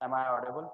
Am I audible?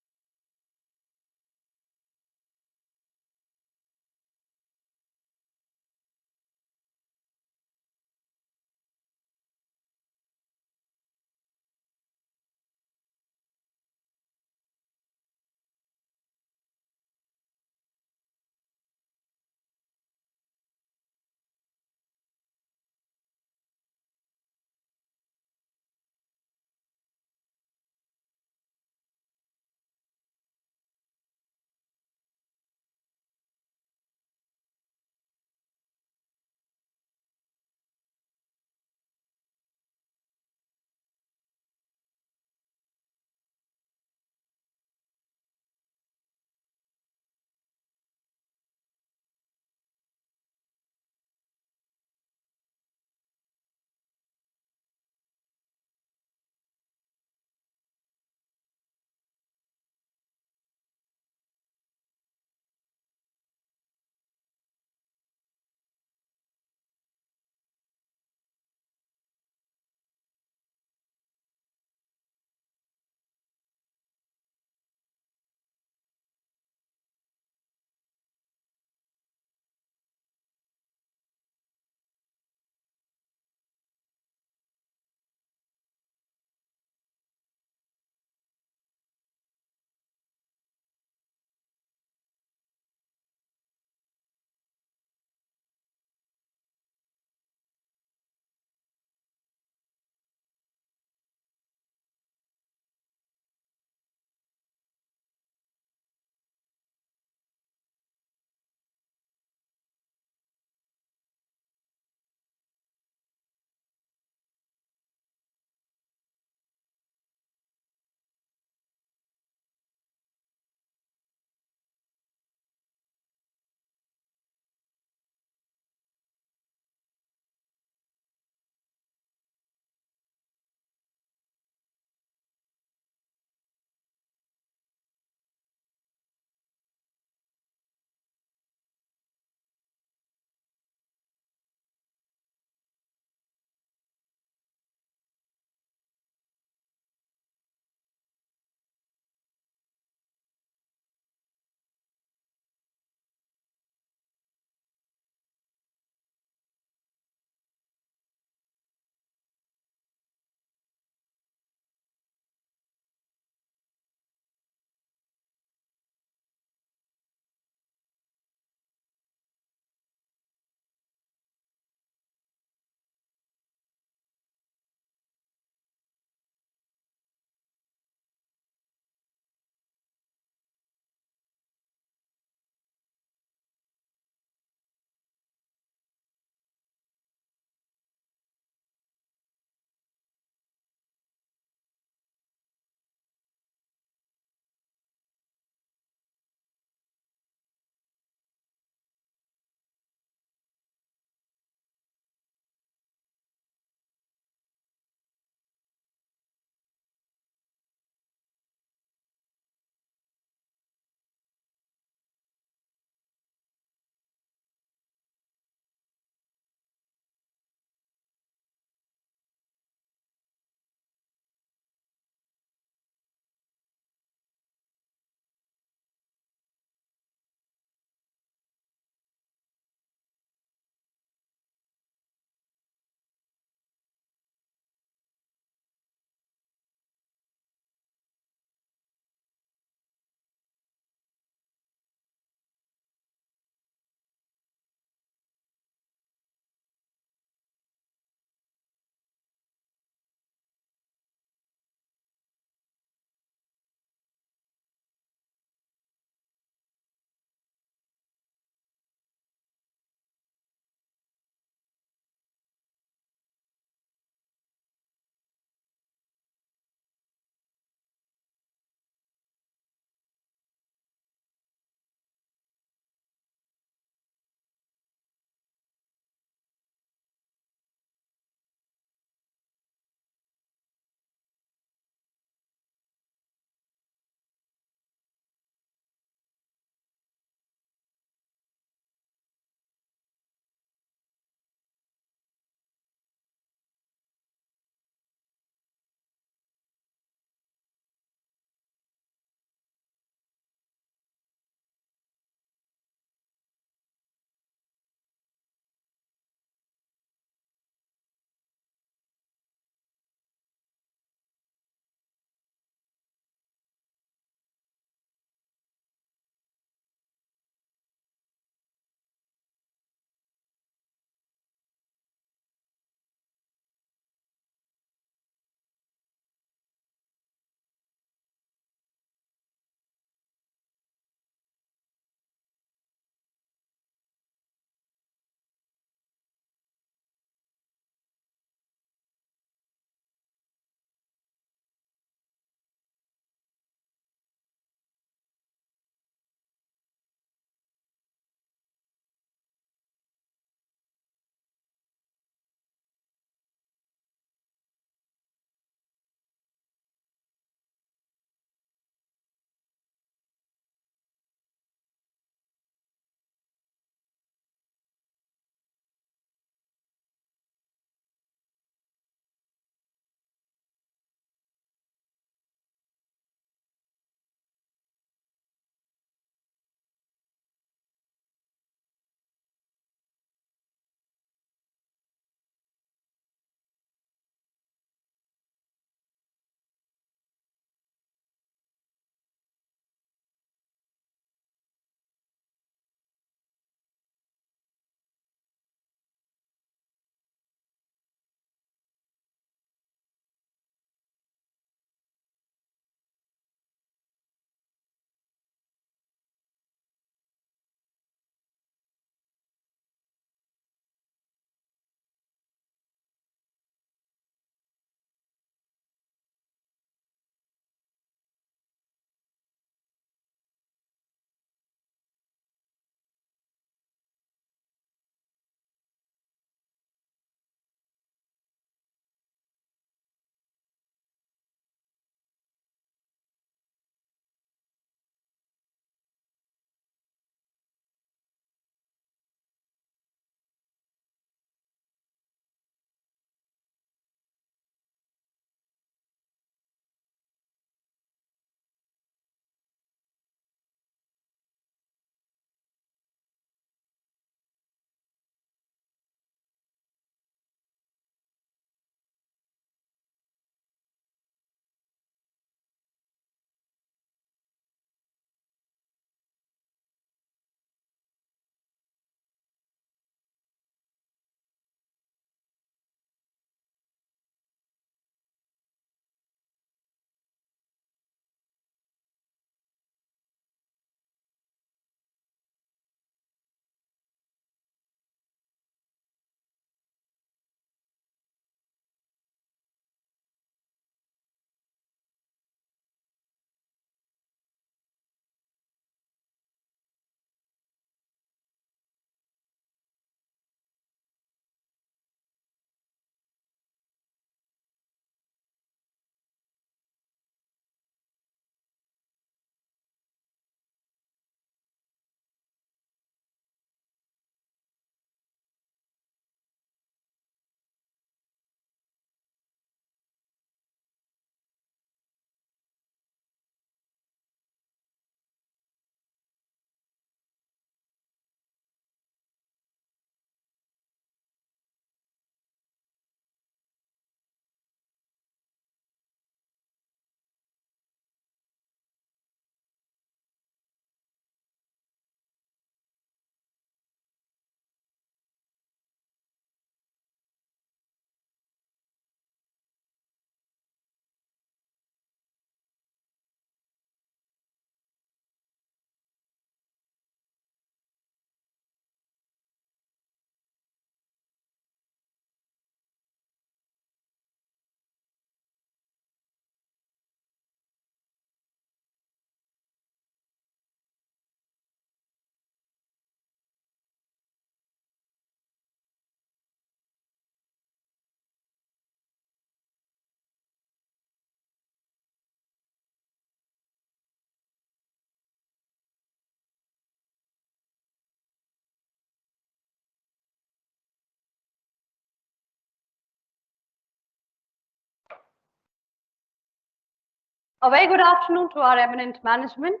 A very good afternoon to our eminent management,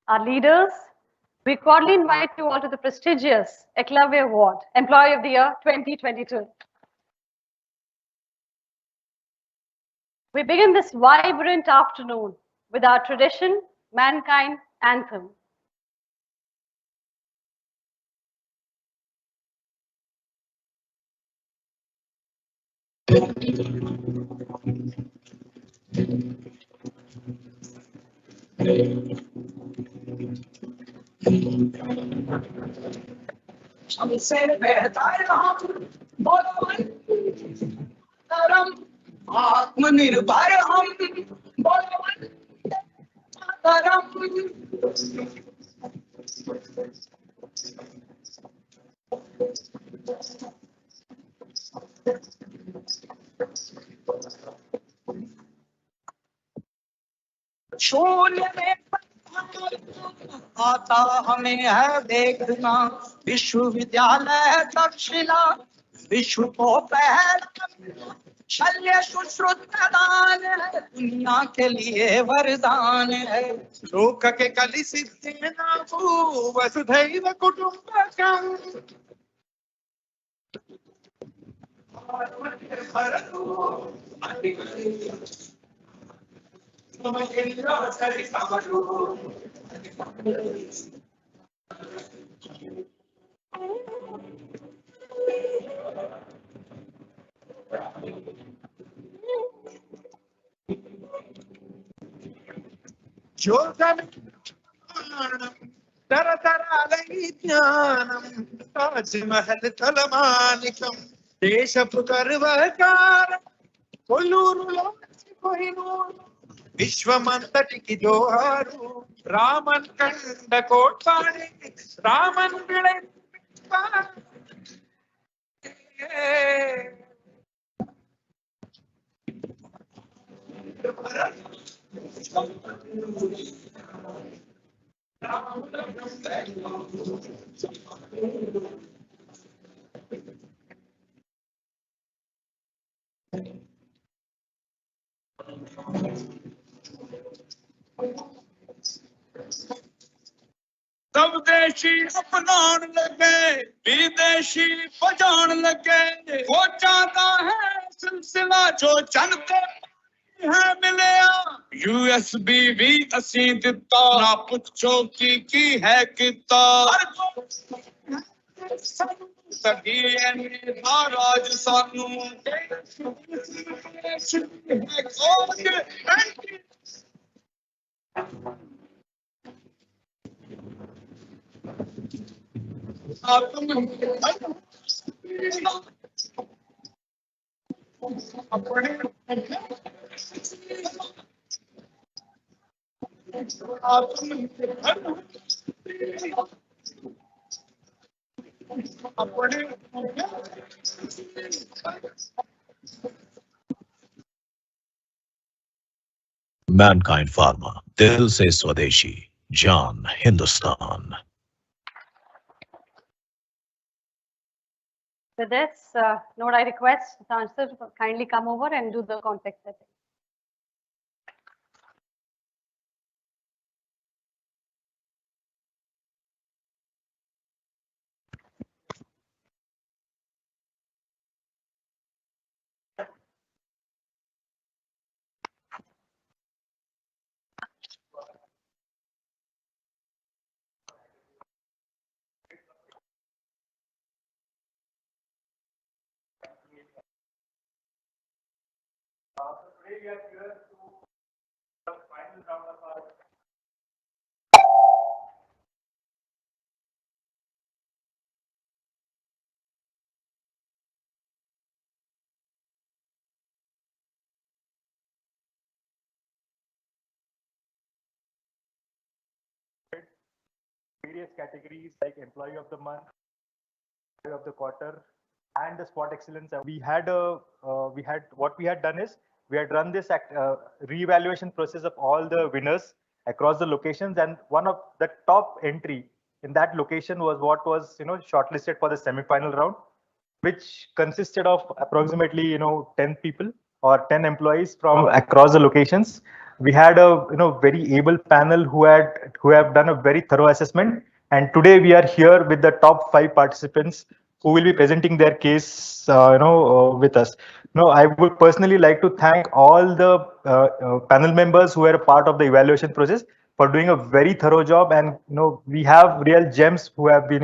our leaders. We cordially invite you all to the prestigious Eklavya Award, Employee of the Year 2022. We begin this vibrant afternoon with our tradition, Mankind Anthem. हमसे बहता हम बोलो तरम आत्मनिर्भर हम बोलो तरम शून्य में आता हमें है देखना विश्वविद्यालय तक्षशिला विश्व को पहला शल्य सुश्रुत प्रदान है दुनिया के लिए वरदान है लोक के कलि सिद्धेना वसुधैव कुटुंबकम् తరతరాలై జ్ఞానం తాజ్మహల్ తలమానికం దేశపు గర్వకారం కొల్లూరులో కోహినూరు విశ్వమంతటికి జోహారు రామన్ కండ కోట్పాడి రామన్ విళை सब देशी अपनान लगे विदेशी बजान लगे वो चाहता है सिलसिला जो जनते है मिलया यूएसबी भी असी दिता ना पुछो की है किता सगी महाराज सानू Mankind Pharma, Dil Se Swadeshi, Jaan Hindustan. With this note, I request Chancellor to kindly come over and do the context setting. Today we are here to the final round of our various categories like Employee of the Month, Employee of the Quarter, and the Spot Excellence. We had what we had done is we had run this re-evaluation process of all the winners across the locations, and one of the top entry in that location was what was shortlisted for the semi-final round, which consisted of approximately 10 people or 10 employees from across the locations. we had a very able panel who have done a very thorough assessment, and today we are here with the top 5 participants who will be presenting their case with us. I would personally like to thank all the panel members who were a part of the evaluation process for doing a very thorough job, and we have real gems who have been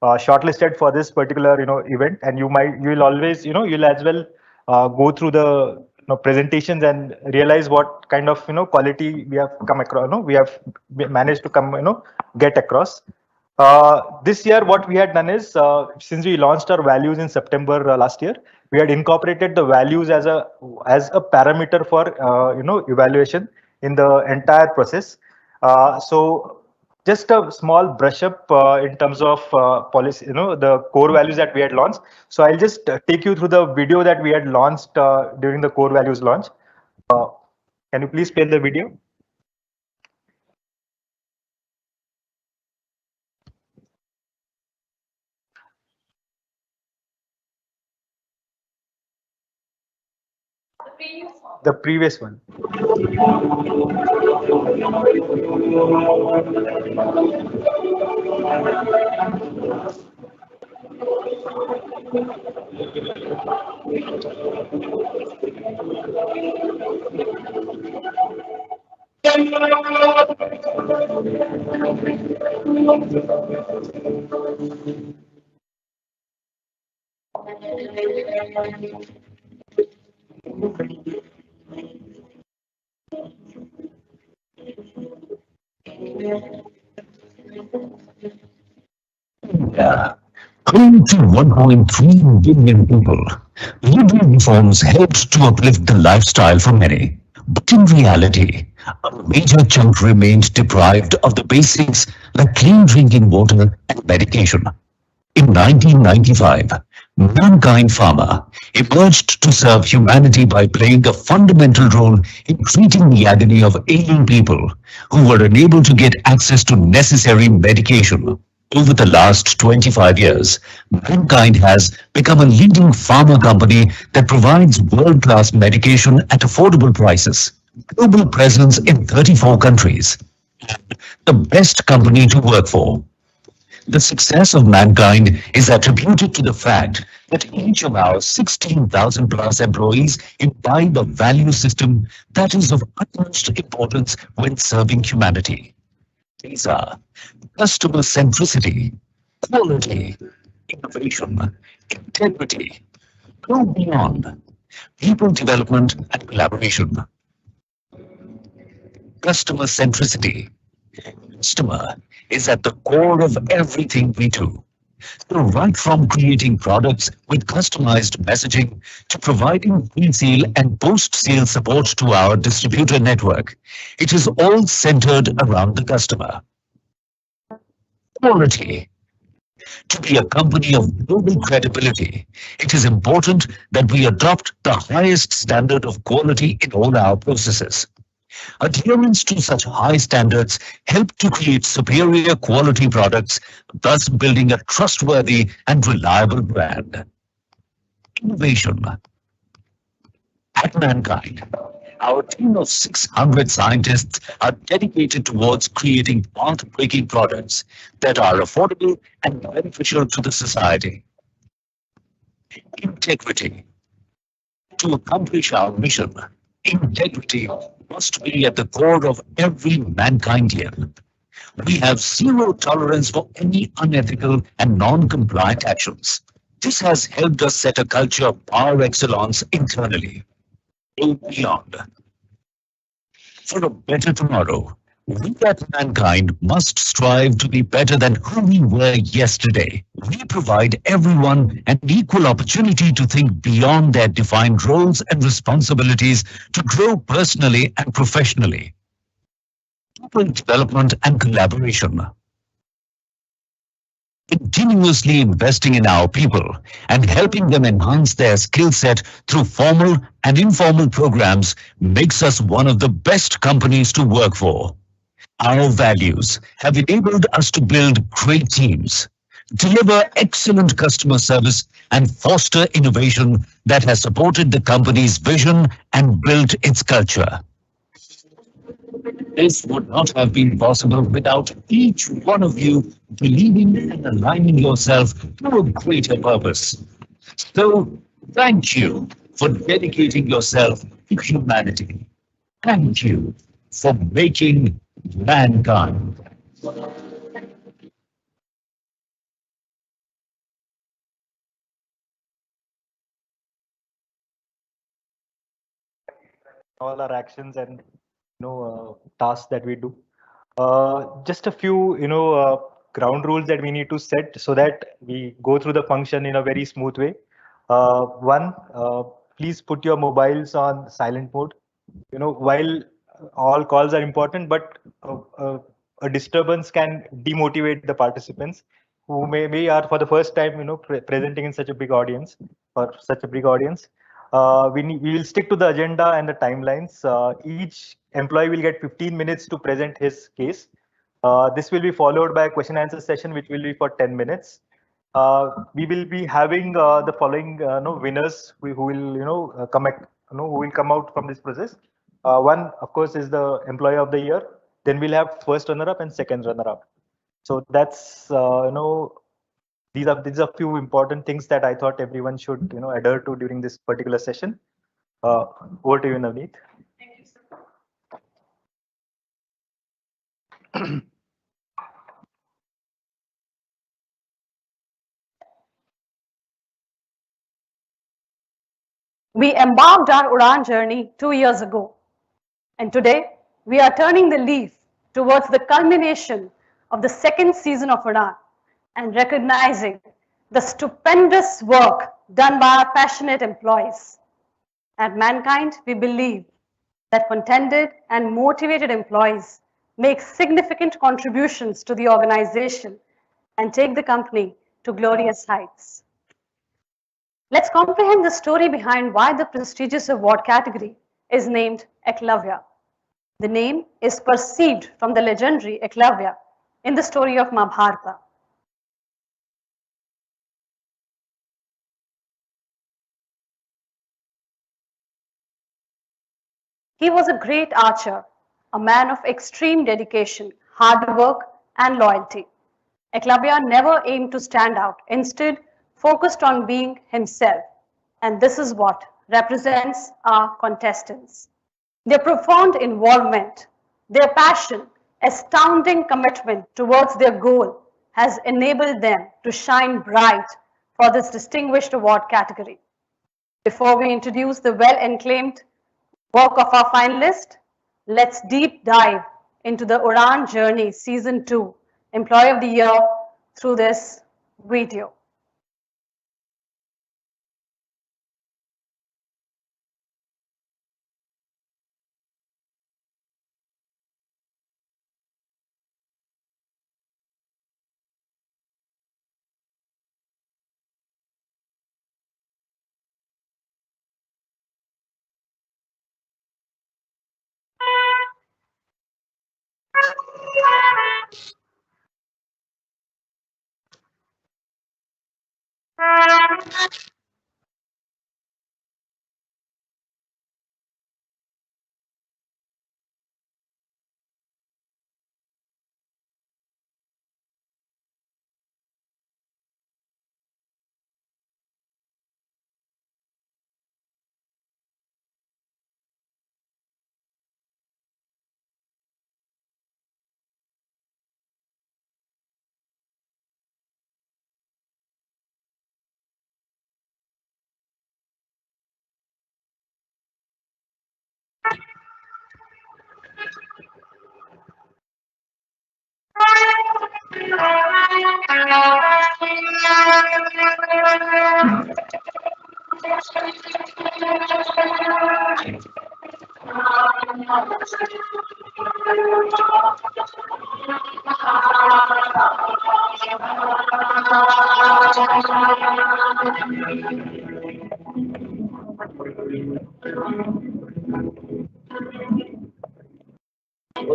shortlisted for this particular event, and you will always you'll as well go through the presentations and realize what kind of quality we have come across, we have managed to come get across. This year, what we had done is, since we launched our values in September last year, we had incorporated the values as a parameter for evaluation in the entire process. So just a small brush up in terms of policy, the core values that we had launched. So I'll just take you through the video that we had launched during the core values launch. Can you please play the video? The previous one. Yeah. Close to 1.3 billion people, liberal reforms helped to uplift the lifestyle for many. But in reality, a major chunk remained deprived of the basics like clean drinking water and medication. In 1995, Mankind Pharma emerged to serve humanity by playing a fundamental role in treating the agony of ailing people who were unable to get access to necessary medication. Over the last 25 years, Mankind has become a leading pharma company that provides world-class medication at affordable prices, global presence in 34 countries, and the best company to work for. The success of Mankind is attributed to the fact that each of our 16,000 plus employees imbibe a value system that is of utmost importance when serving humanity. These are customer centricity, quality, innovation, integrity, go beyond, people development and collaboration. Customer centricity. Customer is at the core of everything we do. So right from creating products with customized messaging to providing pre-sale and post-sale support to our distributor network, it is all centered around the customer. Quality. To be a company of global credibility, it is important that we adopt the highest standard of quality in all our processes. Adherence to such high standards help to create superior quality products, thus building a trustworthy and reliable brand. Innovation. At Mankind, our team of 600 scientists are dedicated towards creating path-breaking products that are affordable and beneficial to the society. Integrity. To accomplish our mission, integrity must be at the core of every Mankindian. We have zero tolerance for any unethical and non-compliant actions. This has helped us set a culture of par excellence internally. Go beyond. For a better tomorrow, we at Mankind must strive to be better than who we were yesterday. We provide everyone an equal opportunity to think beyond their defined roles and responsibilities to grow personally and professionally. People development and collaboration. Continuously investing in our people and helping them enhance their skill set through formal and informal programs makes us one of the best companies to work for. Our values have enabled us to build great teams, deliver excellent customer service, and foster innovation that has supported the company's vision and built its culture. This would not have been possible without each one of you believing and aligning yourself to a greater purpose. So, thank you for dedicating yourself to humanity. Thank you for making mankind. All our actions and tasks that we do. Just a few ground rules that we need to set so that we go through the function in a very smooth way. One, please put your mobiles on silent mode. While all calls are important, but a disturbance can demotivate the participants who maybe are for the first time presenting in such a big audience or such a big audience. We will stick to the agenda and the timelines. Each employee will get 15 minutes to present his case. This will be followed by a question answer session, which will be for 10 minutes. We will be having the following winners who will who will come out from this process. One, of course, is the employee of the year. Then we'll have first runner up and second runner up. So that's these are few important things that I thought everyone should adhere to during this particular session. Over to you, Navneet. We embarked our Udan journey 2 years ago, and today we are turning the leaf towards the culmination of the second season of Udan and recognizing the stupendous work done by our passionate employees. At Mankind, we believe that contented and motivated employees make significant contributions to the organization and take the company to glorious heights. Let's comprehend the story behind why the prestigious award category is named Eklavya. The name is perceived from the legendary Eklavya in the story of Mahabharata. He was a great archer, a man of extreme dedication, hard work, and loyalty. Eklavya never aimed to stand out, instead, focused on being himself. And this is what represents our contestants. Their profound involvement, their passion, astounding commitment towards their goal has enabled them to shine bright for this distinguished award category. Before we introduce the well-acclaimed work of our finalists, let's deep dive into the Udan Journey Season 2 Employee of the Year through this video.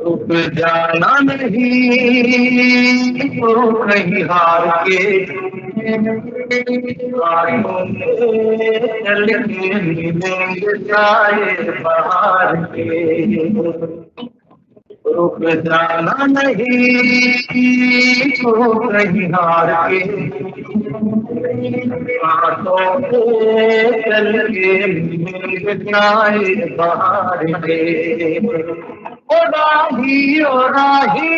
रुक जाना नहीं तो कहीं हार के बातों में चल के मिलेंगे जाए बाहर के रुक जाना नहीं तू कहीं हार के हाथों पे चल के मिल जाए बाहर के ओ राही ओ राही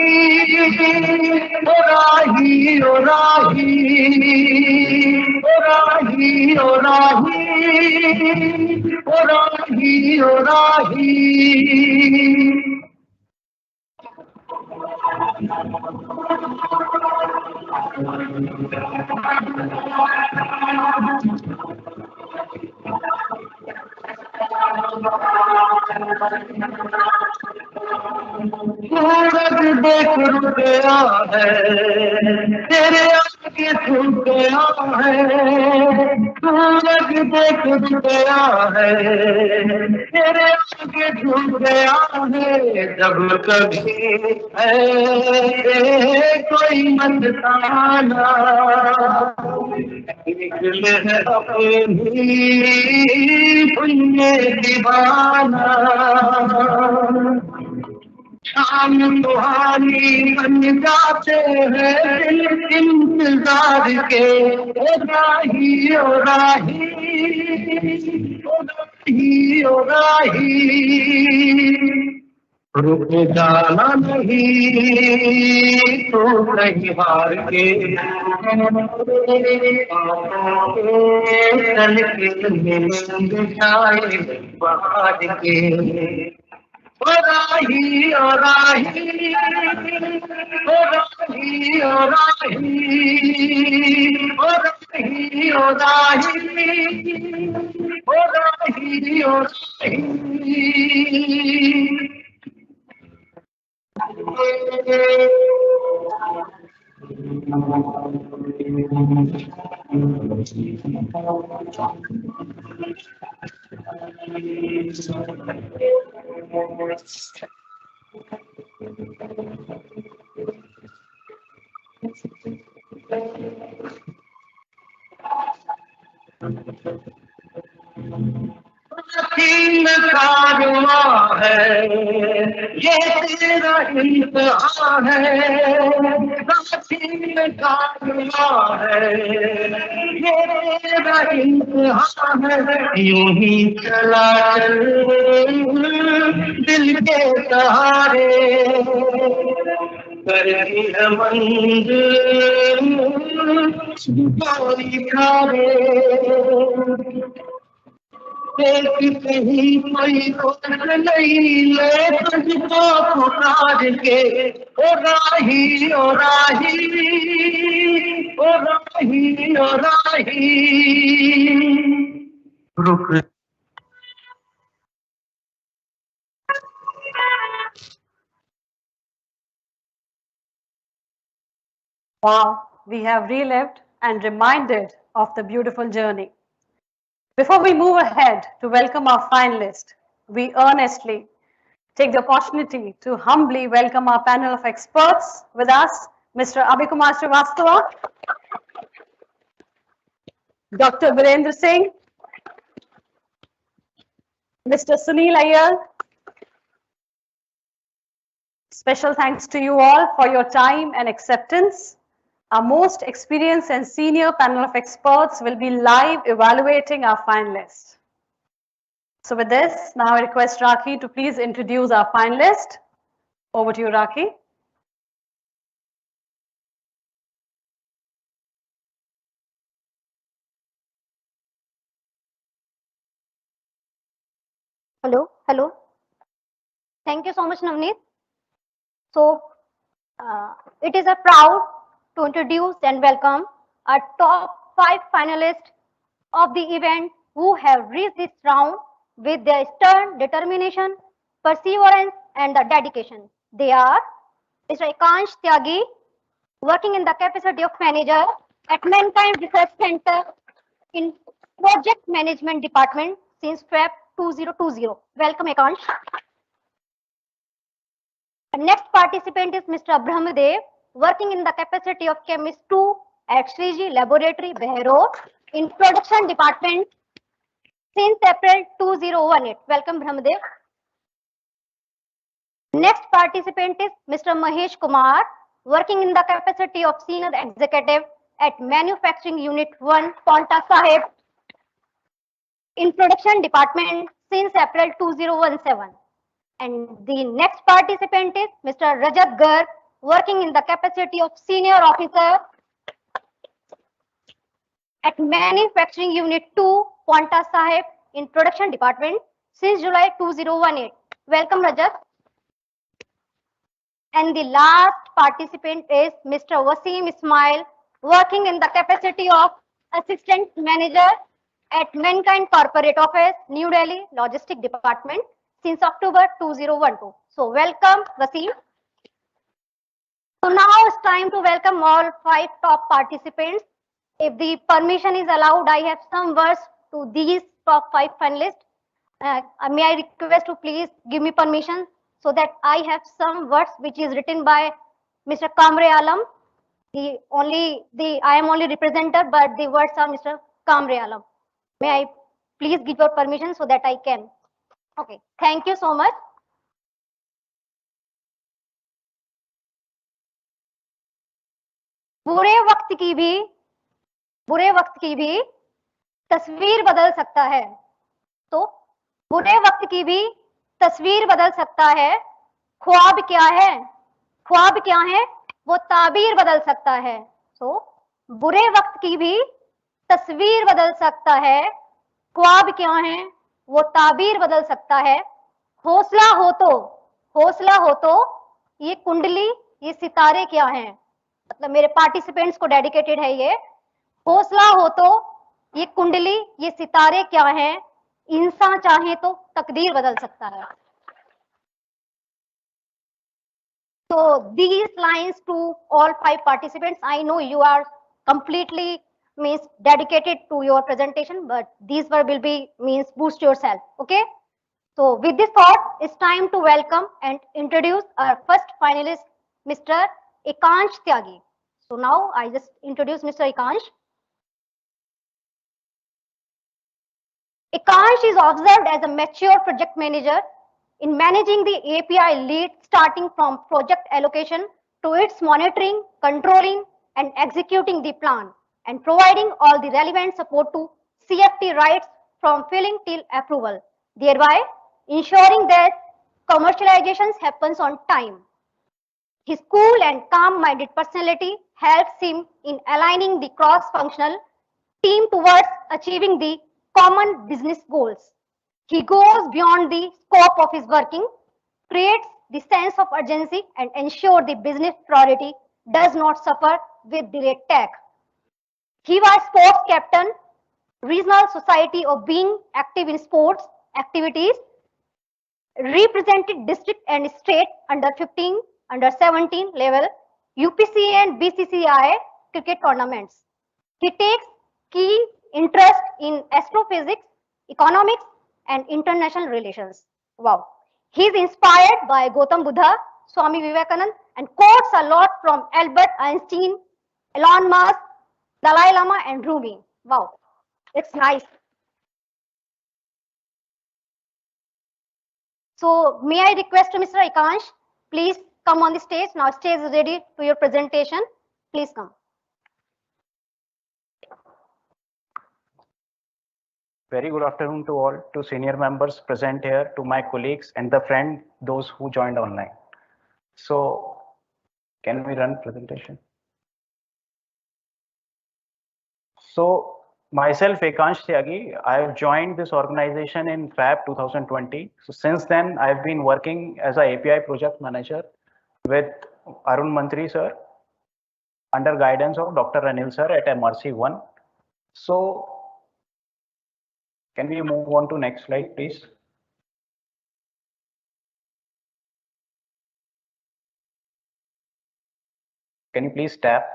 ओ राही ओ राही ओ राही ओ राही ओ राही ओ राही सूरज देख रुपया है तेरे आगे झुक गया है सूरज देख रुपया है तेरे आगे झुक गया है जब कभी है कोई मस्ताना निकले है अपनी पुण्य दीवाना शाम सुहानी बन जाते हैं दिल इंतजार के ओ राही ओ राही ओ राही ओ राही रुक जाना नहीं तो कहीं हार के चल के मिल जाए बाहर के ओ राही ओ राही ओ राही ओ राही ओ राही ओ राही ओ राही ओ राही तीन कारवां है ये तेरा इम्तिहान है तीन कारवां है ये तेरा इम्तिहान है यूं ही चला चल दिल के सहारे करती है मंजिल कोई खारे एक कहीं कोई रोक नहीं ले तुझको पुकार के ओ राही ओ राही ओ राही ओ राही रुक Wow, we have relived and reminded of the beautiful journey. Before we move ahead to welcome our finalists, we earnestly take the opportunity to humbly welcome our panel of experts with us, Mr. Abhikumar Srivastava, Dr. Virendra Singh, Mr. Sunil Iyer. Special thanks to you all for your time and acceptance. Our most experienced and senior panel of experts will be live evaluating our finalists. So with this, now I request Rakhi to please introduce our finalist. Over to you, Rakhi. Hello. Thank you so much, Navneet. So, it is a proud to introduce and welcome our top 5 finalists of the event who have reached this round with their stern determination, perseverance, and the dedication. They are Mr. Ekansh Tyagi, working in the capacity of manager at Mankind Research Center in Project Management Department since Feb 2020. Welcome, Ekansh. The next participant is Mr. Brahmadev, working in the capacity of Chemist 2 at Sriji Laboratory, Behror, in Production Department since April 2018. Welcome, Brahmadev. Next participant is Mr. Mahesh Kumar, working in the capacity of Senior Executive at Manufacturing Unit 1, Paonta Sahib, in Production Department since April 2017. And the next participant is Mr. Rajat Garg, working in the capacity of Senior Officer at Manufacturing Unit 2, Paonta Sahib, in Production Department since July 2018. Welcome, Rajat. And the last participant is Mr. Wasim Ismail, working in the capacity of Assistant Manager at Mankind Corporate Office, New Delhi, Logistic Department since October 2012. So welcome, Wasim. So now it's time to welcome all 5 top participants. If the permission is allowed, I have some words to these top 5 finalists. May I request to please give me permission so that I have some words which is written by Mr. Kamre Alam. I am only representative, but the words are Mr. Kamre Alam. May I please give your permission so that I can? Okay, thank you so much. बुरे वक्त की भी तस्वीर बदल सकता है. तो बुरे वक्त की भी तस्वीर बदल सकता है. ख्वाब क्या है? ख्वाब क्या है? वो ताबीर बदल सकता है. तो बुरे वक्त की भी तस्वीर बदल सकता है. ख्वाब क्या है? वो ताबीर बदल सकता है. हौसला हो तो ये कुंडली, ये सितारे क्या हैं? मतलब मेरे पार्टिसिपेंट्स को डेडिकेटेड है ये. हौसला हो तो ये कुंडली, ये सितारे क्या हैं? इंसान चाहे तो तकदीर बदल सकता है. So these lines to all 5 participants, I know you are completely dedicated to your presentation, but these were will be boost yourself. Okay. So with this thought, it's time to welcome and introduce our first finalist, Mr. Ekansh Tyagi. So now I just introduce Mr. Ekansh. Ekansh is observed as a mature project manager in managing the API lead, starting from project allocation to its monitoring, controlling, and executing the plan, and providing all the relevant support to CFT rights from filling till approval, thereby ensuring that commercialization happens on time. His cool and calm-minded personality helps him in aligning the cross-functional team towards achieving the common business goals. He goes beyond the scope of his working, creates the sense of urgency, and ensures the business priority does not suffer with delayed tech. He was sports captain, regional society of being active in sports activities, represented district and state under 15, under 17 level, UPCA and BCCI cricket tournaments. He takes key interest in astrophysics, economics, and international relations. Wow. He is inspired by Gautam Buddha, Swami Vivekananda, and quotes a lot from Albert Einstein, Elon Musk, Dalai Lama, and Rumi. Wow. It's nice. So may I request Mr. Ekansh, please come on the stage. Now stage is ready to your presentation. Please come. Very good afternoon to all, to senior members present here, to my colleagues and the friend, those who joined online. So can we run presentation? So myself, Ekansh Tyagi, I have joined this organization in Feb 2020. So since then, I've been working as a API project manager with Arun Mantri sir, under guidance of Dr. Anil sir at MRC1. So can we move on to next slide, please? Can you please tap?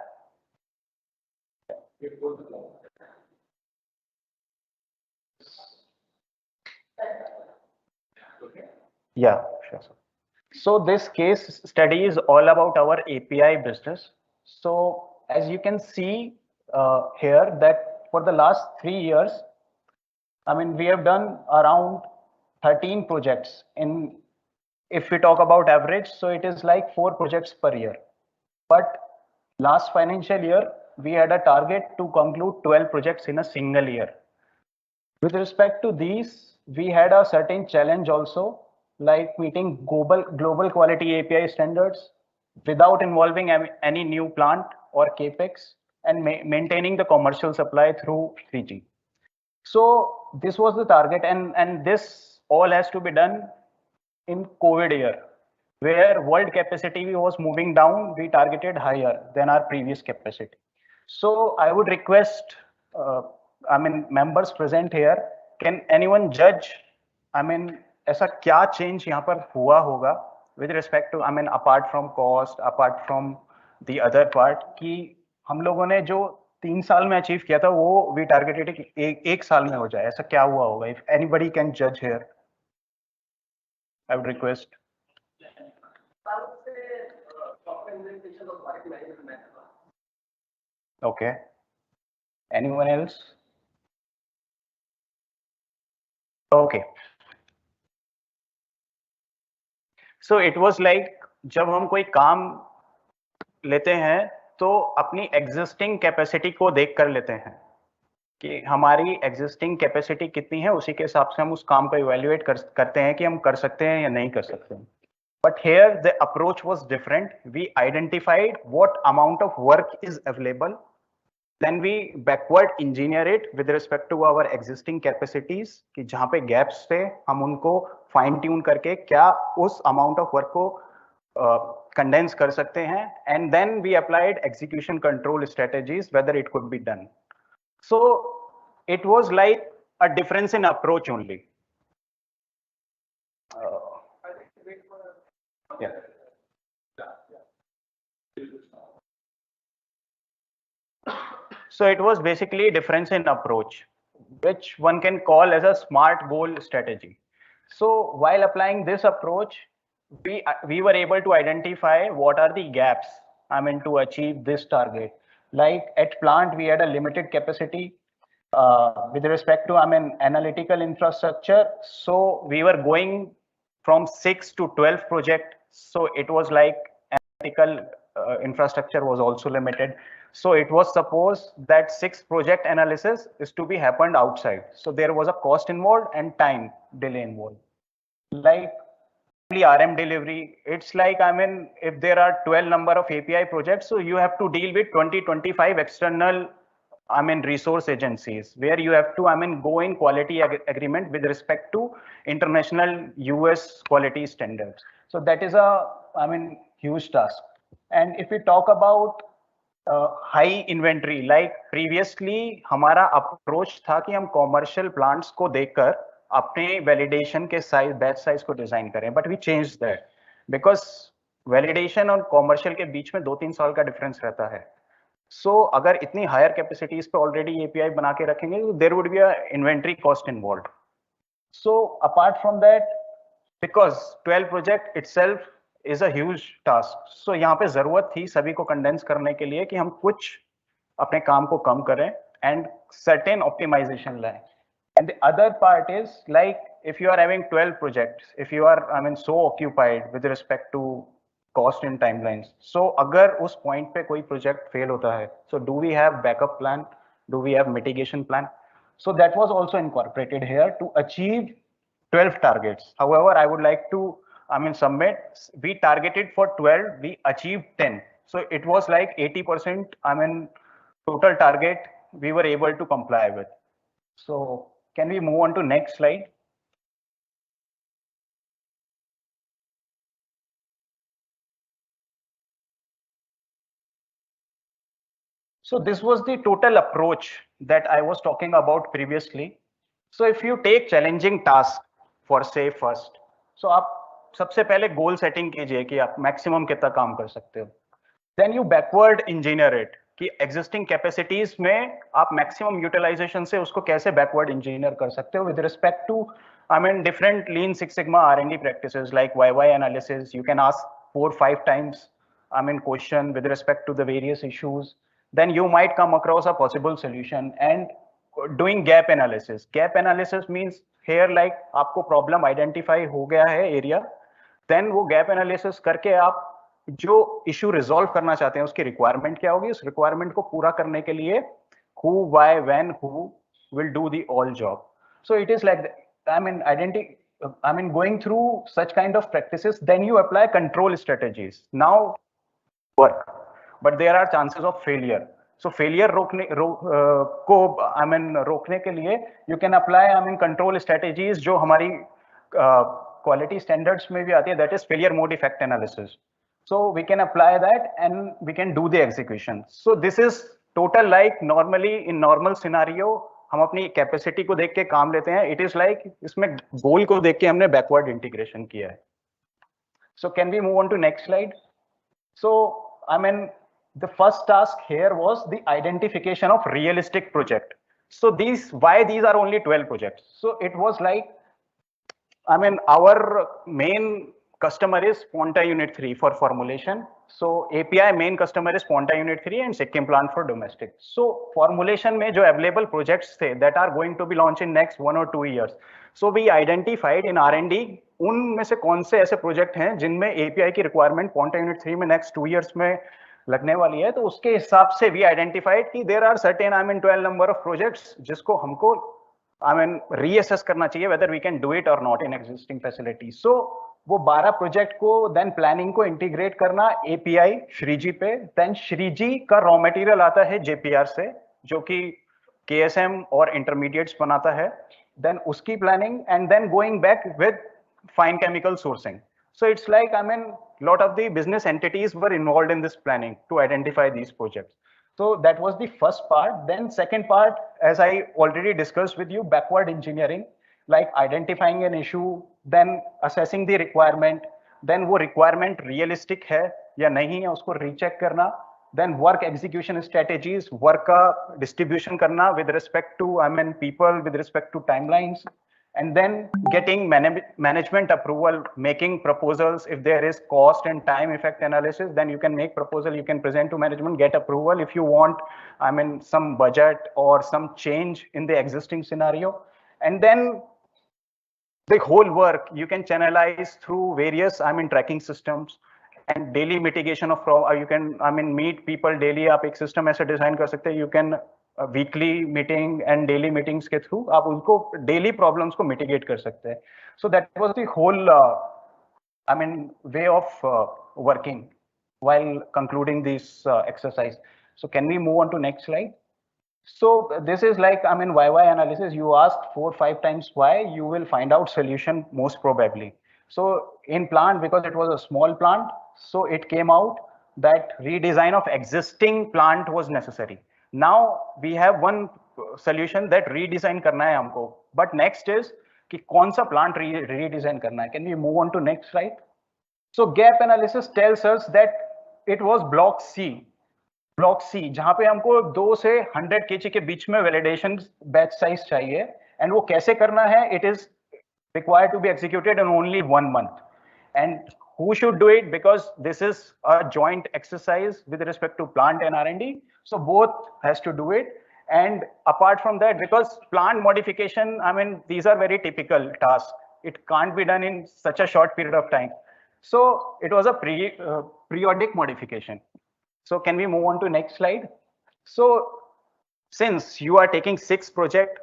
Yeah, sure. Sir. So this case study is all about our API business. So as you can see here that for the last 3 years, I mean, we have done around 13 projects in if we talk about average, so it is like 4 projects per year. But last financial year, we had a target to conclude 12 projects in a single year. With respect to these, we had a certain challenge also, like meeting global quality API standards without involving any new plant or capex, and maintaining the commercial supply through 3G. So this was the target, and this all has to be done in COVID year, where world capacity was moving down. We targeted higher than our previous capacity. So I would request, members present here, can anyone judge, ऐसा क्या change यहाँ पर हुआ होगा with respect to, apart from cost, apart from the other part, कि हम लोगों ने जो 3 साल में अचीव किया था वो we targeted कि एक साल में हो जाए, ऐसा क्या हुआ होगा? If anybody can judge here, I would request. Okay. Anyone else? Okay. So it was like जब हम कोई काम लेते हैं तो अपनी एग्जिस्टिंग कैपेसिटी को देख कर लेते हैं कि हमारी एग्जिस्टिंग कैपेसिटी कितनी है, उसी के हिसाब से हम उस काम को इवेल्युएट करते हैं कि हम कर सकते हैं या नहीं कर सकते हैं. But here the approach was different. We identified what amount of work is available. Then we backward engineer it with respect to our existing capacities कि जहाँ पे gaps थे हम उनको fine tune करके क्या उस amount of work को condense कर सकते हैं, and then we applied execution control strategies whether it could be done. So it was like a difference in approach only. Yeah. So it was basically a difference in approach, which one can call as a SMART goal strategy. So while applying this approach, we were able to identify what are the gaps, to achieve this target. Like at plant, we had a limited capacity with respect to, analytical infrastructure. So we were going from 6 to 12 project. So it was like analytical infrastructure was also limited. So it was supposed that 6 project analysis is to be happened outside. So there was a cost involved and time delay involved. Like RM delivery, it's like, if there are 12 number of API projects, so you have to deal with 20-25 external, resource agencies where you have to, go in quality agreement with respect to international US quality standards. So that is a, huge task. And if we talk about high inventory, like previously हमारा approach था कि हम commercial plants को देखकर अपने validation के size, batch size को design करें, but we changed that because validation और commercial के बीच में 2-3 साल का difference रहता है. So अगर इतनी higher capacities पे already API बना के रखेंगे, तो there would be a inventory cost involved. So apart from that, because 12 project itself is a huge task, so यहाँ पे जरूरत थी सभी को condense करने के लिए कि हम कुछ अपने काम को कम करें and certain optimization लाएं. And the other part is like if you are having 12 projects, if you are so occupied with respect to cost and timelines, so अगर उस point पे कोई project fail होता है, so do we have backup plan, do we have mitigation plan? So that was also incorporated here to achieve 12 targets. However, I would like to submit, we targeted for 12, we achieved 10. So it was like 80%, total target we were able to comply with. So can we move on to next slide? So this was the total approach that I was talking about previously. So if you take challenging task for say first, so आप सबसे पहले goal setting कीजिए कि आप maximum कितना काम कर सकते हो. Then you backward engineer it कि existing capacities में आप maximum utilization से उसको कैसे backward engineer कर सकते हो with respect to different Lean Six Sigma R&D practices like YY analysis. You can ask 4-5 times question with respect to the various issues. Then you might come across a possible solution and doing gap analysis. Gap analysis means here like आपको problem identify हो गया है area, then वो gap analysis करके आप जो issue resolve करना चाहते हैं उसकी रिक्वायरमेंट क्या होगी, उस रिक्वायरमेंट को पूरा करने के लिए who, why, when, who will do the all job. So it is like going through such kind of practices, then you apply control strategies. Now work, but there are chances of failure. So failure रोकने के लिए you can apply control strategies जो हमारी quality standards में भी आती है, that is failure mode effect analysis. So we can apply that and we can do the execution. So this is total like normally in normal scenario हम अपनी capacity को देख के काम लेते हैं. It is like इसमें गोल को देख के हमने backward integration किया है. So can we move on to next slide? So the first task here was the identification of realistic project. So why these are only 12 projects? So it was like, our main customer is Ponta Unit 3 for formulation. So API main customer is Ponta Unit 3 and Sikkim plant for domestic. So formulation में जो available projects थे that are going to be launched in next 1 or 2 years. So we identified in R&D उनमें से कौन से ऐसे project हैं जिनमें API की रिक्वायरमेंट Ponta Unit 3 में next 2 years में लगने वाली है. तो उसके हिसाब से we identified कि there are certain 12 number of projects जिसको हमको reassess करना चाहिए whether we can do it or not in existing facilities. So वो 12 प्रोजेक्ट को देन प्लानिंग को इंटीग्रेट करना API श्रीजी पे, देन श्रीजी का रॉ मटेरियल आता है JPR से जो कि KSM और इंटरमीडिएट्स बनाता है, देन उसकी planning and then going back with fine chemical sourcing. So it's like lot of the business entities were involved in this planning to identify these projects. So that was the first part. Then second part, as I already discussed with you, backward engineering, like identifying an issue, then assessing the requirement, then वो requirement realistic है या नहीं है उसको recheck करना, then work execution strategies, work का distribution करना with respect to people, with respect to timelines, and then getting management approval, making proposals. If there is cost and time effect analysis, then you can make proposal, you can present to management, get approval if you want some budget or some change in the existing scenario. And then the whole work you can channelize through various tracking systems and daily mitigation of you can meet people daily. आप एक system ऐसे design कर सकते हैं, you can weekly meeting and daily meetings के through आप उनको daily problems को mitigate कर सकते हैं. So that was the whole way of working while concluding this exercise. So can we move on to next slide? So this is like why analysis. You asked 4 or 5 times why, you will find out solution most probably. So in plant, because it was a small plant, so it came out that redesign of existing plant was necessary. Now we have one solution that redesign करना है हमको, but next is कि कौन सा plant redesign करना है. Can we move on to next slide? So gap analysis tells us that it was block C जहाँ पे हमको 2 से 100 kg के बीच में validation batch size चाहिए, and वो कैसे करना है, it is required to be executed in only 1 month. And who should do it? Because this is a joint exercise with respect to plant and R&D. So both has to do it. And apart from that, because plant modification, these are very typical tasks. It can't be done in such a short period of time. So it was a periodic modification. So can we move on to next slide? So since you are taking 6 projects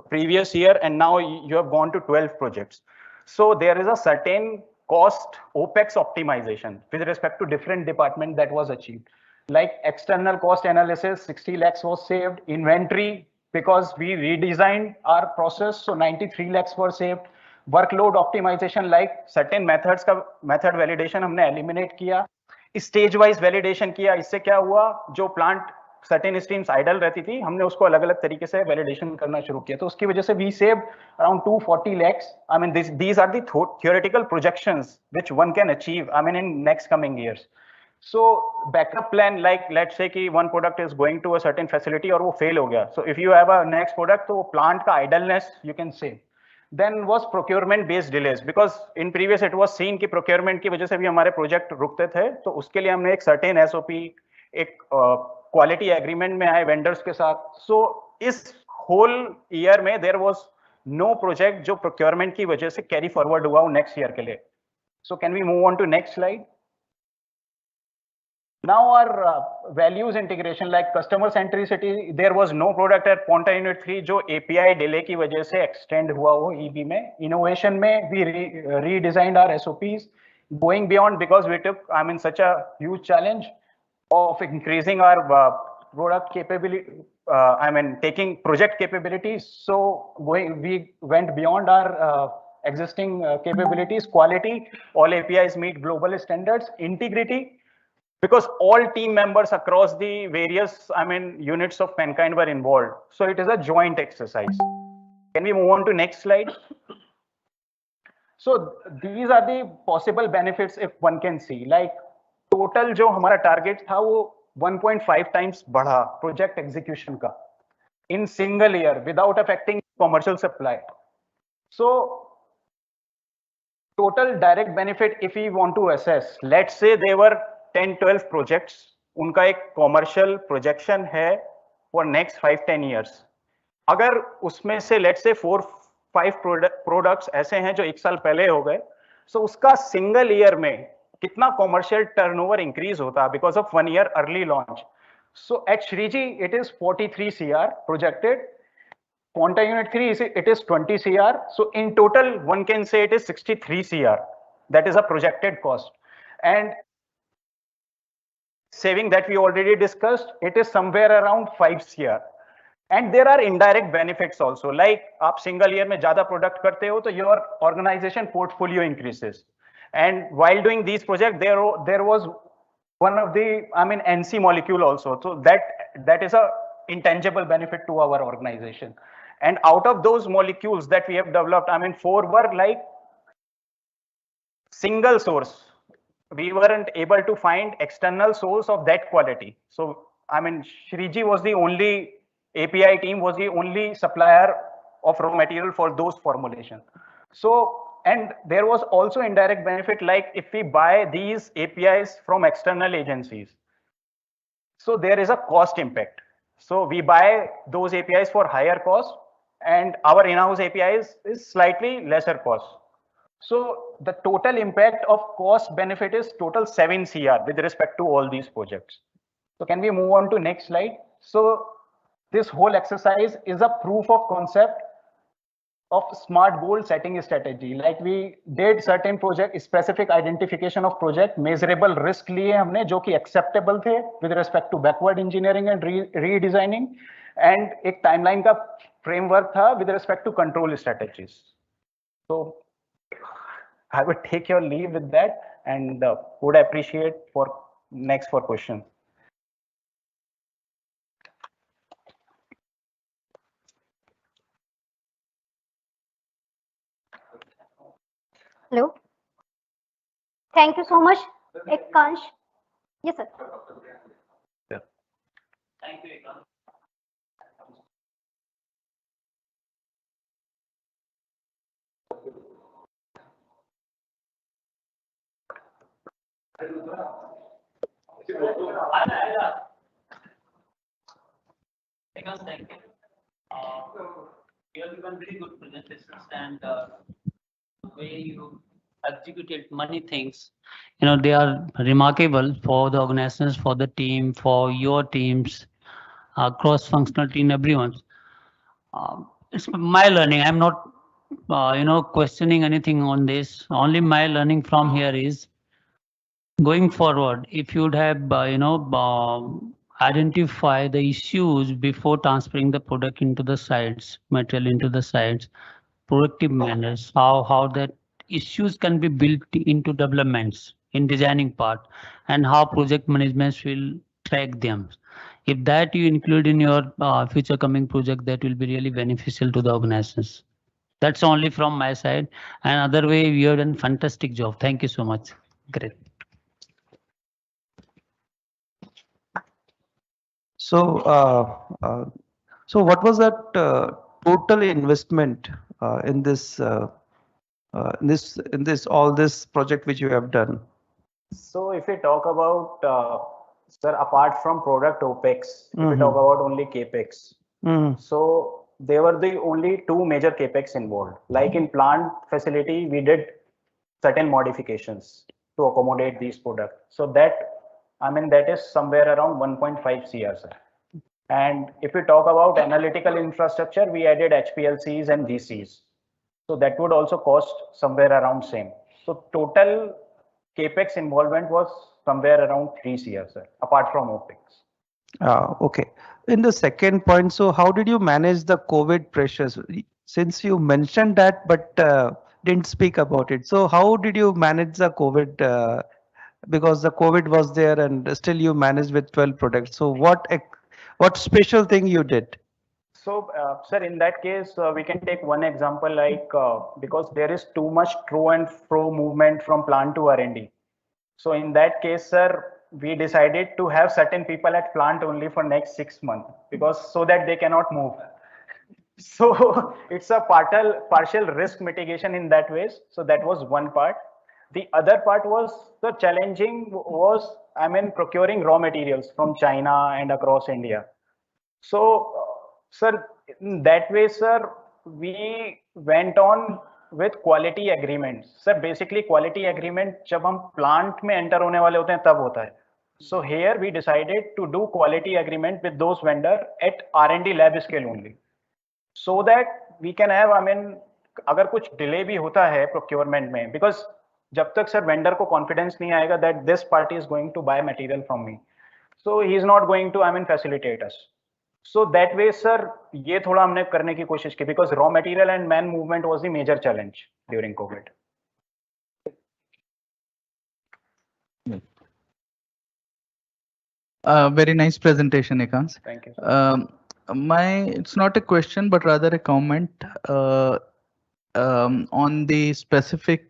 previous year and now you have gone to 12 projects. So there is a certain cost OPEX optimization with respect to different department that was achieved. Like external cost analysis, 60 lakhs was saved. Inventory, because we redesigned our process, so 93 lakhs were saved. Workload optimization, like certain methods का method validation हमने eliminate किया. Stage wise validation किया. इससे क्या हुआ, जो plant certain streams idle रहती थी, हमने उसको अलग-अलग तरीके से validation करना शुरू किया. तो उसकी वजह से we saved around 240 lakhs. These are the theoretical projections which one can achieve in next coming years. So backup plan, like let's say कि one product is going to a certain facility और वो fail हो गया. So if you have a next product, तो plant का idleness you can save. Then was procurement based delays, because in previous it was seen कि procurement की वजह से भी हमारे project रुकते थे. तो उसके लिए हमने एक certain SOP, एक quality agreement में आए vendors के साथ. So इस whole year में there was no project जो procurement की वजह से carry forward हुआ next year के लिए. So can we move on to next slide? Now our values integration like customer centricity, there was no product at Ponta Unit 3 जो API delay की वजह से extend हुआ हो EB में. Innovation में we redesigned our SOPs, going beyond because we took such a huge challenge of increasing our product capability. Taking project capabilities. So we went beyond our existing capabilities, quality, all APIs meet global standards, integrity, because all team members across the various units of Mankind were involved. So it is a joint exercise. Can we move on to next slide? So these are the possible benefits if one can see, like total जो हमारा target था वो 1.5 times बढ़ा project execution का in single year without affecting commercial supply. So total direct benefit, if we want to assess, let's say there were 10-12 projects, उनका एक commercial projection है for next 5-10 years. अगर उसमें से let's say 4-5 products ऐसे हैं जो एक साल पहले हो गए, so उसका single year में कितना commercial turnover increase होता because of 1 year early launch. So at Shriji, it is 43 CR projected. Ponta Unit 3, it is 20 CR. So in total, one can say it is 63 CR. That is a projected cost. And saving that we already discussed, it is somewhere around 5 CR. And there are indirect benefits also. Like आप single year में ज़्यादा product करते हो, तो your organization portfolio increases. And while doing these projects, there was one of the NC molecule also. So that is a intangible benefit to our organization. And out of those molecules that we have developed, 4 were like single source. We weren't able to find external source of that quality. So Shriji was the only API team was the only supplier of raw material for those formulations. So, and there was also indirect benefit, like if we buy these APIs from external agencies, so there is a cost impact. So we buy those APIs for higher cost, and our in-house APIs is slightly lesser cost. So the total impact of cost benefit is total 7 CR with respect to all these projects. So can we move on to next slide? So this whole exercise is a proof of concept of smart goal setting strategy. Like we did certain project specific identification of project, measurable risk लिए हमने जो कि acceptable थे with respect to backward engineering and redesigning, and एक timeline का framework था with respect to control strategies. So I would take your leave with that and would appreciate for next for questions. Hello. Thank you so much, Ekkansh. Yes, sir. Yeah. Thank you, Ekkansh. Ekkansh, thank you. You have given very good presentations, and the way you executed many things, they are remarkable for the organizations, for the team, for your teams, cross-functional team, everyone. It's my learning. I'm not, questioning anything on this. Only my learning from here is going forward. If you'd have, identify the issues before transferring the product into the sites, material into the sites, proactive manners, how that issues can be built into developments in designing part, and how project management will track them. If that you include in your future coming project, that will be really beneficial to the organizations. That's only from my side. And other way, you have done fantastic job. Thank you so much. Great. So, so what was that total investment in this all this project which you have done? So if we talk about sir, apart from product OPEX, if we talk about only CAPEX, so there were the only 2 major CAPEX involved. Like in plant facility, we did certain modifications to accommodate these products. So that, I mean, that is somewhere around 1.5 CR, sir. And if we talk about analytical infrastructure, we added HPLCs and DCs. So that would also cost somewhere around same. So total capex involvement was somewhere around 3 CR, sir, apart from OPEX. Okay. In the second point, so how did you manage the COVID pressures? Since you mentioned that, but didn't speak about it. So how did you manage the COVID? Because the COVID was there, and still you managed with 12 products. So what special thing you did? So, sir, in that case, we can take one example like because there is too much to and fro movement from plant to R&D. So in that case, sir, we decided to have certain people at plant only for next 6 months because so that they cannot move. So it's a partial risk mitigation in that ways. So that was one part. The other part was the challenging was, I mean, procuring raw materials from China and across India. So, sir, in that way, sir, we went on with quality agreements. Sir, basically quality agreement जब हम plant में enter होने वाले होते हैं तब होता है. So here we decided to do quality agreement with those vendor at R&D lab scale only. So that we can have, I mean, अगर कुछ delay भी होता है procurement में, because जब तक सर vendor को confidence नहीं आएगा that this party is going to buy material from me, so he is not going to, I mean, facilitate us. So that way, sir, ये थोड़ा हमने करने की कोशिश की because raw material and man movement was the major challenge during COVID. Very nice presentation, Ekans. Thank you. It's not a question, but rather a comment on the specific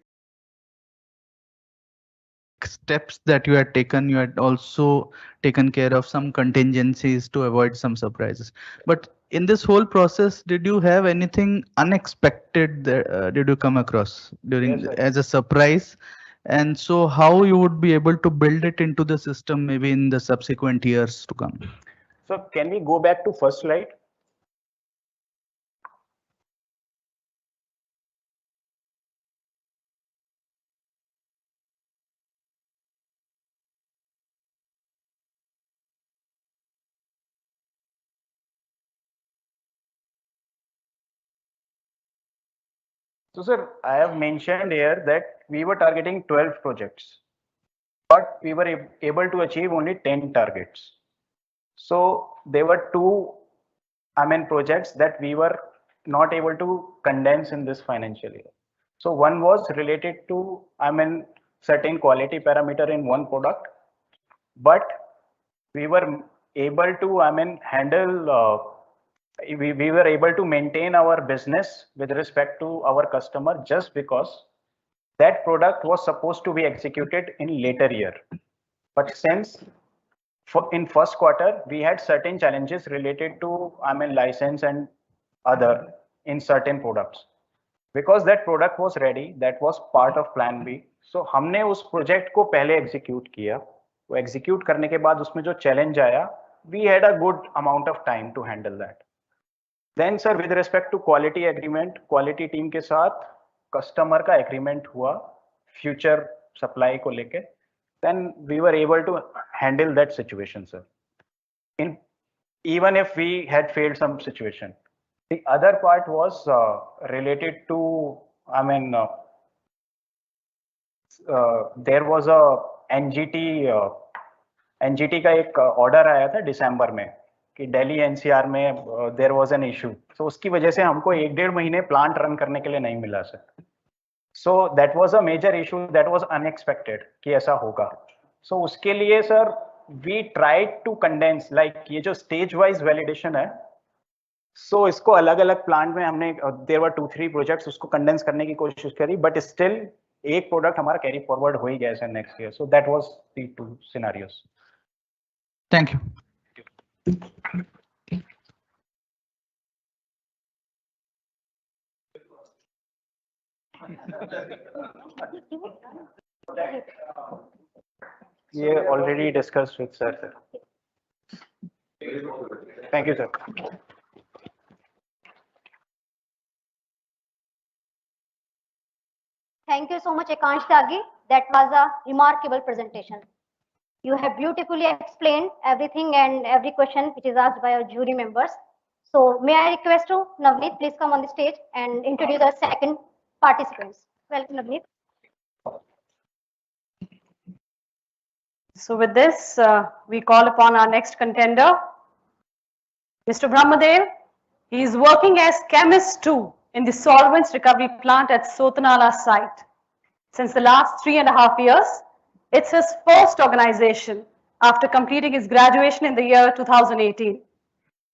steps that you had taken. You had also taken care of some contingencies to avoid some surprises. But in this whole process, did you have anything unexpected that did you come across during Yes, as a surprise? And so how you would be able to build it into the system maybe in the subsequent years to come? So can we go back to first slide? So, sir, I have mentioned here that we were targeting 12 projects, but we were able to achieve only 10 targets. So there were two, I mean, projects that we were not able to condense in this financial year. So one was related to, I mean, certain quality parameter in one product, but we were able to, I mean, handle, we were able to maintain our business with respect to our customer just because that product was supposed to be executed in later year. But since in first quarter, we had certain challenges related to, I mean, license and other in certain products. Because that product was ready, that was part of plan B. So हमने उस project को पहले execute किया. वो execute करने के बाद उसमें जो challenge आया, we had a good amount of time to handle that. Then sir, with respect to quality agreement, quality team के साथ customer का agreement हुआ future supply को लेके. Then we were able to handle that situation, sir. Even if we had failed some situation. The other part was related to, I mean, there was a NGT का एक order आया था दिसंबर में कि Delhi NCR में there was an issue. So उसकी वजह से हमको 1-1.5 महीने plant run करने के लिए नहीं मिला sir. So that was a major issue that was unexpected कि ऐसा होगा. So उसके लिए sir we tried to condense like ये जो stage wise validation है. So इसको अलग-अलग प्लांट में हमने there were 2-3 projects उसको condense करने की कोशिश करी, but still एक प्रोडक्ट हमारा carry forward हो ही गया sir next year. So that was the two scenarios. Thank you. ये already discussed with sir. Thank you, sir. Thank you so much, Ekansh Tyagi. That was a remarkable presentation. You have beautifully explained everything and every question which is asked by our jury members. So may I request to Navneet, please come on the stage and introduce our second participants. Welcome, Navneet. So with this, we call upon our next contender, Mr. Brahmadev. He is working as chemist 2 in the solvents recovery plant at Sotanala site. Since the last 3.5 years, it's his first organization after completing his graduation in the year 2018.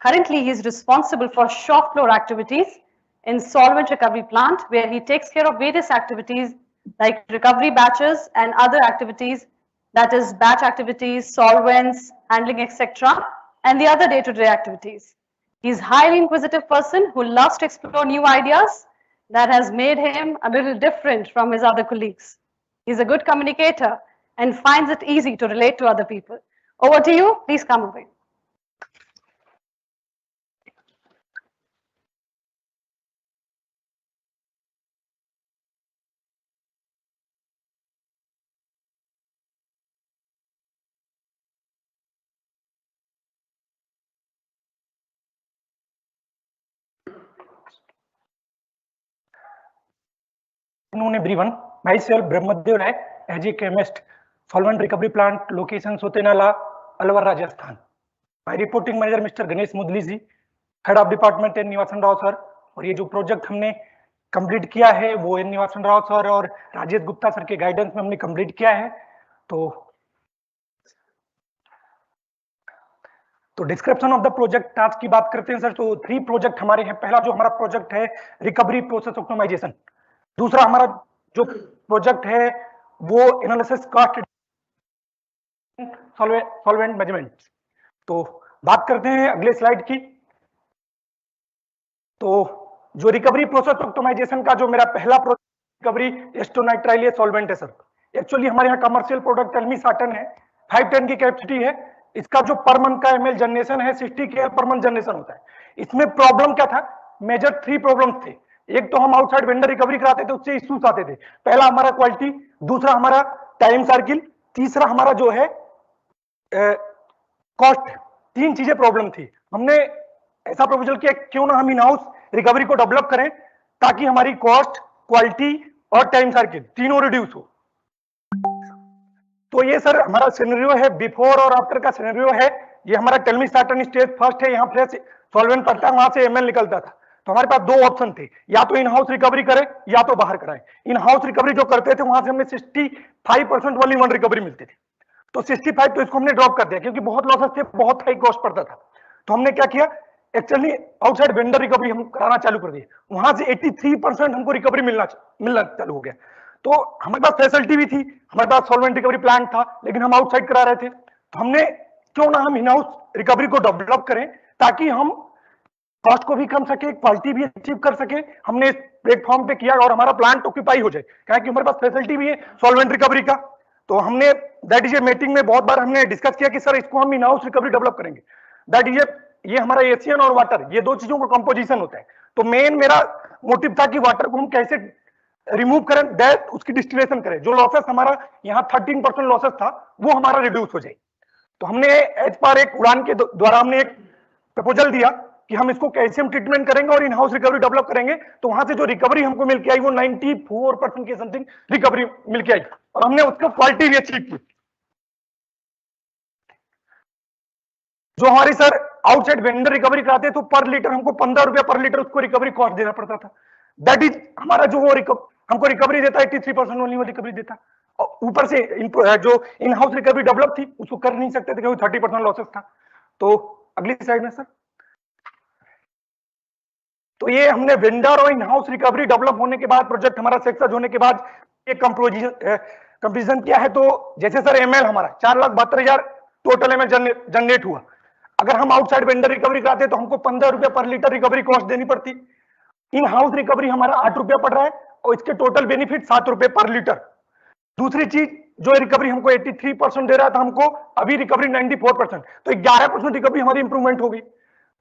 Currently, he is responsible for shop floor activities in solvent recovery plant, where he takes care of various activities like recovery batches and other activities, that is batch activities, solvents, handling, etc., and the other day-to-day activities. He's a highly inquisitive person who loves to explore new ideas. That has made him a little different from his other colleagues. He's a good communicator and finds it easy to relate to other people. Over to you, please come away. Afternoon everyone, myself Brahmadev Rai, as a chemist, solvent recovery plant, location Sotenala, Alwar, Rajasthan. My reporting manager Mr. Ganesh Mudli ji, head of department N Nivasan Rao sir, और ये जो project हमने complete किया है वो N Nivasan Rao sir और Rajesh Gupta sir के guidance में हमने कंप्लीट किया है। तो description of the project task की बात करते हैं सर, तो 3 प्रोजेक्ट हमारे हैं। पहला जो हमारा प्रोजेक्ट है रिकवरी प्रोसेस ऑप्टिमाइजेशन, दूसरा हमारा जो प्रोजेक्ट है वो एनालिसिस कॉस्ट सॉल्वेंट मेजरमेंट। तो बात करते हैं अगले स्लाइड की। तो जो रिकवरी प्रोसेस ऑप्टिमाइजेशन का जो मेरा पहला प्रोजेक्ट रिकवरी एस्टोनाइट्राइल सॉल्वेंट है सर, एक्चुअली हमारे यहाँ कमर्शियल प्रोडक्ट टेल्मिसार्टन है, 5 टन की कैपेसिटी है। इसका जो पर मंथ का एमएल जनरेशन है 60 KL पर मंथ जनरेशन होता है। इसमें प्रॉब्लम क्या था, मेजर 3 प्रॉब्लम्स थे। एक तो हम आउटसाइड वेंडर रिकवरी कराते थे, उससे इश्यूज आते थे। पहला हमारा क्वालिटी, दूसरा हमारा टाइम सर्किल, तीसरा हमारा जो है कॉस्ट। 3 चीजें प्रॉब्लम थी। हमने ऐसा प्रपोजल किया क्यों ना हम इन हाउस रिकवरी को डेवलप करें ताकि हमारी कॉस्ट, क्वालिटी और टाइम सर्किल तीनों रिड्यूस हो। तो ये सर हमारा सिनेरियो है, बिफोर और आफ्टर का सिनेरियो है। ये हमारा टेल्मिसार्टन स्टेज फर्स्ट है, यहाँ फ्रेश सॉल्वेंट पड़ता है, वहां से एमएल निकलता था। तो हमारे पास 2 ऑप्शन थे, या तो इन हाउस रिकवरी करें या तो बाहर कराएं। इन हाउस रिकवरी जो करते थे वहां से हमें 65% वाली 1 रिकवरी मिलती थी। तो 65 तो इसको हमने ड्रॉप कर दिया क्योंकि बहुत लॉसेस थे, बहुत हाई कॉस्ट पड़ता था। तो हमने क्या किया, एक्चुअली आउटसाइड वेंडर रिकवरी हम कराना चालू कर दिए। वहां से 83% हमको रिकवरी मिलना चालू हो गया। तो हमारे पास फैसिलिटी भी थी, हमारे पास सॉल्वेंट रिकवरी प्लांट था, लेकिन हम आउटसाइड करा रहे थे। तो हमने क्यों ना हम इन हाउस रिकवरी को डेवलप करें ताकि हम कॉस्ट को भी कम सके, क्वालिटी भी अचीव कर सके। हमने इस प्लेटफॉर्म पे किया और हमारा प्लांट ऑक्यूपाई हो जाए, क्योंकि हमारे पास फैसिलिटी भी है सॉल्वेंट रिकवरी का। तो हमने दैट इज ए मीटिंग में बहुत बार हमने डिस्कस किया कि सर इसको हम इन हाउस रिकवरी डेवलप करेंगे। दैट इज ये हमारा एशियन और वाटर, ये 2 चीजों का कंपोजिशन होता है। तो मेन मेरा मोटिव था कि वाटर को हम कैसे रिमूव करें, दैट उसकी डिस्टिलेशन करें। जो लॉसेस हमारा यहाँ 13% लॉसेस था वो हमारा रिड्यूस हो जाए। तो हमने एज पर एक उड़ान के द्वारा हमने एक प्रपोजल दिया कि हम इसको कैसे हम ट्रीटमेंट करेंगे और इन हाउस रिकवरी डेवलप करेंगे। तो वहां से जो रिकवरी हमको मिल के आई वो 94% के समथिंग रिकवरी मिल के आई और हमने उसका क्वालिटी भी अचीव की। जो हमारी सर आउटसाइड वेंडर रिकवरी कराते तो पर लीटर हमको 15 रुपया पर लीटर उसको रिकवरी कॉस्ट देना पड़ता था। दैट इज हमारा जो वो हमको रिकवरी देता 83% ओनली वो रिकवरी देता। और ऊपर से जो इन हाउस रिकवरी डेवलप थी उसको कर नहीं सकते थे क्योंकि 30% लॉसेस था। तो अगली साइड में सर, तो ये हमने वेंडर और इन हाउस रिकवरी डेवलप होने के बाद, प्रोजेक्ट हमारा सक्सेस होने के बाद एक कंपोजिशन किया है। तो जैसे सर एमएल हमारा 4,72,000 टोटल एमएल जनरेट हुआ। अगर हम आउटसाइड वेंडर रिकवरी कराते तो हमको 15 रुपया पर लीटर रिकवरी कॉस्ट देनी पड़ती। इन हाउस रिकवरी हमारा 8 रुपया पड़ रहा है और इसके टोटल बेनिफिट 7 रुपए पर लीटर। दूसरी चीज, जो रिकवरी हमको 83% दे रहा था, हमको अभी रिकवरी 94%, तो 11% रिकवरी हमारी इंप्रूवमेंट हो गई।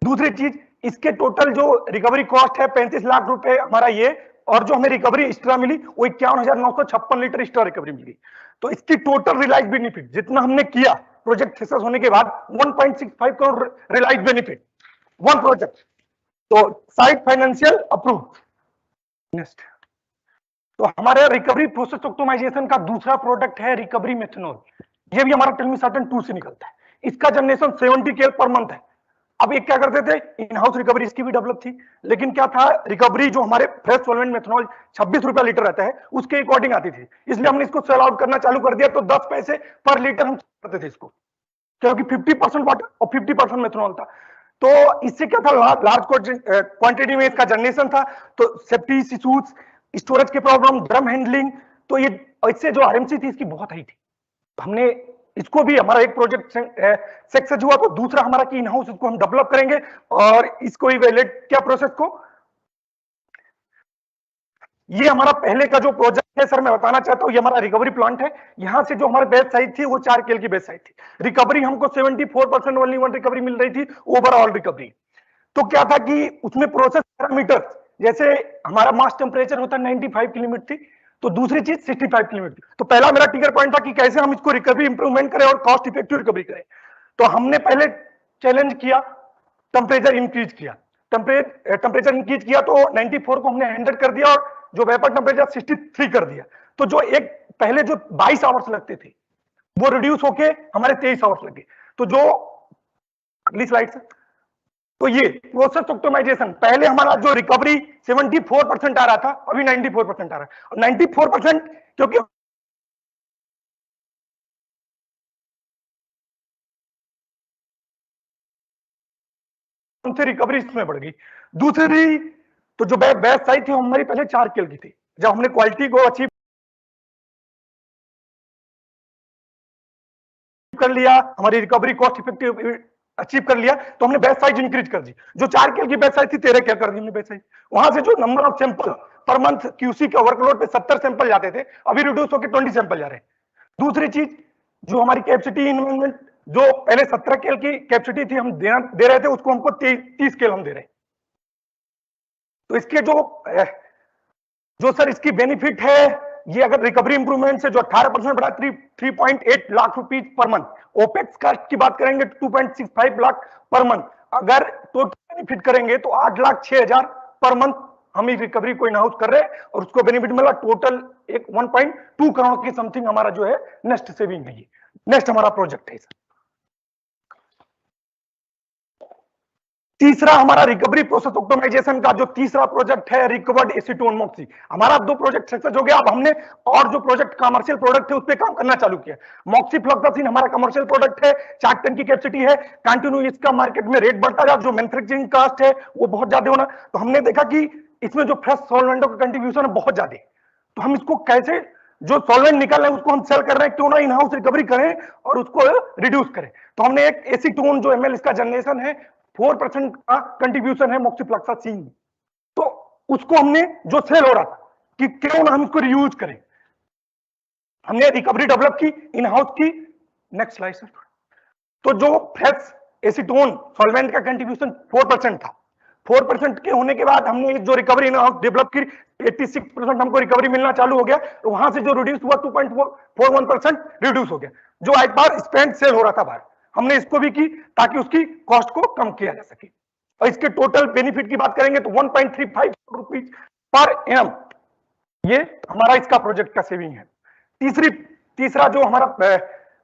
दूसरी चीज, इसके टोटल जो रिकवरी कॉस्ट है 35 लाख रुपए हमारा ये और जो हमें रिकवरी एक्स्ट्रा मिली वो 51,956 लीटर एक्स्ट्रा रिकवरी मिली। तो इसकी टोटल रियलाइज बेनिफिट जितना हमने किया प्रोजेक्ट सक्सेस होने के बाद 1.65 crore realise benefit one project. तो साइट फाइनेंशियल अप्रूव। नेक्स्ट, तो हमारे रिकवरी प्रोसेस ऑप्टिमाइजेशन का दूसरा प्रोडक्ट है रिकवरी मेथनॉल। ये भी हमारा टेलमिसार्टन 2 से निकलता है। इसका जनरेशन 70 केल पर मंथ है। अब ये क्या करते थे, इन हाउस रिकवरी इसकी भी डेवलप थी, लेकिन क्या था, रिकवरी जो हमारे फ्रेश सॉल्वेंट मेथनॉल 26 रुपया लीटर रहता है उसके अकॉर्डिंग आती थी, इसलिए हमने इसको सेल आउट करना चालू कर दिया। तो 10 पैसे पर लीटर हम करते थे इसको, क्योंकि 50% वाटर और 50% मेथनॉल था। तो इससे क्या था, लार्ज क्वांटिटी में इसका जनरेशन था, तो सेफ्टी इश्यूज, स्टोरेज के प्रॉब्लम, ड्रम हैंडलिंग, तो ये इससे जो आरएमसी थी इसकी बहुत हाई थी। हमने इसको भी, हमारा एक प्रोजेक्ट सक्सेस हुआ, तो दूसरा हमारा कि इन हाउस इसको हम डेवलप करेंगे और इसको इवैल्यूएट क्या प्रोसेस को। ये हमारा पहले का जो प्रोजेक्ट है सर, मैं बताना चाहता हूँ, ये हमारा रिकवरी प्लांट है। यहां से जो हमारे बेस साइज थी वो 4 केल की बेस साइज थी। रिकवरी हमको 74% ओनली वन रिकवरी मिल रही थी ओवरऑल रिकवरी। तो क्या था कि उसमें प्रोसेस पैरामीटर, जैसे हमारा मास टेम्परेचर होता है 95 की लिमिट थी, तो दूसरी चीज 65 की लिमिट थी। तो पहला मेरा ट्रिगर पॉइंट था कि कैसे हम इसको रिकवरी इंप्रूवमेंट करें और कॉस्ट इफेक्टिव रिकवरी करें। तो हमने पहले चैलेंज किया, टेम्परेचर इंक्रीज किया, टेम्परेचर इंक्रीज किया तो 94 को हमने 100 कर दिया और जो वेपर टेम्परेचर 63 कर दिया। तो जो एक पहले जो 22 आवर्स लगते थे वो रिड्यूस होके हमारे 23 आवर्स लगे। तो जो अगली स्लाइड से, तो ये प्रोसेस ऑप्टिमाइजेशन, पहले हमारा जो रिकवरी 74% आ रहा था, अभी 94% आ रहा है। और 94% क्योंकि उनसे रिकवरी इसमें बढ़ गई। दूसरी, तो जो बेस्ट साइज थी हमारी पहले 4 केल की थी, जब हमने क्वालिटी को अचीव कर लिया, हमारी रिकवरी कॉस्ट इफेक्टिव अचीव कर लिया, तो हमने बेस्ट साइज इंक्रीज कर दी। जो 4 केल की बेस्ट साइज थी 13 केल कर दी हमने बेस्ट साइज। वहां से जो number of sample per month QC के वर्कलोड पे 70 सैंपल जाते थे, अभी रिड्यूस होकर 20 सैंपल जा रहे हैं। दूसरी चीज, जो हमारी कैपेसिटी इन्वेस्टमेंट, जो पहले 17 केल की कैपेसिटी थी हम दे रहे थे, उसको हमको 30 केल हम दे रहे हैं। तो इसके जो सर इसकी बेनिफिट है, ये अगर रिकवरी इंप्रूवमेंट से जो 18% बढ़ा 3.8 लाख रुपीज पर मंथ, ओपेक्स कास्ट की बात करेंगे 2.65 लाख पर मंथ, अगर टोटल बेनिफिट करेंगे तो 8,06,000 पर मंथ हम इस रिकवरी को इन हाउस कर रहे हैं और उसको बेनिफिट मिला टोटल एक 1.2 करोड़ की समथिंग हमारा जो है नेक्स्ट सेविंग है। नेक्स्ट हमारा प्रोजेक्ट है। तीसरा हमारा रिकवरी प्रोसेस ऑप्टिमाइजेशन का जो तीसरा प्रोजेक्ट है रिकवर्ड एसीटोन मॉक्सी। हमारा 2 प्रोजेक्ट सक्सेस हो गया। अब हमने और जो प्रोजेक्ट कमर्शियल प्रोडक्ट है उस पर काम करना चालू किया। मॉक्सी फ्लोक्सासिन हमारा कमर्शियल प्रोडक्ट है, 4 टन की कैपेसिटी है, कंटिन्यू इसका मार्केट में रेट बढ़ता जा, जो मैन्युफैक्चरिंग कास्ट है वो बहुत ज्यादा होना। तो हमने देखा कि इसमें जो फ्रेश सॉल्वेंटों का कंट्रीब्यूशन है बहुत ज्यादा, तो हम इसको कैसे, जो सॉल्वेंट निकल रहे हैं उसको हम सेल कर रहे हैं, क्यों ना इन हाउस रिकवरी करें और उसको रिड्यूस करें। तो हमने एक एसीटोन जो एमएल इसका जनरेशन है 4% का कंट्रीब्यूशन है मॉक्सीफ्लोक्सासिन, तो उसको हमने जो सेल हो रहा था कि क्यों ना हम इसको रीयूज करें, हमने रिकवरी डेवलप की, इन हाउस की। Next slide sir. तो जो फ्रेश एसीटोन सॉल्वेंट का कंट्रीब्यूशन 4% था, 4% के होने के बाद हमने जो रिकवरी इन हाउस डेवलप की 86% हमको रिकवरी मिलना चालू हो गया। तो वहां से जो रिड्यूस हुआ 2.41% रिड्यूस हो गया, जो एक बार स्पेंड सेल हो रहा था बाहर, हमने इसको भी की ताकि उसकी कॉस्ट को कम किया जा सके। और इसके टोटल बेनिफिट की बात करेंगे तो 1.35 रुपीज पर एम, ये हमारा इसका प्रोजेक्ट का सेविंग है। तीसरा जो हमारा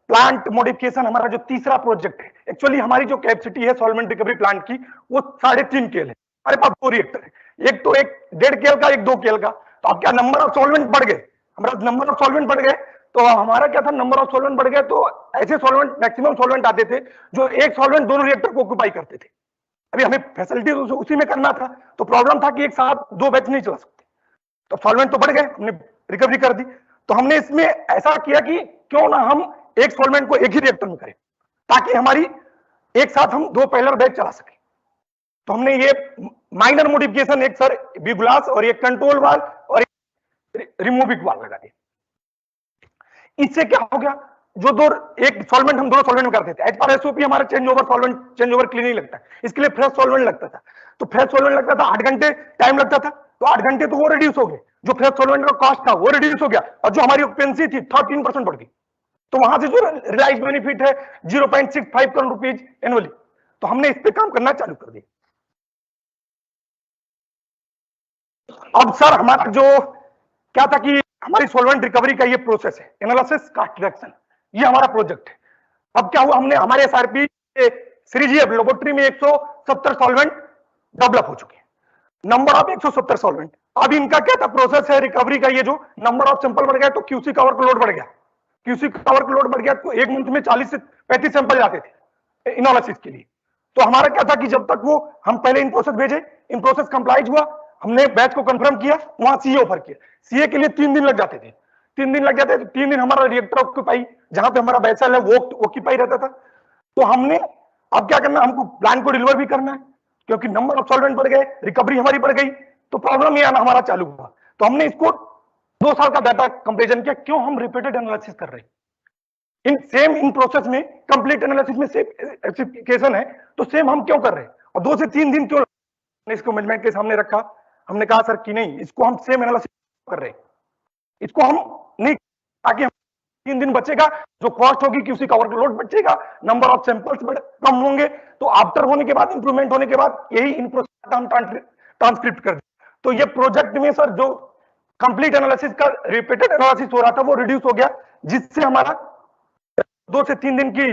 प्लांट मॉडिफिकेशन, हमारा जो तीसरा प्रोजेक्ट है, एक्चुअली हमारी जो कैपेसिटी है सॉल्वेंट रिकवरी प्लांट की वो 3.5 केल है। हमारे पास 2 रिएक्टर है, एक तो एक 1.5 केल का, एक 2 केल का। तो अब क्या नंबर ऑफ सॉल्वेंट बढ़ गए, हमारा नंबर ऑफ सॉल्वेंट बढ़ गए, तो हमारा क्या था, नंबर ऑफ सॉल्वेंट बढ़ गया। तो ऐसे सॉल्वेंट, मैक्सिमम सॉल्वेंट आते थे जो एक सॉल्वेंट दोनों रिएक्टर को ऑक्यूपाई करते थे। अभी हमें फैसिलिटी उसी में करना था, तो प्रॉब्लम था कि एक साथ 2 बैच नहीं चला सकते। तो सॉल्वेंट तो बढ़ गए, हमने रिकवरी कर दी। तो हमने इसमें ऐसा किया कि क्यों ना हम एक सॉल्वेंट को एक ही रिएक्टर में करें, ताकि हमारी एक साथ हम 2 पैरेलल बैच चला सके। तो हमने ये माइनर मॉडिफिकेशन, एक सर बिगुलास और एक कंट्रोल वाल और एक रिमूविंग वाल लगा दिया। इससे क्या हो गया, जो एक सॉल्वेंट हम 2 सॉल्वेंट में करते थे, एज पर एसओपी हमारा चेंज ओवर क्लीनिंग लगता है, इसके लिए फ्रेश सॉल्वेंट लगता था। तो फ्रेश सॉल्वेंट लगता था 8 घंटे टाइम लगता था, तो 8 घंटे तो वो रिड्यूस हो गए, जो फ्रेश सॉल्वेंट का कॉस्ट था वो रिड्यूस हो गया, और जो हमारी ऑक्यूपेंसी थी 13% बढ़ गई। तो वहां से जो रियलाइज बेनिफिट है 0.65 करोड़ रुपीज एनुअली, तो हमने इस पे काम करना चालू कर दिया। अब सर हमारा जो क्या था कि हमारी सॉल्वेंट रिकवरी का ये प्रोसेस है, एनालिसिस कॉस्ट रिडक्शन, ये हमारा प्रोजेक्ट है। अब क्या हुआ, हमने हमारे एसआरपी सीरीजीएफ लेबोरेटरी में 170 सॉल्वेंट डेवलप हो चुके हैं, नंबर ऑफ 170 सॉल्वेंट। अब इनका क्या था प्रोसेस है रिकवरी का, ये जो नंबर ऑफ सैंपल बढ़ गया तो क्यूसी का वर्कलोड बढ़ गया, क्यूसी का वर्कलोड बढ़ गया तो एक मंथ में 40 से 35 सैंपल जाते थे एनालिसिस के लिए। तो हमारा क्या था कि जब तक वो हम पहले इन प्रोसेस भेजे, इन प्रोसेस कंप्लाइज हुआ, हमने बैच को कंफर्म किया, वहां सीए ऑफर किया, सीए के लिए 3 दिन लग जाते थे, 3 दिन लग जाते थे, 3 दिन हमारा रिएक्टर ऑक्यूपाई, जहां पे हमारा बैच है वो ऑक्यूपाई रहता था। तो हमने अब क्या करना, हमको प्लान को डिलीवर भी करना है, क्योंकि नंबर ऑफ सॉल्वेंट बढ़ गए, रिकवरी हमारी बढ़ गई, तो प्रॉब्लम ये आना हमारा चालू हुआ। तो हमने इसको 2 साल का डाटा कंपेरिजन किया, क्यों हम रिपीटेड एनालिसिस कर रहे हैं इन प्रोसेस में, कंप्लीट एनालिसिस में स्पेसिफिकेशन है तो सेम हम क्यों कर रहे हैं, और 2 से 3 दिन क्यों, इसको मैनेजमेंट के सामने रखा। हमने कहा सर कि नहीं, इसको हम सेम एनालिसिस कर रहे हैं, इसको हम नहीं, ताकि 3 दिन बचेगा, जो कॉस्ट होगी कि उसी का वर्कलोड बचेगा, नंबर ऑफ सैंपल्स कम होंगे, तो आफ्टर होने के बाद, इंप्रूवमेंट होने के बाद यही इन प्रोसेस हम ट्रांसक्रिप्ट कर दें। तो ये प्रोजेक्ट में सर जो कंप्लीट एनालिसिस का रिपीटेड एनालिसिस हो रहा था वो रिड्यूस हो गया, जिससे हमारा 2 से 3 दिन की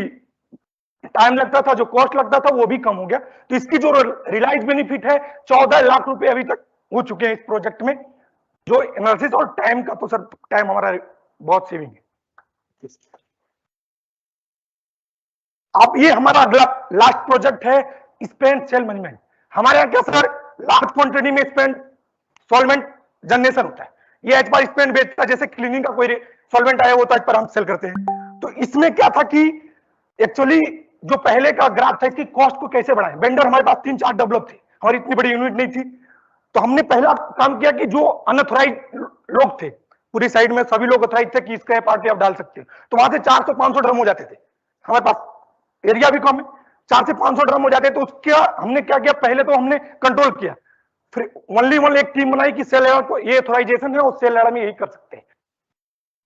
टाइम लगता था, जो कॉस्ट लगता था वो भी कम हो गया। तो इसकी जो रियलाइज बेनिफिट है 14 लाख रुपए अभी तक हो चुके हैं इस प्रोजेक्ट में, जो एनालिसिस और टाइम का, तो सर टाइम हमारा बहुत सेविंग है। अब ये हमारा अगला लास्ट प्रोजेक्ट है स्पेंट सेल मैनेजमेंट। हमारे यहाँ क्या सर, लार्ज क्वांटिटी में स्पेंट सॉल्वेंट जनरेशन होता है, ये एच बार स्पेंट बेचता है, जैसे क्लीनिंग का कोई सॉल्वेंट आया वो तो एच पर हम सेल करते हैं। तो इसमें क्या था कि एक्चुअली जो पहले का ग्राफ था, इसकी कॉस्ट को कैसे बढ़ाएं, वेंडर हमारे पास 3-4 डेवलप थे, हमारी इतनी बड़ी यूनिट नहीं थी। तो हमने पहला काम किया कि जो अनऑथराइज्ड लोग थे पूरी साइड में, सभी लोग ऑथराइज थे कि इसका पार्टी आप डाल सकते हो, तो वहां से 400-500 ड्रम हो जाते थे, हमारे पास एरिया भी कम है, 400 से 500 ड्रम हो जाते। तो उसका हमने क्या किया, पहले तो हमने कंट्रोल किया, फिर ओनली एक टीम बनाई कि सेल लेवल को ये ऑथराइजेशन है और सेल लेवल में यही कर सकते हैं,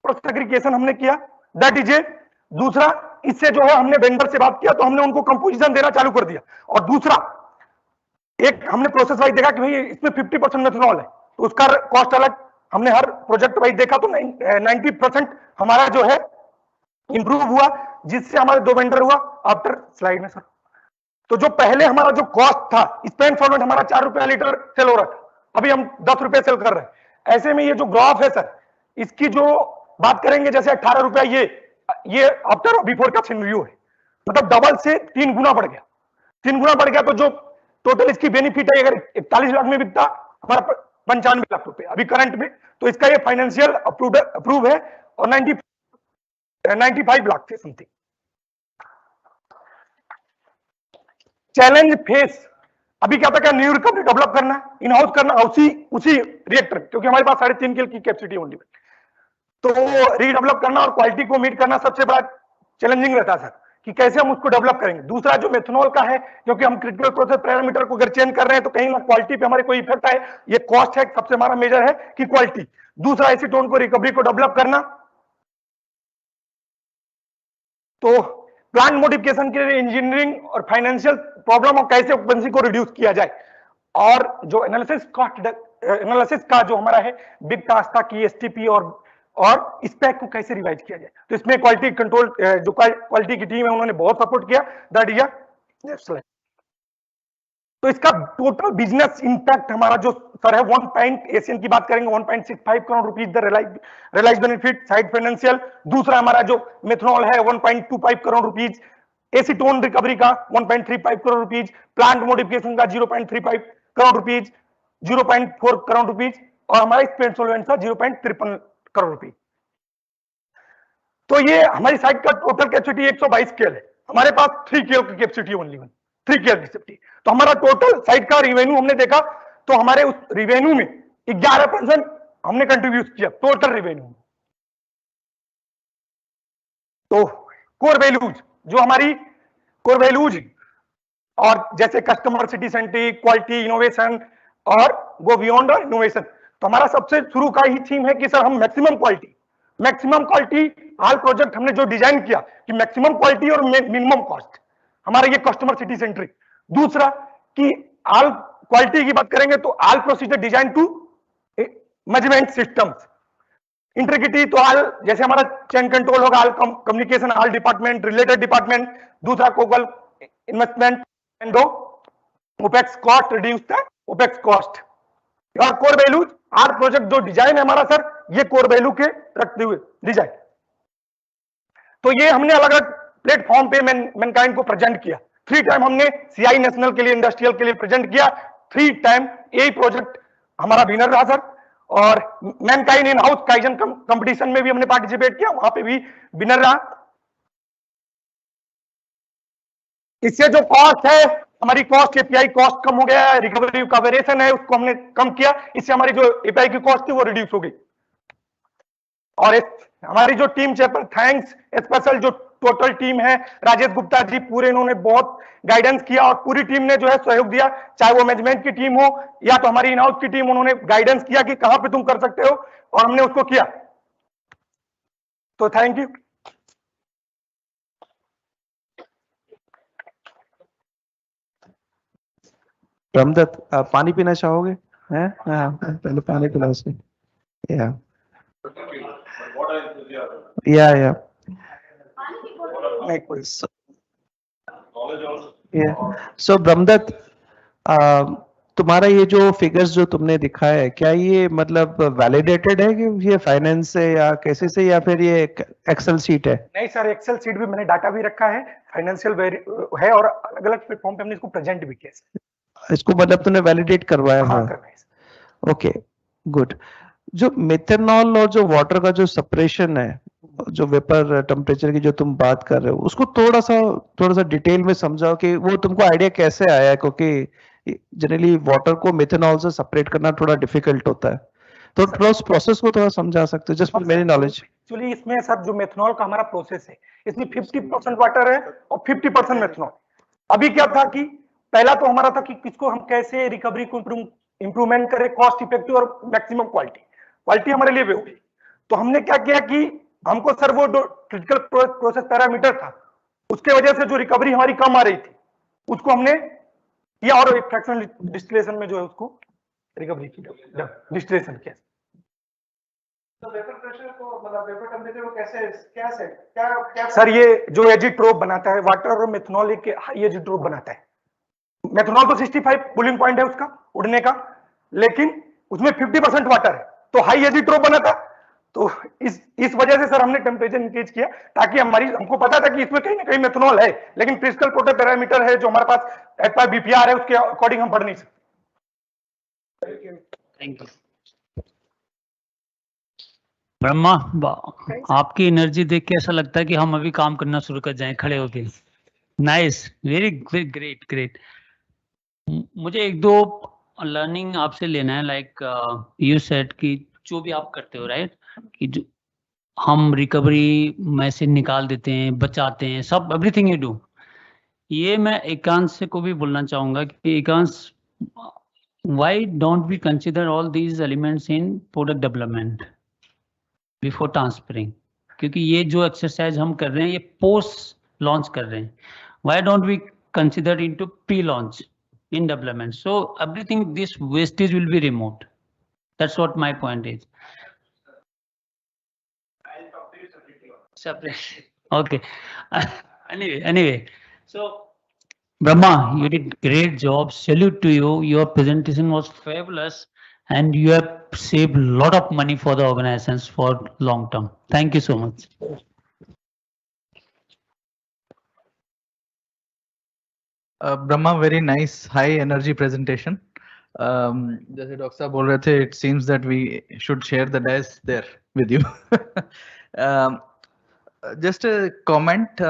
सेग्रीगेशन हमने किया, दैट इज ए। दूसरा, इससे जो है हमने वेंडर से बात किया, तो हमने उनको कंपोजिशन देना चालू कर दिया। और दूसरा, एक हमने प्रोसेस वाइज देखा कि भाई इसमें 50% मेथनॉल है, तो उसका कॉस्ट अलग, हमने हर प्रोजेक्ट वाइज देखा, तो 90% हमारा जो है इंप्रूव हुआ, जिससे हमारे 2 वेंडर हुआ आफ्टर स्लाइड में सर। तो जो पहले हमारा जो कॉस्ट था, स्पेंट सॉल्वेंट हमारा 4 रुपया लीटर सेल हो रहा था, अभी हम 10 रुपए सेल कर रहे हैं। ऐसे में ये जो ग्राफ है सर, इसकी जो बात करेंगे, जैसे 18 रुपया ये आफ्टर और बिफोर का सिनेरियो है, मतलब डबल से 3 गुना बढ़ गया, 3 गुना बढ़ गया। तो जो टोटल इसकी बेनिफिट है, अगर 41 लाख में बिकता हमारा 95 लाख रुपए अभी करंट में, तो इसका ये फाइनेंशियल अप्रूव है, और 95 लाख थे समथिंग। चैलेंज फेस अभी क्या था, क्या न्यू रिकवरी डेवलप करना, इन हाउस करना, उसी रिएक्टर, क्योंकि हमारे पास 3.5 किलो की कैपेसिटी ओनली, तो रीडेवलप करना और क्वालिटी को मीट करना सबसे बड़ा चैलेंजिंग रहता है सर, कि कैसे हम उसको डेवलप करेंगे। दूसरा जो मेथनॉल का है, क्योंकि हम क्रिटिकल प्रोसेस पैरामीटर को अगर चेंज कर रहे हैं तो कहीं ना क्वालिटी पे हमारे कोई इफेक्ट आए, ये कॉस्ट है, सबसे हमारा मेजर है कि क्वालिटी। दूसरा, एसीटोन को रिकवरी को डेवलप करना, तो प्लांट मॉडिफिकेशन के लिए इंजीनियरिंग और फाइनेंशियल प्रॉब्लम और कैसे ऑक्यूपेंसी को रिड्यूस किया जाए, और जो एनालिसिस का जो हमारा है बिग टास्क था कि एसटीपी और स्पेक को कैसे रिवाइज किया जाए। तो इसमें क्वालिटी कंट्रोल जो क्वालिटी की टीम है उन्होंने बहुत सपोर्ट किया, दैट इज नेक्स्ट स्लाइड। तो इसका टोटल बिजनेस इंपैक्ट हमारा जो सर है 1.8 की बात करेंगे 1.65 crore rupees the realise benefit side financial. दूसरा हमारा जो मेथनॉल है 1.25 करोड़ रुपीज, एसीटोन रिकवरी का 1.35 करोड़ रुपीज, प्लांट मॉडिफिकेशन का 0.35 करोड़ रुपीज, 0.4 करोड़ रुपीज, और हमारा स्पेंट सॉल्वेंट का 0.53 करोड़ रुपीज। तो ये हमारी साइट का टोटल कैपेसिटी 122 केएल है, हमारे पास 3 केएल की कैपेसिटी ओनली 3 केएल कैपेसिटी। तो हमारा टोटल साइट का रिवेन्यू हमने देखा, तो हमारे उस रिवेन्यू में 11% हमने कंट्रीब्यूट किया टोटल रिवेन्यू। तो कोर वैल्यूज जो हमारी कोर वैल्यूज और जैसे customer city centric, quality, innovation, और गो बियॉन्ड इनोवेशन। तो हमारा सबसे शुरू का ही थीम है कि सर हम मैक्सिमम क्वालिटी ऑल प्रोजेक्ट हमने जो डिजाइन किया कि मैक्सिमम क्वालिटी और मिनिमम कॉस्ट, हमारा ये कस्टमर सिटी सेंट्रिक। दूसरा कि ऑल क्वालिटी की बात करेंगे तो all procedure design to management systems, integrity तो ऑल, जैसे हमारा चेन कंट्रोल होगा, all communication all department related department. दूसरा कोगल इन्वेस्टमेंट एंड दो opex cost reduce the opex cost. और कोर वैल्यूज आर प्रोजेक्ट जो डिजाइन है हमारा सर, ये कोर वैल्यू के रखते हुए डिजाइन। तो ये हमने अलग अलग प्लेटफॉर्म पे मैनकाइंड को प्रेजेंट किया। 3 टाइम हमने सीआई नेशनल के लिए, इंडस्ट्रियल के लिए प्रेजेंट किया। 3 टाइम यही प्रोजेक्ट हमारा विनर रहा सर। और Mankind in house kaizen competition में भी हमने पार्टिसिपेट किया, वहां पे भी विनर रहा। इससे जो कॉस्ट है हमारी, कॉस्ट एपीआई कॉस्ट कम हो गया है, रिकवरी का वेरिएशन है उसको हमने कम किया, इससे हमारी जो एपीआई की कॉस्ट थी वो रिड्यूस हो गई। और हमारी जो टीम चेपर, थैंक्स स्पेशल जो टोटल टीम है, राजेश गुप्ता जी पूरे, इन्होंने बहुत गाइडेंस किया और पूरी टीम ने जो है सहयोग दिया, चाहे वो मैनेजमेंट की टीम हो या तो हमारी इन हाउस की टीम, उन्होंने गाइडेंस किया कि कहां पे तुम कर सकते हो और हमने उसको किया। तो थैंक यू। रामदत्त, आप पानी पीना चाहोगे? हैं? हाँ, पहले पानी पिलाओ उसे। या या सो ब्रह्मदत्त, तुम्हारा ये जो फिगर्स जो तुमने दिखाया है, क्या ये मतलब वैलिडेटेड है कि ये फाइनेंस से या कैसे से, या फिर ये एक्सेल शीट है? नहीं सर, एक्सेल शीट भी मैंने डाटा भी रखा है, फाइनेंशियल है और अलग अलग प्लेटफॉर्म पे हमने इसको प्रेजेंट भी किया। इसको मतलब तुमने वैलिडेट करवाया? हाँ, करवाया। Okay, good. जो मेथनॉल और जो वाटर का जो सेपरेशन है, जो वेपर टेम्परेचर की जो तुम बात कर रहे हो, उसको थोड़ा सा डिटेल में समझाओ कि वो तुमको आइडिया कैसे आया, क्योंकि जनरली वाटर को मेथनॉल से सेपरेट करना थोड़ा डिफिकल्ट होता है। तो थोड़ा उस प्रोसेस को थोड़ा समझा सकते हो, जस्ट फॉर मेरी नॉलेज। एक्चुअली इसमें सर जो मेथनॉल का हमारा प्रोसेस है, इसमें 50% वाटर है और 50% मेथनॉल। अभी क्या था कि पहला तो हमारा था कि किसको हम कैसे रिकवरी को इंप्रूवमेंट करें, कॉस्ट इफेक्टिव और मैक्सिमम क्वालिटी हमारे लिए हो गई। तो हमने क्या किया कि हमको सर वो जो क्रिटिकल प्रोसेस पैरामीटर था, उसके वजह से जो रिकवरी हमारी कम आ रही थी, उसको हमने किया और फ्रैक्शनल डिस्टिलेशन में जो है उसको रिकवरी की, डिस्टिलेशन किया। तो वेपर प्रेशर को, मतलब वेपर टेम्परेचर को कैसे क्या सर, ये जो एजिट्रोप बनाता है, वाटर और मेथनॉल एक हाई एजिट्रोप बनाता है। मेथनॉल तो 65 बॉइलिंग पॉइंट है उसका उड़ने का, लेकिन उसमें 50% वाटर है, तो हाई एजिट्रोप बना था। तो इस वजह से सर हमने टेम्परेचर इंक्रीज किया, ताकि हमको पता था कि इसमें कहीं ना कहीं मेथनॉल है, लेकिन क्रिटिकल प्रोटेक्ट पैरामीटर है जो हमारे पास एट बीपीआर है, उसके अकॉर्डिंग हम बढ़ नहीं सकते। Thank you Brahma. आपकी एनर्जी देख के ऐसा लगता है कि हम अभी काम करना शुरू कर जाएं खड़े होके। Nice, very great great. मुझे एक दो लर्निंग आपसे लेना है, लाइक यू सेड कि जो भी आप करते हो, राइट, कि जो हम रिकवरी में से निकाल देते हैं, बचाते हैं, सब एवरीथिंग यू डू। ये मैं एकांश से को भी बोलना चाहूंगा कि Ekansh, why don't we consider all these elements in product development before transferring? क्योंकि ये जो एक्सरसाइज हम कर रहे हैं ये पोस्ट लॉन्च कर रहे हैं। Why don't we consider into pre launch in development, so everything, this wastage will be removed. That's what my point is. I'll talk to you separately. Separate. Okay. Anyway, so Brahma, you did great job. Salute to you. Your presentation was fabulous, and you have saved a lot of money for the organizations for long term. Thank you so much. Brahma, very nice high energy presentation. जैसे doctor साहब बोल रहे थे, it seems that we should share the dice there with you. Just a comment,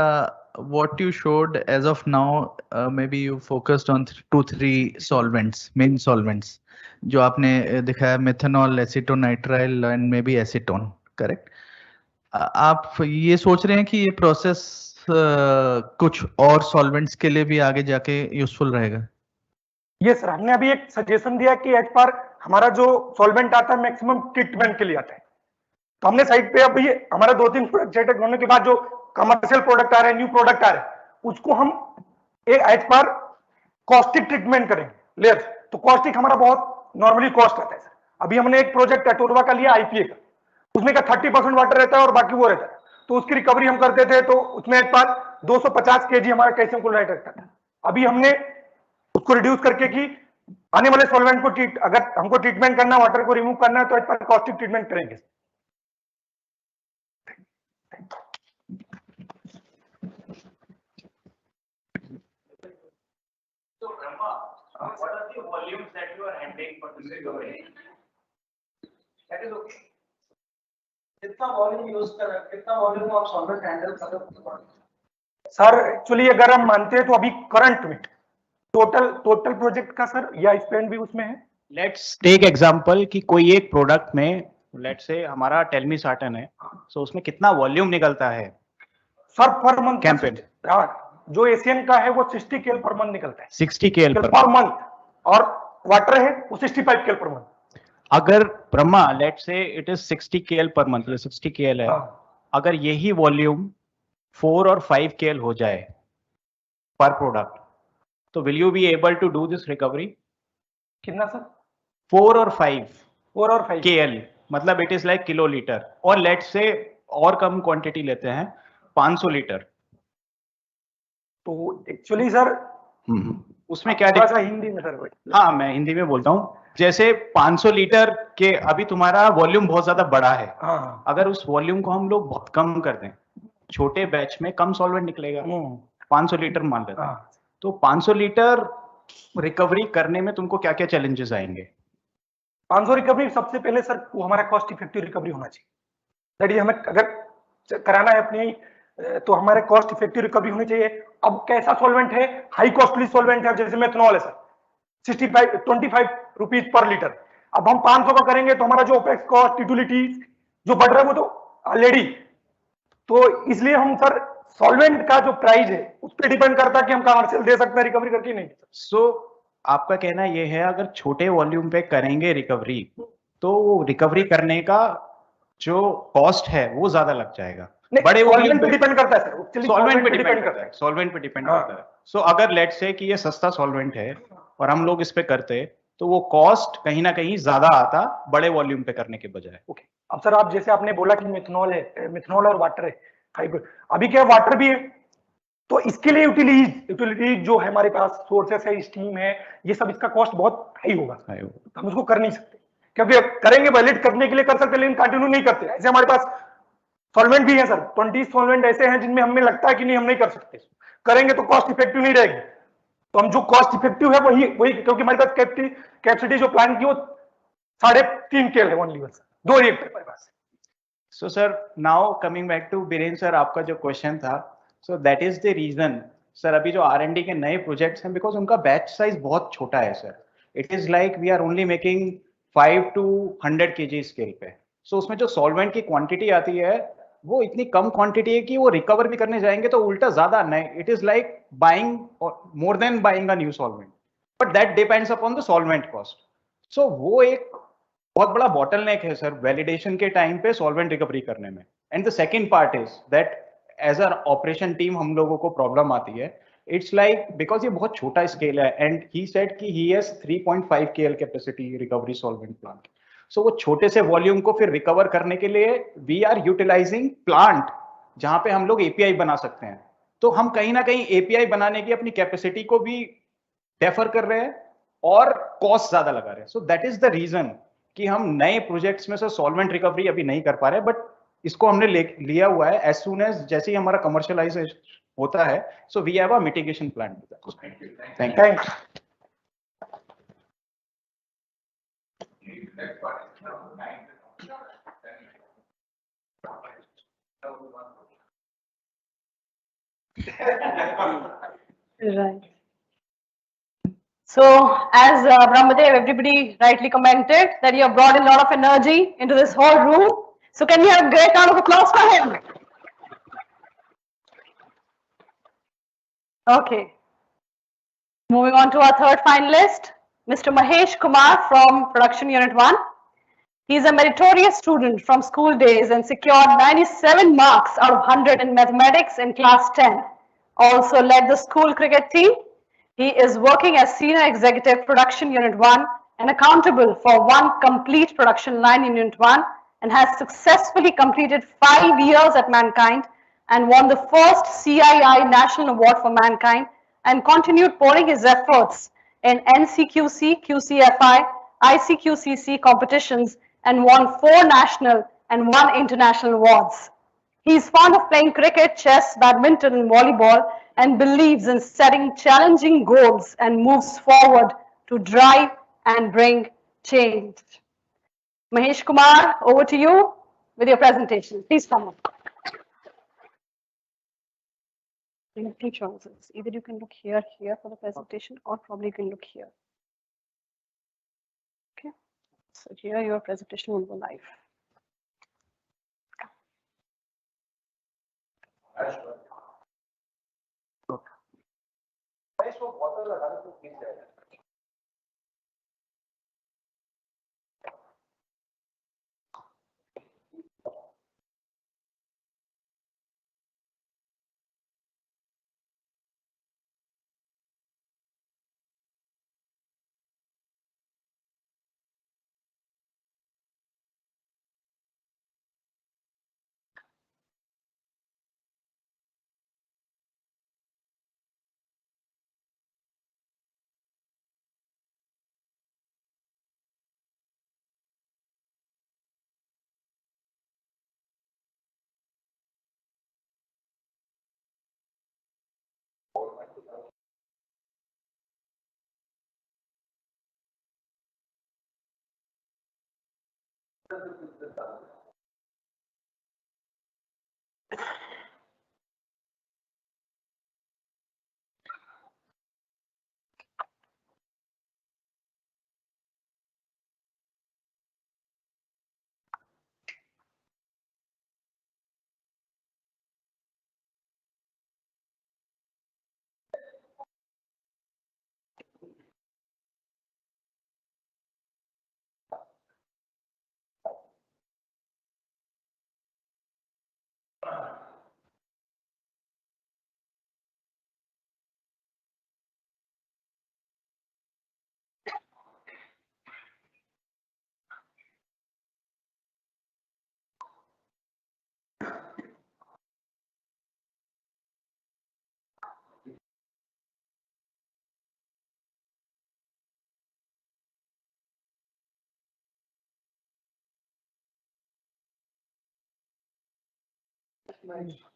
what you showed as of now, maybe you focused on 2-3 solvents, main solvents, जो आपने दिखाया, methanol, acetonitrile and maybe acetone, correct? आप ये सोच रहे हैं कि ये प्रोसेस कुछ और सॉल्वेंट्स के लिए भी आगे जाके यूजफुल रहेगा? ये सर हमने अभी एक सजेशन दिया कि एट पार हमारा जो सॉल्वेंट आता है मैक्सिमम ट्रीटमेंट के लिए आता है, तो हमने साइड पे अभी हमारा 2-3 प्रोडक्ट सेट होने के बाद जो कमर्शियल प्रोडक्ट आ रहे हैं, न्यू प्रोडक्ट आ रहे हैं, उसको हम एक एट पार कॉस्टिक ट्रीटमेंट करेंगे लेयर। तो कॉस्टिक हमारा बहुत नॉर्मली कॉस्ट आता है सर। अभी हमने एक प्रोजेक्ट अटोरवा का लिया आईपीए का, उसमें का 30% वाटर रहता है और बाकी वो रहता है, तो उसकी रिकवरी हम करते थे, तो उसमें एक बार 250 केजी हमारा कैल्शियम क्लोराइड रखता था। अभी हमने उसको रिड्यूस करके कि आने वाले सॉल्वेंट को अगर हमको ट्रीटमेंट करना, वाटर को रिमूव करना है, तो एक बार कॉस्टिक ट्रीटमेंट करेंगे। So Brahma, what are the volumes that you are handling for this recovery? That is okay. कितना वॉल्यूम यूज कर, कितना वॉल्यूम आप सॉल्वेंट हैंडल कर रहे हो? सर एक्चुअली अगर हम मानते हैं तो अभी करंट में टोटल प्रोजेक्ट का सर या स्पेंड भी उसमें है। लेट्स टेक एग्जांपल कि कोई एक प्रोडक्ट में लेट्स से हमारा टेलमी साटन है, सो उसमें कितना वॉल्यूम निकलता है सर पर मंथ कैंपेन? जो एशियन का है वो 60 केल पर मंथ निकलता है, 60 केल पर मंथ, और वाटर है वो 65 केल पर मंथ। अगर Brahma let's say it is 60 केल पर मंथ, ये 60 केल है, अगर यही वॉल्यूम 4 और 5 केल हो जाए पर प्रोडक्ट, तो will you be able to do this recovery? कितना सर? 4 और 5 केएल, मतलब it is like kilo litre, और लेट्स से और कम क्वांटिटी लेते हैं 500 लीटर, तो एक्चुअली सर उसमें क्या हिंदी में सर? हाँ मैं हिंदी में बोलता हूँ। जैसे 500 लीटर के अभी तुम्हारा वॉल्यूम बहुत ज्यादा बड़ा है, अगर उस वॉल्यूम को हम लोग बहुत कम कर दें, छोटे बैच में कम सॉल्वेंट निकलेगा, 500 लीटर मान लेते हैं, तो 500 लीटर रिकवरी करने में तुमको क्या क्या चैलेंजेस आएंगे? 500 रिकवरी सबसे पहले सर वो हमारा कॉस्ट इफेक्टिव रिकवरी होना चाहिए। दैट इज हमें अगर कराना है अपनी, तो हमारे कॉस्ट इफेक्टिव रिकवरी होनी चाहिए। अब कैसा सॉल्वेंट है? हाई कॉस्टली सॉल्वेंट है, जैसे मेथनॉल है सर, 25 रुपीज पर लीटर। अब हम 500 का करेंगे तो हमारा जो ओपेक्स कॉस्ट, यूटिलिटीज जो बढ़ रहा है वो तो ऑलरेडी, तो इसलिए हम सर सॉल्वेंट का जो प्राइस है उस पर डिपेंड करता है कि हम कमर्शियल दे सकते हैं रिकवरी करके नहीं। सो आपका कहना ये है अगर छोटे वॉल्यूम पे करेंगे रिकवरी, तो वो रिकवरी करने का जो कॉस्ट है वो ज्यादा लग जाएगा। बड़े वॉल्यूम पे डिपेंड करता है सर, सॉल्वेंट पे डिपेंड करता है, सॉल्वेंट पे डिपेंड करता है। सो अगर लेट्स से कि ये सस्ता सॉल्वेंट है और हम लोग इस पे करते, तो वो कॉस्ट कहीं ना कहीं ज्यादा आता बड़े वॉल्यूम पे करने के बजाय। ओके, अब सर आप जैसे आपने बोला कि मिथनॉल है, मिथनॉल और वाटर है, हाइब्रिड, अभी क्या वाटर भी है, तो इसके लिए यूटिलिटीज जो है हमारे पास, सोर्सेस है, स्टीम है, ये सब इसका कॉस्ट बहुत हाई होगा, हम उसको कर नहीं सकते, क्योंकि करेंगे वैलिड करने के लिए कर सकते लेकिन कंटिन्यू नहीं करते। ऐसे हमारे पास सॉल्वेंट भी है सर, 20 सॉल्वेंट ऐसे हैं जिनमें हमें लगता है कि नहीं हम नहीं कर सकते, करेंगे तो कॉस्ट इफेक्टिव नहीं रहेगी, तो हम जो कॉस्ट इफेक्टिव है वही क्योंकि हमारे पास कैपेसिटी जो प्लान की वो 3.5 केल है ओनली, बस 2 रिएक्टर हमारे पास। So sir now coming back to Biren sir, आपका जो क्वेश्चन था, so that is the reason sir अभी जो R&D के नए प्रोजेक्ट्स हैं, बिकॉज उनका बैच साइज बहुत छोटा है sir, it is like we are only making 5 to 100 kg scale पे, सो उसमें जो सॉल्वेंट की क्वांटिटी आती है वो इतनी कम क्वांटिटी है कि वो रिकवर भी करने जाएंगे तो उल्टा ज्यादा नहीं, it is like buying more than buying a new solvent, but that depends upon the solvent cost. So वो एक बहुत बड़ा बॉटलनेक है सर वैलिडेशन के टाइम पे सॉल्वेंट रिकवरी करने में। And the second part is that as a operation team हम लोगों को प्रॉब्लम आती है, इट्स लाइक बिकॉज ये बहुत छोटा स्केल है, एंड ही सेड कि he has 3.5 KL capacity recovery solvent plant, so वो छोटे से वॉल्यूम को फिर रिकवर करने के लिए वी आर यूटिलाइजिंग प्लांट जहां पे हम लोग एपीआई बना सकते हैं, तो हम कहीं ना कहीं एपीआई बनाने की अपनी कैपेसिटी को भी डेफर कर रहे हैं और कॉस्ट ज्यादा लगा रहे हैं। So that is the reason कि हम नए प्रोजेक्ट्स में से सॉल्वेंट रिकवरी अभी नहीं कर पा रहे, बट इसको हमने लिया हुआ है, एज सून एज जैसे ही हमारा कमर्शियलाइजेशन होता है, so we have a mitigation plan. Thank you. Right. So, as Brahmadev, everybody rightly commented that you have brought a lot of energy into this whole room. So, can we have a great round of applause for him? Okay. Moving on to our third finalist, Mr. Mahesh Kumar from Production Unit 1. He is a meritorious student from school days and secured 97 marks out of 100 in mathematics in class 10. Also led the school cricket team. He is working as Senior Executive Production Unit 1 and accountable for one complete production line in Unit 1 and has successfully completed 5 years at Mankind and won the first CII National Award for Mankind and continued pouring his efforts in NCQC, QCFI, ICQCC competitions and won 4 national and 1 international awards. He is fond of playing cricket, chess, badminton, and volleyball and believes in setting challenging goals and moves forward to drive and bring change. Mahesh Kumar, over to you with your presentation. Please come up. You have 2 choices. Either you can look here for the presentation, or probably you can look here. Okay. So here your presentation will go live.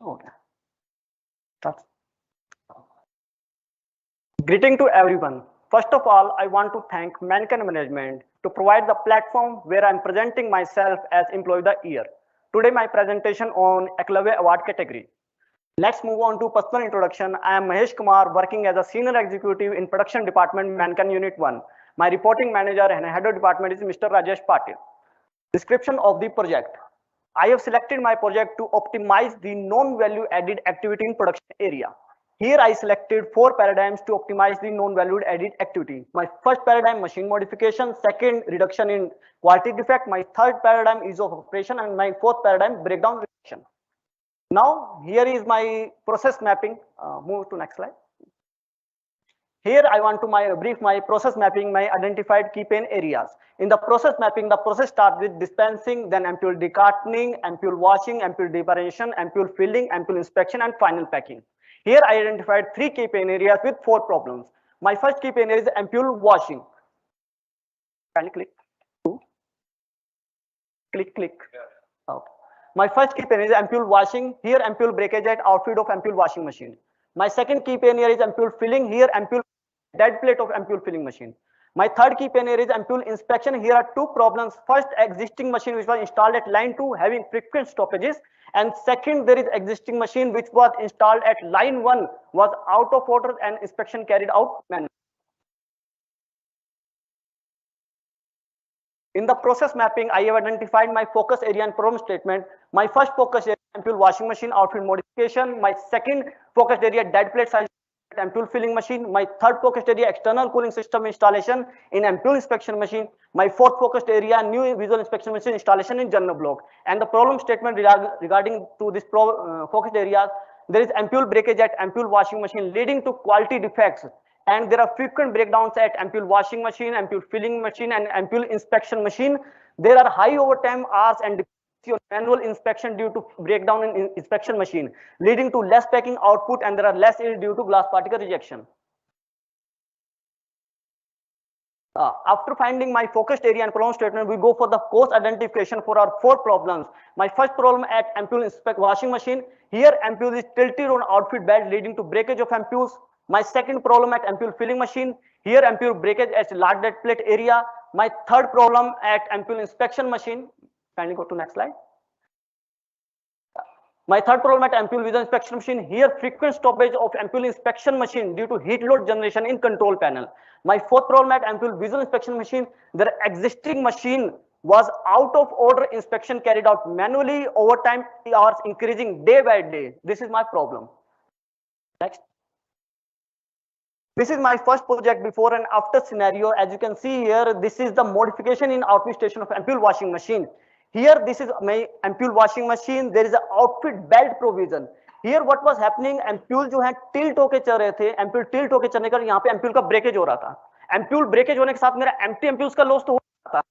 Okay. That's... Greeting to everyone. First of all, I want to thank Mankind Management to provide the platform where I'm presenting myself as Employee of the Year. Today, my presentation on Eklavya Award category. Let's move on to personal introduction. I am Mahesh Kumar, working as a Senior Executive in Production Department, Mankind Unit 1. My reporting manager and head of department is Mr. Rajesh Patil. Description of the project. I have selected my project to optimize the non-value added activity in production area. Here I selected 4 paradigms to optimize the non-value added activity. My first paradigm, machine modification. Second, reduction in quality defect. My third paradigm, ease of operation. And my fourth paradigm, breakdown reduction. Now, here is my process mapping. Move to next slide. Here I want to brief my process mapping, my identified key pain areas. In the process mapping, the process starts with dispensing, then ampule decartoning, ampule washing, ampule deparation, ampule filling, ampule inspection, and final packing. Here I identified 3 key pain areas with 4 problems. My first key pain area is ampule washing. Can you click? Click. Okay. My first key pain is ampule washing. Here ampule breakage at outfit of ampule washing machine. My second key pain area is ampule filling. Here ampule dead plate of ampule filling machine. My third key pain area is ampule inspection. Here are 2 problems. First, existing machine which was installed at line 2 having frequent stoppages, and second, there is existing machine which was installed at line 1 was out of order and inspection carried out manually. In the process mapping, I have identified my focus area and problem statement. My first focus area, ampule washing machine outfit modification. My second focus area, dead plate size ampule filling machine. My third focused area, external cooling system installation in ampule inspection machine. My fourth focused area, new visual inspection machine installation in journal block. And the problem statement regarding to this focused area, there is ampule breakage at ampule washing machine leading to quality defects. And there are frequent breakdowns at ampule washing machine, ampule filling machine, and ampule inspection machine. There are high overtime hours and manual inspection due to breakdown in inspection machine, leading to less packing output, and there are less yield due to glass particle rejection. After finding my focused area and problem statement, we go for the cause identification for our 4 problems. My first problem at ampule washing machine. Here ampule is tilted on outfit belt leading to breakage of ampules. My second problem at ampule filling machine. Here ampule breakage at large dead plate area. My third problem at ampule inspection machine. Kindly go to next slide. My third problem at ampule visual inspection machine. Here frequent stoppage of ampule inspection machine due to heat load generation in control panel. My fourth problem at ampule visual inspection machine. The existing machine was out of order inspection carried out manually over time hours increasing day by day. This is my problem. Next. This is my first project before and after scenario. As you can see here, this is the modification in outfit station of ampule washing machine. Here, this is my ampule washing machine. There is an outfit belt provision. Here, what was happening? Ampule जो है tilt होके चल रहे थे. Ampule tilt होके चलने का यहाँ पे ampule का breakage हो रहा था. Ampule breakage होने के साथ मेरा empty ampules का loss तो हो रहा था.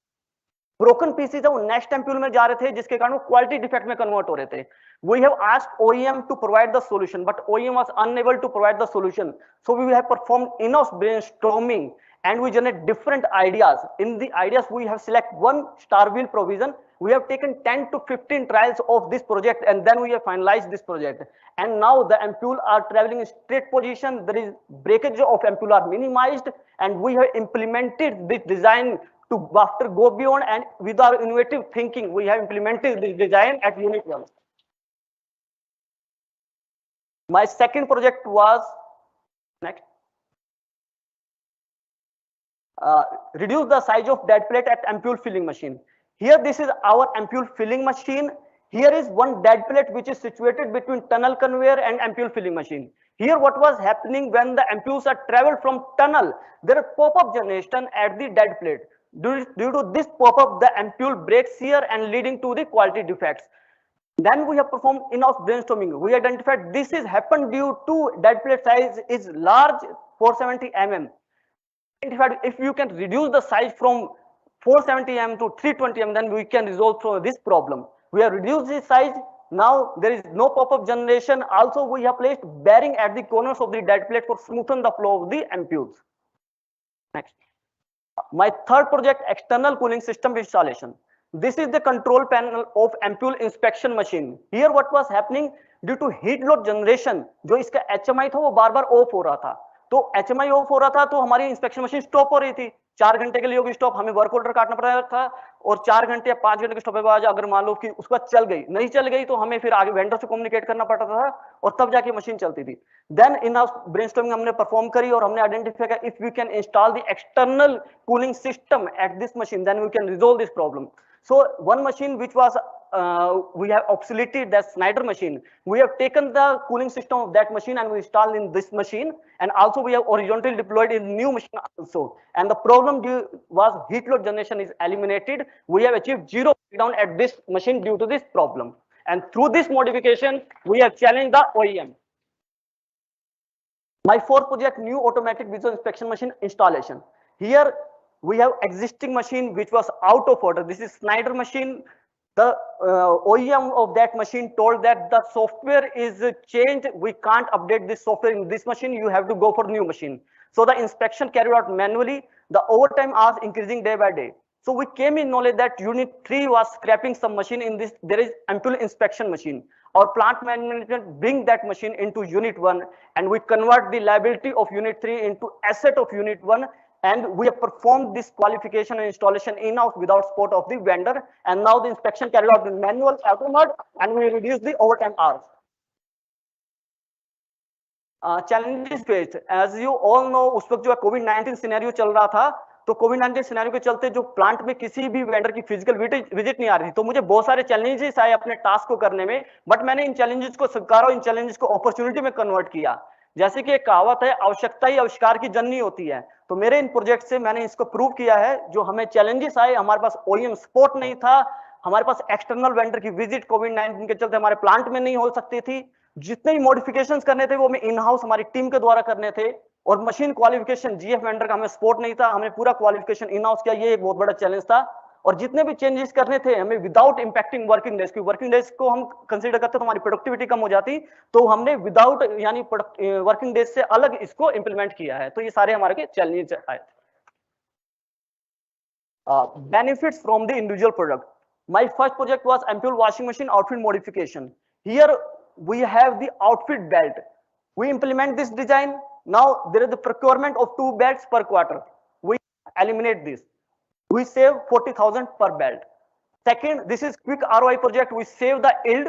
Broken pieces है वो next ampule में जा रहे थे, जिसके कारण वो quality defect में convert हो रहे थे. We have asked OEM to provide the solution, but OEM was unable to provide the solution. So we have performed in-house brainstorming and we generate different ideas. In the ideas, we have select one star wheel provision. We have taken 10 to 15 trials of this project and then we have finalized this project. And now the ampule are traveling in straight position. There is breakage of ampule are minimized and we have implemented this design to after go beyond, and with our innovative thinking, we have implemented this design at unit 1. My second project was next. Reduce the size of dead plate at ampule filling machine. Here this is our ampule filling machine. Here is one dead plate which is situated between tunnel conveyor and ampule filling machine. Here what was happening when the ampules are traveled from tunnel, there is pop-up generation at the dead plate. Due to this pop-up, the ampule breaks here and leading to the quality defects. Then we have performed in-house brainstorming. We identified this is happened due to dead plate size is large 470 mm. If you can reduce the size from 470 mm to 320 mm, then we can resolve this problem. We have reduced the size. Now there is no pop-up generation. Also, we have placed bearing at the corners of the dead plate for smoothen the flow of the ampules. Next. My third project, external cooling system installation. This is the control panel of ampule inspection machine. Here what was happening due to heat load generation, जो इसका HMI था वो बार-बार of हो रहा था. तो HMI of हो रहा था तो हमारी इंस्पेक्शन मशीन स्टॉप हो रही थी. 4 घंटे के लिए होगी स्टॉप, हमें वर्क ऑर्डर काटना पड़ रहा था और 4 घंटे या 5 घंटे के स्टॉप के बाद अगर मान लो कि उसके बाद चल गई, नहीं चल गई तो हमें फिर आगे वेंडर से कम्युनिकेट करना पड़ता था और तब जाके मशीन चलती थी. देन इन हाउस ब्रेनस्टॉर्मिंग हमने परफॉर्म करी और हमने आइडेंटिफाई किया if we can install the external cooling system at this machine then we can resolve this problem. So one machine which was we have obsoleted, that Snyder machine. We have taken the cooling system of that machine and we installed in this machine, and also we have horizontally deployed in new machine also. And the problem was heat load generation is eliminated. We have achieved zero breakdown at this machine due to this problem. And through this modification, we have challenged the OEM. My fourth project, new automatic visual inspection machine installation. Here we have existing machine which was out of order. This is Snyder machine. The OEM of that machine told that the software is changed. We can't update this software in this machine. You have to go for new machine. So the inspection carried out manually. The overtime hours increasing day by day. So we came in knowledge that unit 3 was scrapping some machine in this. There is ampule inspection machine. Our plant management bring that machine into unit 1 and we convert the liability of unit 3 into asset of unit 1. And we have performed this qualification and installation in-house without support of the vendor. And now the inspection carried out in manual auto mode and we reduce the overtime hours. Challenges faced, as you all know, उस वक्त जो COVID-19 scenario चल रहा था, तो COVID-19 scenario के चलते जो प्लांट में किसी भी वेंडर की फिजिकल विजिट नहीं आ रही थी, तो मुझे बहुत सारे चैलेंजेस आए अपने टास्क को करने में, बट मैंने इन चैलेंजेस को स्वीकारा और इन चैलेंजेस को अपॉर्चुनिटी में कन्वर्ट किया. जैसे कि एक कहावत है, आवश्यकता ही आविष्कार की जननी होती है। तो मेरे इन प्रोजेक्ट से मैंने इसको प्रूव किया है। जो हमें चैलेंजेस आए, हमारे पास ओईएम सपोर्ट नहीं था, हमारे पास एक्सटर्नल वेंडर की विजिट कोविड-19 के चलते हमारे प्लांट में नहीं हो सकती थी, जितने भी मॉडिफिकेशंस करने थे वो हमें इन हाउस हमारी टीम के द्वारा करने थे, और मशीन क्वालिफिकेशन जीएफ वेंडर का हमें सपोर्ट नहीं था, हमने पूरा क्वालिफिकेशन इन हाउस किया, ये एक बहुत बड़ा चैलेंज था। और जितने भी चेंजेस करने थे हमें विदाउट इंपैक्टिंग वर्किंग डेज, क्योंकि वर्किंग डेज को हम कंसीडर करते तो हमारी प्रोडक्टिविटी कम हो जाती, तो हमने विदाउट यानी वर्किंग डेज से अलग इसको इंप्लीमेंट किया है। तो ये सारे हमारे के चैलेंजेस आए थे। Benefits from the individual product. My first project was ampule washing machine outfit modification. Here we have the outfit belt. We implement this design. Now there is the procurement of 2 belts per quarter. We eliminate this. We save 40,000 per belt. Second, this is quick ROI project. We save the yield.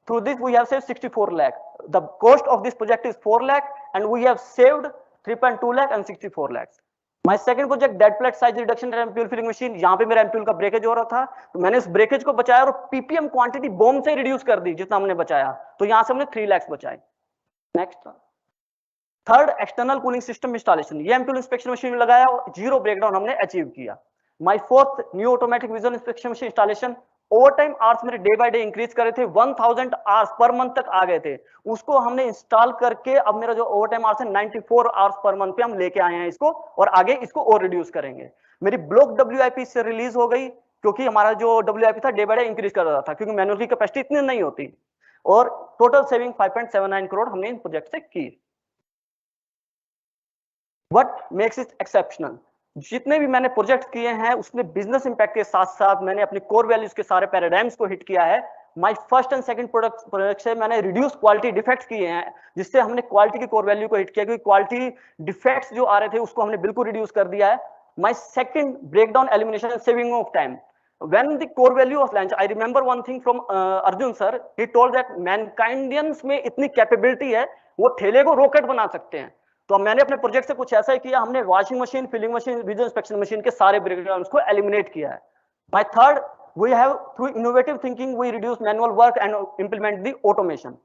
Through this we have saved 64 lakh. The cost of this project is 4 lakh and we have saved 3.2 lakh and 64 lakhs. My second project dead plate size reduction ampoule filling machine. यहाँ पे मेरा ampoule का breakage हो रहा था, तो मैंने इस ब्रेकेज को बचाया और पीपीएम क्वांटिटी बॉम्ब से रिड्यूस कर दी जितना हमने बचाया, तो यहाँ से हमने 3 लाख बचाए। Next, third, external cooling system installation. ये एम्प्यूल इंस्पेक्शन मशीन में लगाया और 0 ब्रेकडाउन हमने अचीव किया। My fourth, new automatic visual inspection machine installation. Over time hours मेरे डे बाय डे इंक्रीज करे थे, 1000 आवर्स पर मंथ तक आ गए थे, उसको हमने इंस्टॉल करके अब मेरा जो ओवर टाइम आवर्स है 94 आवर्स पर मंथ पे हम लेके आए हैं इसको, और आगे इसको और रिड्यूस करेंगे। मेरी ब्लॉक डब्ल्यूआईपी से रिलीज हो गई, क्योंकि हमारा जो डब्ल्यूआईपी था डे बाय डे इंक्रीज कर रहा था, क्योंकि मैनुअल की कैपेसिटी इतनी नहीं होती। और टोटल सेविंग 5.79 करोड़ हमने इन प्रोजेक्ट से की। What makes it exceptional? जितने भी मैंने प्रोजेक्ट किए हैं उसमें बिजनेस इंपैक्ट के साथ साथ मैंने अपने कोर वैल्यूज के सारे पैराडाइम्स को हिट किया है। My first and second product से मैंने रिड्यूस क्वालिटी डिफेक्ट्स किए हैं, जिससे हमने क्वालिटी की कोर वैल्यू को हिट किया, क्योंकि क्वालिटी डिफेक्ट्स जो आ रहे थे उसको हमने बिल्कुल रिड्यूस कर दिया है। My second, breakdown elimination saving of time. When the core value of lunch, I remember one thing from Arjun sir. He told that mankindians में इतनी कैपेबिलिटी है, वो ठेले को रॉकेट बना सकते हैं। तो मैंने अपने प्रोजेक्ट से कुछ ऐसा ही किया, हमने washing machine, filling machine, visual inspection machine के सारे ब्रेकडाउन को एलिमिनेट किया है। My third, we have through innovative thinking we reduce manual work and implement the automation.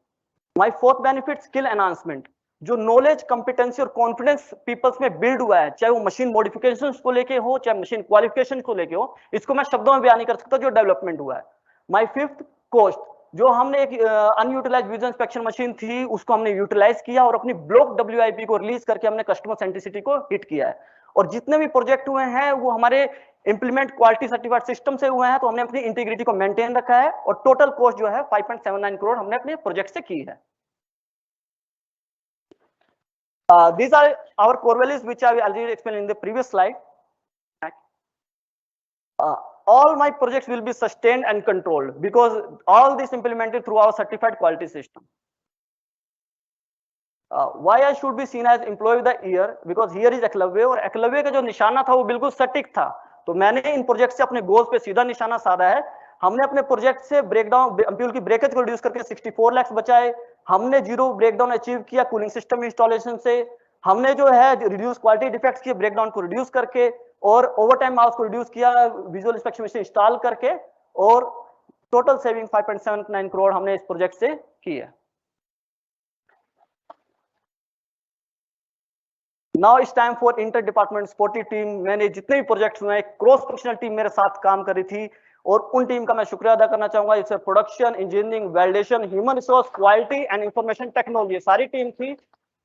My fourth benefit, skill enhancement. जो नॉलेज, कॉम्पिटेंसी और confidence peoples में build हुआ है, चाहे वो मशीन मॉडिफिकेशन को लेके हो, चाहे मशीन क्वालिफिकेशन को लेके हो, इसको मैं शब्दों में बयान नहीं कर सकता जो डेवलपमेंट हुआ है। My fifth, cost. जो हमने एक अनयूटिलाइज्ड विजुअल इंस्पेक्शन मशीन थी उसको हमने यूटिलाइज किया और अपनी ब्लॉक डब्ल्यूआईपी को रिलीज करके हमने कस्टमर सेंट्रिसिटी को हिट किया है। और जितने भी प्रोजेक्ट हुए हैं वो हमारे इंप्लीमेंट क्वालिटी सर्टिफाइड सिस्टम से हुए हैं, तो हमने अपनी इंटीग्रिटी को मेंटेन रखा है, और टोटल कॉस्ट जो है 5.79 करोड़ हमने अपने प्रोजेक्ट से की है। These are our core values which I already explained in the previous slide. All my projects will be sustained and controlled because all this implemented through our certified quality system. Why I should be seen as employee of the year? Because here is Eklavya, और Eklavya का जो निशाना था वो बिल्कुल सटीक था, तो मैंने इन प्रोजेक्ट से अपने गोल्स पे सीधा निशाना साधा है। हमने अपने प्रोजेक्ट से ब्रेकडाउन एम्प्यूल की ब्रेकेज को रिड्यूस करके 64 लाख बचाए, हमने 0 ब्रेकडाउन अचीव किया कूलिंग सिस्टम इंस्टॉलेशन से, हमने जो है रिड्यूस क्वालिटी डिफेक्ट्स किए ब्रेकडाउन को रिड्यूस करके, और ओवर टाइम आवर्स को रिड्यूस किया विजुअल इंस्पेक्शन मशीन इंस्टॉल करके, और टोटल सेविंग 5.79 करोड़ हमने इस प्रोजेक्ट से की है। Now it's time for inter department supportive team. मैंने जितने भी प्रोजेक्ट्स हुए, क्रॉस फंक्शनल टीम मेरे साथ काम करी थी, और उन टीम का मैं शुक्रिया अदा करना चाहूंगा। इससे production, engineering, validation, human resource, quality and information technology सारी टीम थी।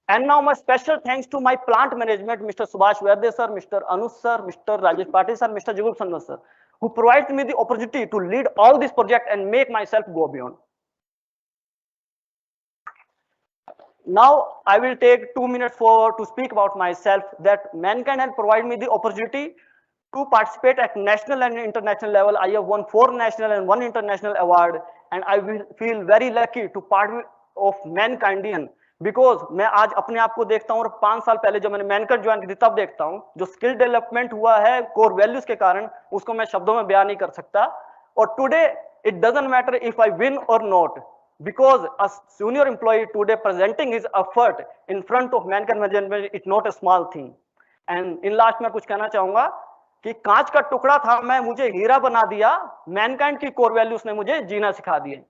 And now my special thanks to my plant management, Mr. Subhash Vaidya sir, Mr. Anush sir, Mr. Rajesh Patil sir, Mr. Jugul Sandhu sir, who provides me the opportunity to lead all this project and make myself go beyond. Now I will take 2 minutes to speak about myself. That Mankind has provided me the opportunity to participate at national and international level. I have won 4 national and 1 international award, and I will feel very lucky to part of Mankindian. Because मैं आज अपने आप को देखता हूँ, और 5 साल पहले जब मैंने मैनकट ज्वाइन की थी तब देखता हूँ जो स्किल डेवलपमेंट हुआ है कोर वैल्यूज के कारण, उसको मैं शब्दों में बयान नहीं कर सकता। और today it doesn't matter if I win or not, because a junior employee today presenting his effort in front of मैनकट management it not a small thing. And in last में कुछ कहना चाहूंगा कि कांच का टुकड़ा था, मैं मुझे हीरा बना दिया, मैनकाइंड की कोर वैल्यूज ने मुझे जीना सिखा दिए।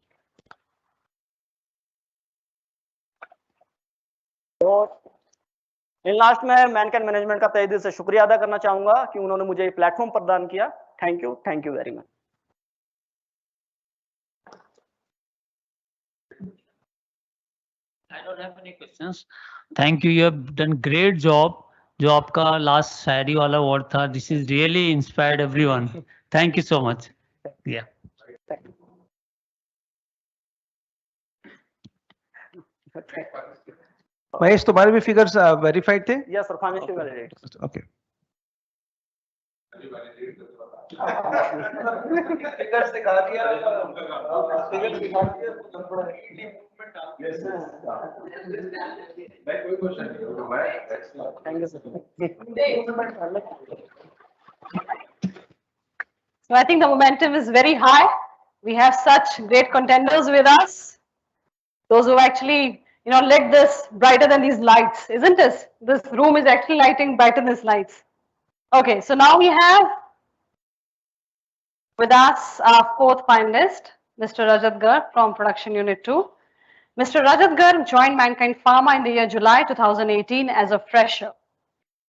तो इन लास्ट में मैनकाइंड मैनेजमेंट का तहे दिल से शुक्रिया अदा करना चाहूंगा कि उन्होंने मुझे ये प्लेटफॉर्म प्रदान किया। Thank you very much. I don't have any questions. Thank you. You have done great job. जो आपका लास्ट शायरी वाला अवार्ड था, this is really inspired everyone. Thank you so much. या महेश, तुम्हारे भी फिगर्स वेरीफाइड थे? Yes sir, financial validate. Okay. Figures दिखा दिया, फिगर्स दिखा दिया, कोई क्वेश्चन नहीं। Thank you sir. So I think the momentum is very high. We have such great contenders with us. Those who actually, lit this brighter than these lights, isn't it? This room is actually lighting brighter than these lights. Okay, so now we have with us our fourth finalist, Mr. Rajat Garg from Production Unit 2. Mr. Rajat Garg joined Mankind Pharma in the year July 2018 as a fresher.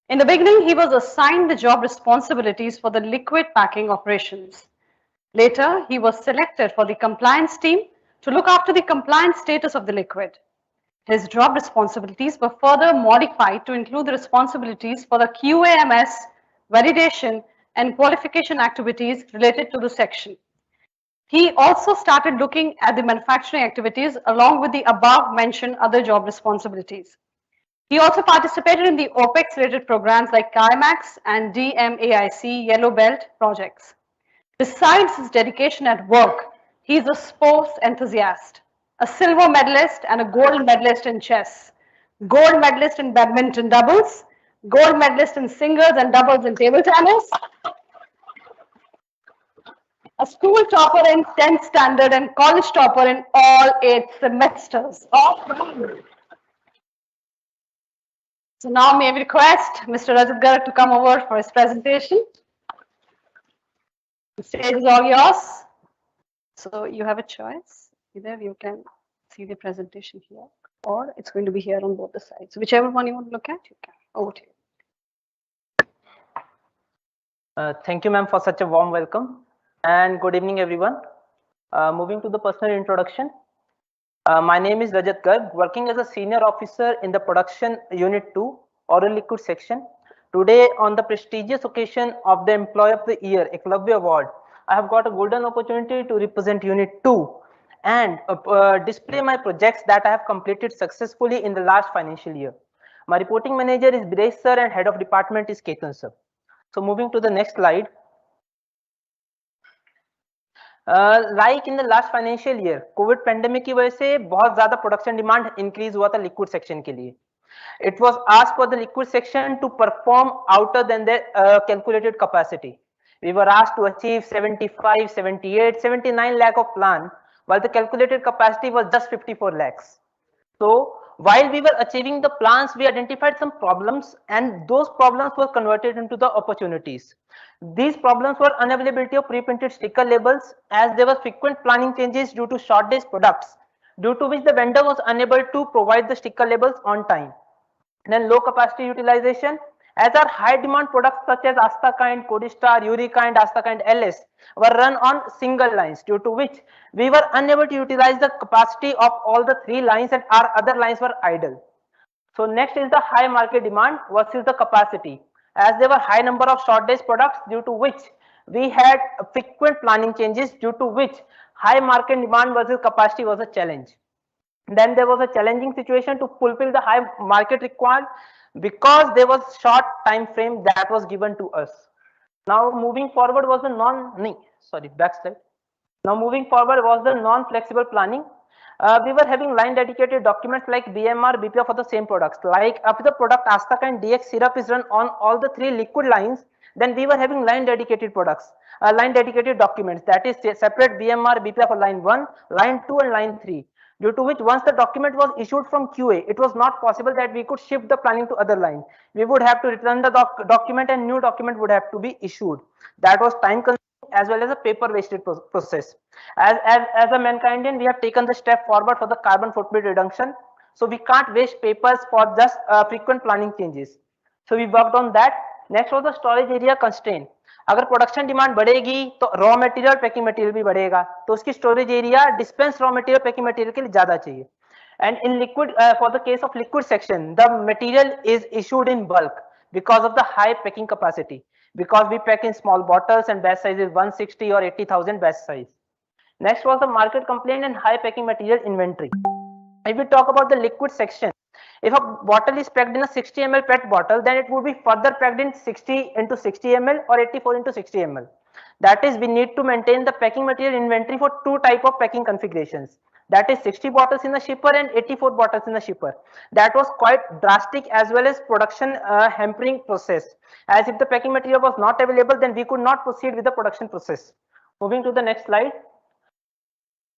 In the beginning, he was assigned the job responsibilities for the liquid packing operations. Later, he was selected for the compliance team to look after the compliance status of the liquid. His job responsibilities were further modified to include the responsibilities for the QAMS, validation, and qualification activities related to the section. He also started looking at the manufacturing activities along with the above mentioned other job responsibilities. He also participated in the OPEX-related programs like CAIMAX and DMAIC Yellow Belt projects. Besides his dedication at work, he is a sports enthusiast, a silver medalist and a gold medalist in chess, gold medalist in badminton doubles, gold medalist in singles and doubles in table tennis, a school topper in 10th standard and college topper in all 8 semesters. So now may we request Mr. Rajat Garg to come over for his presentation. The stage is all yours. So you have a choice. Either you can see the presentation here or it's going to be here on both the sides. Whichever one you want to look at, you can. Over to you. Thank you, ma'am, for such a warm welcome. And good evening, everyone. Moving to the personal introduction. My name is Rajat Garg, working as a senior officer in the production unit 2, oral liquid section. Today, on the prestigious occasion of the Employee of the Year, Eklavya Award, I have got a golden opportunity to represent Unit 2 and display my projects that I have completed successfully in the last financial year. My reporting manager is Biresh sir and head of department is Ketan sir. So moving to the next slide. Like in the last financial year, COVID pandemic की वजह से बहुत ज़्यादा production demand increase हुआ था liquid section के लिए. It was asked for the liquid section to perform outer than their calculated capacity. We were asked to achieve 75, 78, 79 lakh of plan, while the calculated capacity was just 54 lakhs. So while we were achieving the plans, we identified some problems and those problems were converted into the opportunities. These problems were unavailability of pre-printed sticker labels, as there were frequent planning changes due to short-days products, due to which the vendor was unable to provide the sticker labels on time. Then low capacity utilization, as our high demand products such as Astakind, Codistar, Urikind, Astakind LS were run on single lines, due to which we were unable to utilize the capacity of all the 3 lines and our other lines were idle. So next is the high market demand versus the capacity, as there were high number of short days products, due to which we had frequent planning changes, due to which high market demand versus capacity was a challenge. Then there was a challenging situation to fulfill the high market required because there was short time frame that was given to us. Now moving forward was the Now moving forward was the non-flexible planning. We were having line dedicated documents like BMR, BPR for the same products. Like if the product Astakind DX syrup is run on all the 3 liquid lines, then we were having line dedicated products, line dedicated documents, that is separate BMR, BPR for line 1, line 2 and line 3. Due to which once the document was issued from QA, it was not possible that we could shift the planning to other line. We would have to return the document and new document would have to be issued. That was time consuming as well as a paper wasted process. As a Mankindian, we have taken the step forward for the carbon footprint reduction. So we can't waste papers for just frequent planning changes. So we worked on that. Next was the storage area constraint. अगर production demand बढ़ेगी तो raw material packing material भी बढ़ेगा, तो उसकी storage area dispense raw material packing material के लिए ज्यादा चाहिए. And in liquid, for the case of liquid section, the material is issued in bulk because of the high packing capacity, because we pack in small bottles and batch size is 160 or 80,000 batch size. Next was the market complaint and high packing material inventory. If we talk about the liquid section, if a bottle is packed in a 60 ml PET bottle, then it would be further packed in 60 into 60 ml or 84 into 60 ml. That is, we need to maintain the packing material inventory for two type of packing configurations. That is 60 bottles in the shipper and 84 bottles in the shipper. That was quite drastic as well as production hampering process. As if the packing material was not available, then we could not proceed with the production process. Moving to the next slide.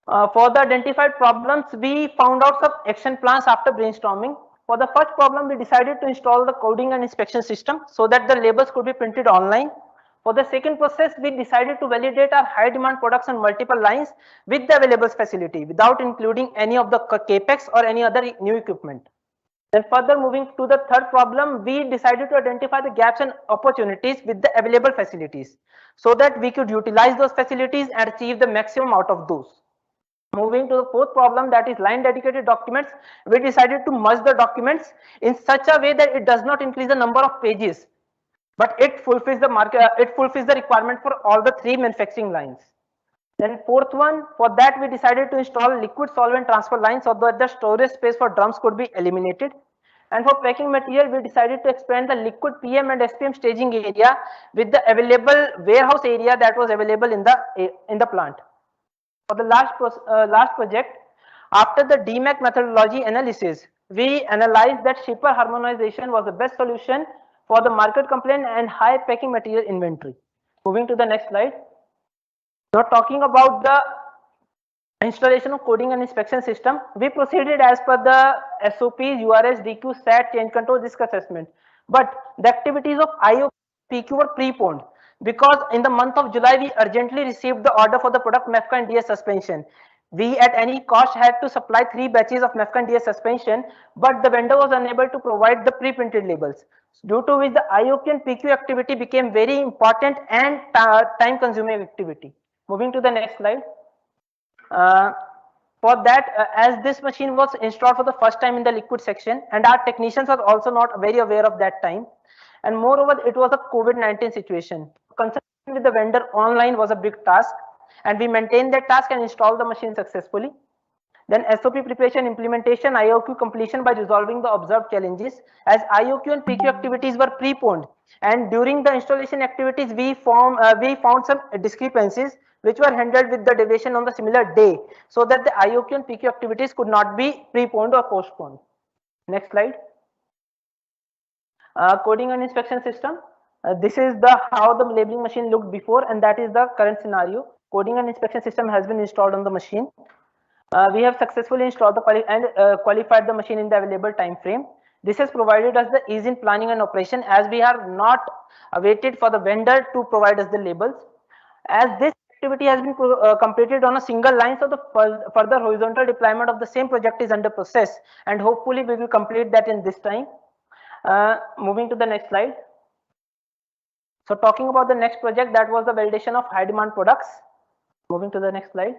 For the identified problems, we found out some action plans after brainstorming. For the first problem, we decided to install the coding and inspection system so that the labels could be printed online. For the second process, we decided to validate our high demand products on multiple lines with the available facility without including any of the capex or any other new equipment. Then further moving to the third problem, we decided to identify the gaps and opportunities with the available facilities so that we could utilize those facilities and achieve the maximum out of those. Moving to the fourth problem, that is line dedicated documents, we decided to merge the documents in such a way that it does not increase the number of pages, but it fulfills the requirement for all the three manufacturing lines. Then fourth one, for that we decided to install liquid solvent transfer lines so that the storage space for drums could be eliminated. And for packing material, we decided to expand the liquid PM and SPM staging area with the available warehouse area that was available in the plant. For the last project, after the DMAC methodology analysis, we analyzed that shipper harmonization was the best solution for the market complaint and high packing material inventory. Moving to the next slide. Now talking about the installation of coding and inspection system, we proceeded as per the SOPs, URS, DQ, SAT, change control, risk assessment. But the activities of IO PQ were preponed, because in the month of July, we urgently received the order for the product MEFCA and DS suspension. We at any cost had to supply 3 batches of MEFCA and DS suspension, but the vendor was unable to provide the pre-printed labels, due to which the IOQ and PQ activity became very important and time-consuming activity. Moving to the next slide. For that, as this machine was installed for the first time in the liquid section, and our technicians were also not very aware of that time, and moreover, it was a COVID-19 situation. Consulting with the vendor online was a big task, and we maintained that task and installed the machine successfully. Then SOP preparation, implementation, IOQ completion by resolving the observed challenges, as IOQ and PQ activities were preponed, and during the installation activities, we found some discrepancies which were handled with the deviation on the similar day, so that the IOQ and PQ activities could not be preponed or postponed. Next slide. Coding and inspection system. This is how the labeling machine looked before, and that is the current scenario. Coding and inspection system has been installed on the machine. We have successfully installed qualified the machine in the available time frame. This has provided us the ease in planning and operation, as we are not awaited for the vendor to provide us the labels. As this activity has been completed on a single line, so the further horizontal deployment of the same project is under process, and hopefully we will complete that in this time. Moving to the next slide. So talking about the next project, that was the validation of high demand products. Moving to the next slide.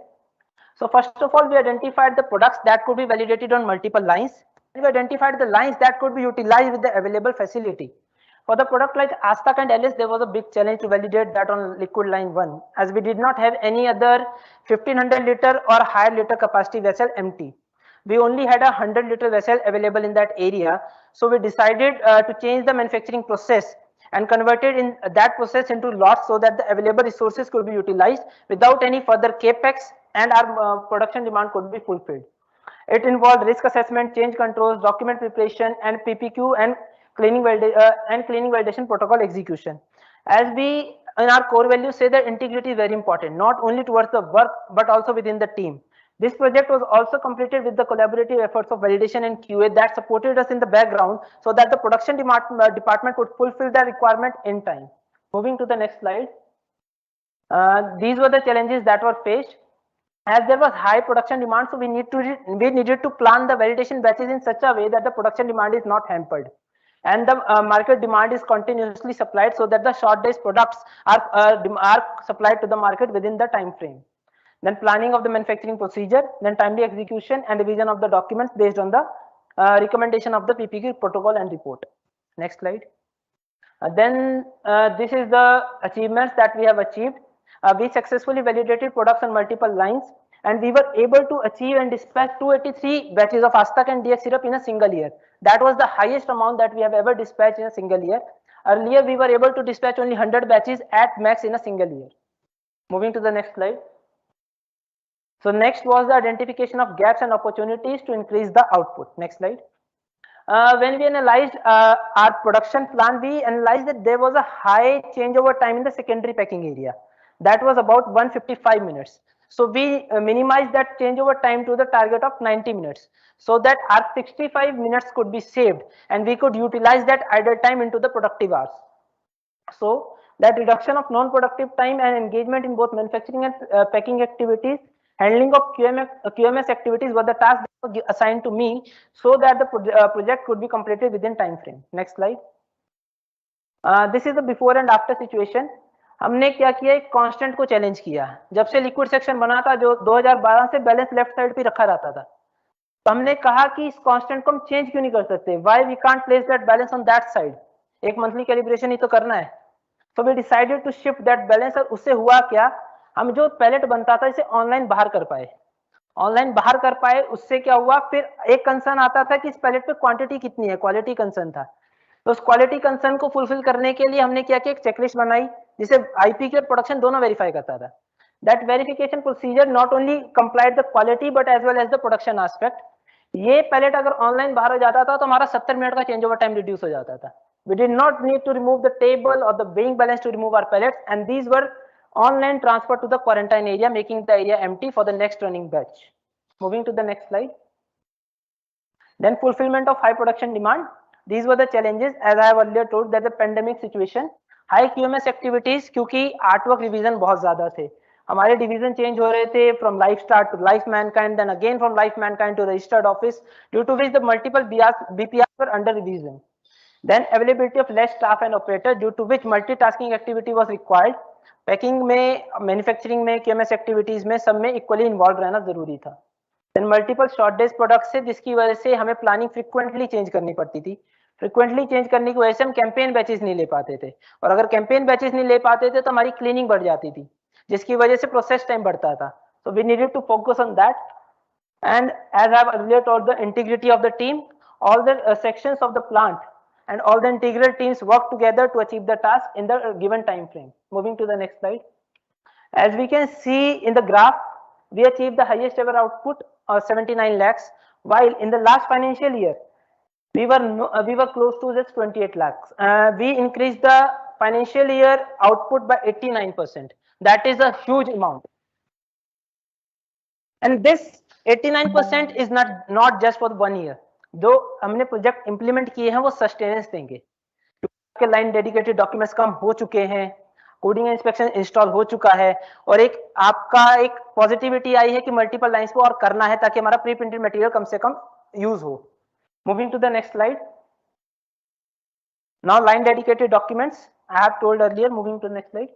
So first of all, we identified the products that could be validated on multiple lines. We identified the lines that could be utilized with the available facility. For the product like Astak and Alice, there was a big challenge to validate that on liquid line 1, as we did not have any other 1500 liter or higher liter capacity vessel empty. We only had a 100 liter vessel available in that area. So we decided to change the manufacturing process and converted in that process into lots, so that the available resources could be utilized without any further capex, and our production demand could be fulfilled. It involved risk assessment, change controls, document preparation, and PPQ and cleaning validation protocol execution. As we in our core values say that integrity is very important, not only towards the work but also within the team. This project was also completed with the collaborative efforts of validation and QA that supported us in the background, so that the production department could fulfill the requirement in time. Moving to the next slide. These were the challenges that were faced. as there was high production demand, so we needed to plan the validation batches in such a way that the production demand is not hampered, and the market demand is continuously supplied, so that the short days products are supplied to the market within the time frame. Then planning of the manufacturing procedure, then timely execution and revision of the documents based on the recommendation of the PPQ protocol and report. Next slide. Then this is the achievements that we have achieved. We successfully validated products on multiple lines, and we were able to achieve and dispatch 283 batches of Astak and DX syrup in a single year. That was the highest amount that we have ever dispatched in a single year. Earlier, we were able to dispatch only 100 batches at max in a single year. Moving to the next slide. So next was the identification of gaps and opportunities to increase the output. Next slide. When we analyzed our production plan, we analyzed that there was a high changeover time in the secondary packing area. That was about 155 minutes. So we minimized that changeover time to the target of 90 minutes, so that our 65 minutes could be saved and we could utilize that idle time into the productive hours. So that reduction of non-productive time and engagement in both manufacturing and packing activities, handling of QMS activities were the tasks that were assigned to me, so that the project could be completed within time frame. Next slide. This is the before and after situation. हमने क्या किया, एक constant को challenge किया. जब से liquid section बना था, जो 2012 से बैलेंस लेफ्ट साइड पे रखा रहता था, तो हमने कहा कि इस कांस्टेंट को हम चेंज क्यों नहीं कर सकते. Why we can't place that balance on that side. एक मंथली कैलिब्रेशन ही तो करना है. So we decided to shift that balance. और उससे हुआ क्या, हम जो पैलेट बनता था इसे ऑनलाइन बाहर कर पाए. उससे क्या हुआ, फिर एक कंसर्न आता था कि इस पैलेट पे क्वांटिटी कितनी है, क्वालिटी कंसर्न था. तो उस क्वालिटी कंसर्न को फुलफिल करने के लिए हमने क्या किया, एक चेकलिस्ट बनाई जिसे आईपी और प्रोडक्शन दोनों वेरीफाई करता था. That verification procedure not only complied the quality but as well as the production aspect. ये पैलेट अगर ऑनलाइन बाहर हो जाता था तो हमारा 70 मिनट का चेंज ओवर टाइम रिड्यूस हो जाता था. We did not need to remove the table or the weighing balance to remove our pellets, and these were online transferred to the quarantine area, making the area empty for the next running batch. Moving to the next slide. Then fulfillment of high production demand. These were the challenges, as I have earlier told, that the pandemic situation, high QMS activities, क्योंकि artwork revision बहुत ज़्यादा थे. हमारे division change हो रहे थे from life start to life mankind, then again from life mankind to registered office, due to which the multiple BPRs were under revision. Then availability of less staff and operators, due to which multitasking activity was required. Packing में, manufacturing में, QMS activities में, सब में equally involve रहना जरूरी था. Then multiple short days products से, जिसकी वजह से हमें प्लानिंग फ्रिक्वेंटली चेंज करनी पड़ती थी. फ्रिक्वेंटली चेंज करने की वजह से हम कैंपेन बैचेस नहीं ले पाते थे, और अगर कैंपेन बैचेस नहीं ले पाते थे तो हमारी क्लीनिंग बढ़ जाती थी, जिसकी वजह से प्रोसेस टाइम बढ़ता था. So we needed to focus on that. And as I have earlier told, the integrity of the team, all the sections of the plant and all the integral teams work together to achieve the task in the given time frame. Moving to the next slide. As we can see in the graph, we achieved the highest ever output of 79 lakhs, while in the last financial year we were close to just 28 lakhs. We increased the financial year output by 89%. That is a huge amount, and this 89% is not just for 1 year. जो हमने project implement किए हैं वो sustenance देंगे. Line dedicated documents कम हो चुके हैं, coding inspection install हो चुका है, और एक आपका एक पॉजिटिविटी आई है कि मल्टीपल लाइंस को और करना है ताकि हमारा प्री प्रिंटेड मटेरियल कम से कम यूज हो. Moving to the next slide. Now line dedicated documents, I have told earlier. Moving to the next slide.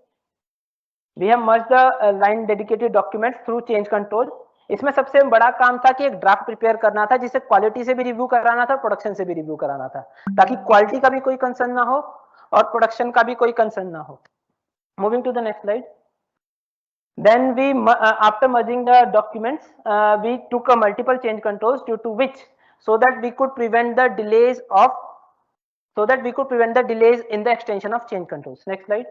We have merged the line dedicated documents through change control. इसमें सबसे बड़ा काम था कि एक ड्राफ्ट प्रिपेयर करना था, जिसे क्वालिटी से भी रिव्यू कराना था, प्रोडक्शन से भी रिव्यू कराना था, ताकि क्वालिटी का भी कोई कंसर्न ना हो और प्रोडक्शन का भी कोई कंसर्न ना हो. Moving to the next slide. Then we after merging the documents we took a multiple change controls, due to which so that we could prevent the delays in the extension of change controls. Next slide.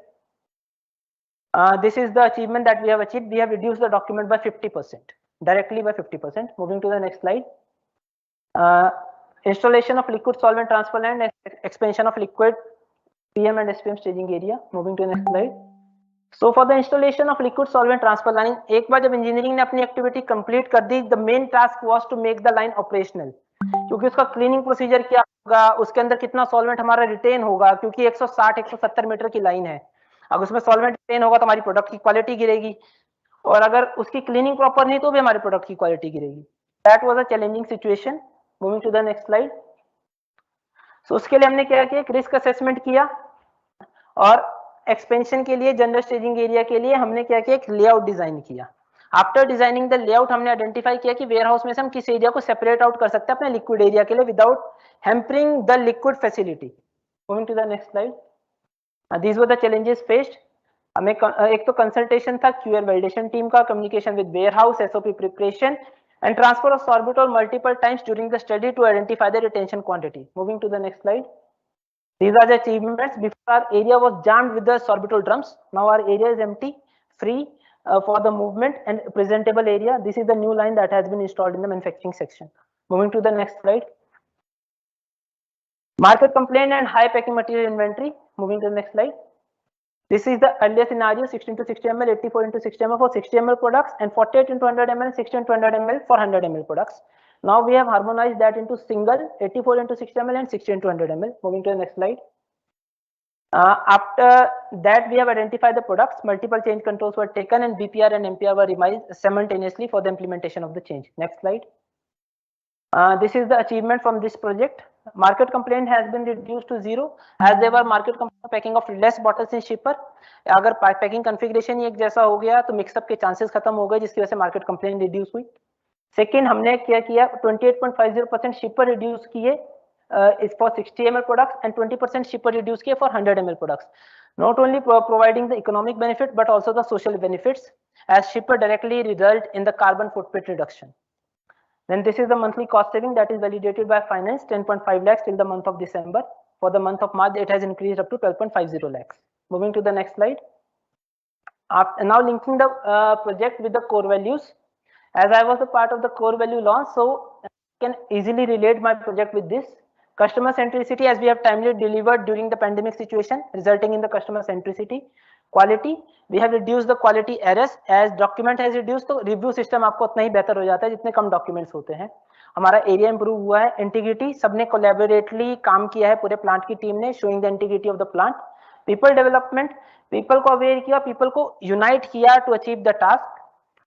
This is the achievement that we have achieved. We have reduced the document by 50%. Directly by 50%. Moving to the next slide. Installation of liquid solvent transfer line and expansion of liquid PM and SPM staging area. Moving to the next slide. So for the installation of liquid solvent transfer line, एक बार जब engineering ने अपनी activity complete कर दी, the main task was to make the line operational. क्योंकि उसका cleaning procedure क्या होगा, उसके अंदर कितना सॉल्वेंट हमारा रिटेन होगा, क्योंकि 160-170 मीटर की लाइन है. अगर उसमें सॉल्वेंट रिटेन होगा तो हमारी प्रोडक्ट की क्वालिटी गिरेगी, और अगर उसकी क्लीनिंग प्रॉपर नहीं तो भी हमारे प्रोडक्ट की क्वालिटी गिरेगी. That was a challenging situation. Moving to the next slide. So उसके लिए हमने क्या किया, एक रिस्क असेसमेंट किया और एक्सपेंशन के लिए, जनरल स्टेजिंग एरिया के लिए हमने क्या किया, एक लेआउट डिजाइन किया. आफ्टर डिजाइनिंग द लेआउट हमने आइडेंटिफाई किया कि वेयर हाउस में से हम किस एरिया को सेपरेट आउट कर सकते हैं अपने लिक्विड एरिया के लिए without hampering the liquid facility. Moving to the next slide. These were the challenges faced. हमें एक तो कंसल्टेशन था क्यूएल वैलिडेशन टीम का, communication with warehouse, SOP preparation and transfer of sorbitol multiple times during the study to identify the retention quantity. Moving to the next slide. These are the achievements. Before, our area was jammed with the sorbitol drums. Now our area is empty, free for the movement and presentable area. This is the new line that has been installed in the manufacturing section. Moving to the next slide. Market complaint and high packing material inventory. Moving to the next slide. This is the earlier scenario, 16 to 60 ml, 84 into 60 ml for 60 ml products, and 48 into 100 ml, 60 into 100 ml for 100 ml products. Now we have harmonized that into single 84 into 60 ml and 60 into 100 ml. Moving to the next slide. After that, we have identified the products. Multiple change controls were taken, and BPR and MPR were revised simultaneously for the implementation of the change. Next slide. This is the achievement from this project. Market complaint has been reduced to 0 as there were market packing of less bottles in shipper. अगर packing configuration ही एक जैसा हो गया तो mix up के chances खत्म हो गए, जिसकी वजह से मार्केट कंप्लेंट रिड्यूस हुई. सेकंड, हमने क्या किया, 28.50% शिपर रिड्यूस किए for 60 ml products and 20% शिपर reduce किए for 100 ml products. Not only providing the economic benefit but also the social benefits, as shipper directly result in the carbon footprint reduction. Then this is the monthly cost saving that is validated by finance, 10.5 lakhs till the month of December. For the month of March, it has increased up to 12.50 lakhs. Moving to the next slide. Now linking the project with the core values. As I was a part of the core value launch, so I can easily relate my project with this. Customer centricity, as we have timely delivered during the pandemic situation, resulting in the customer centricity. Quality, we have reduced the quality errors as document has reduced, तो review system आपको उतना ही बेहतर हो जाता है जितने कम documents होते हैं. हमारा एरिया इंप्रूव हुआ है. इंटीग्रिटी, सबने कोलैबोरेटली काम किया है पूरे प्लांट की टीम ने, showing the integrity of the plant. People development, people को अवेयर किया, पीपल को यूनाइट किया to achieve the task.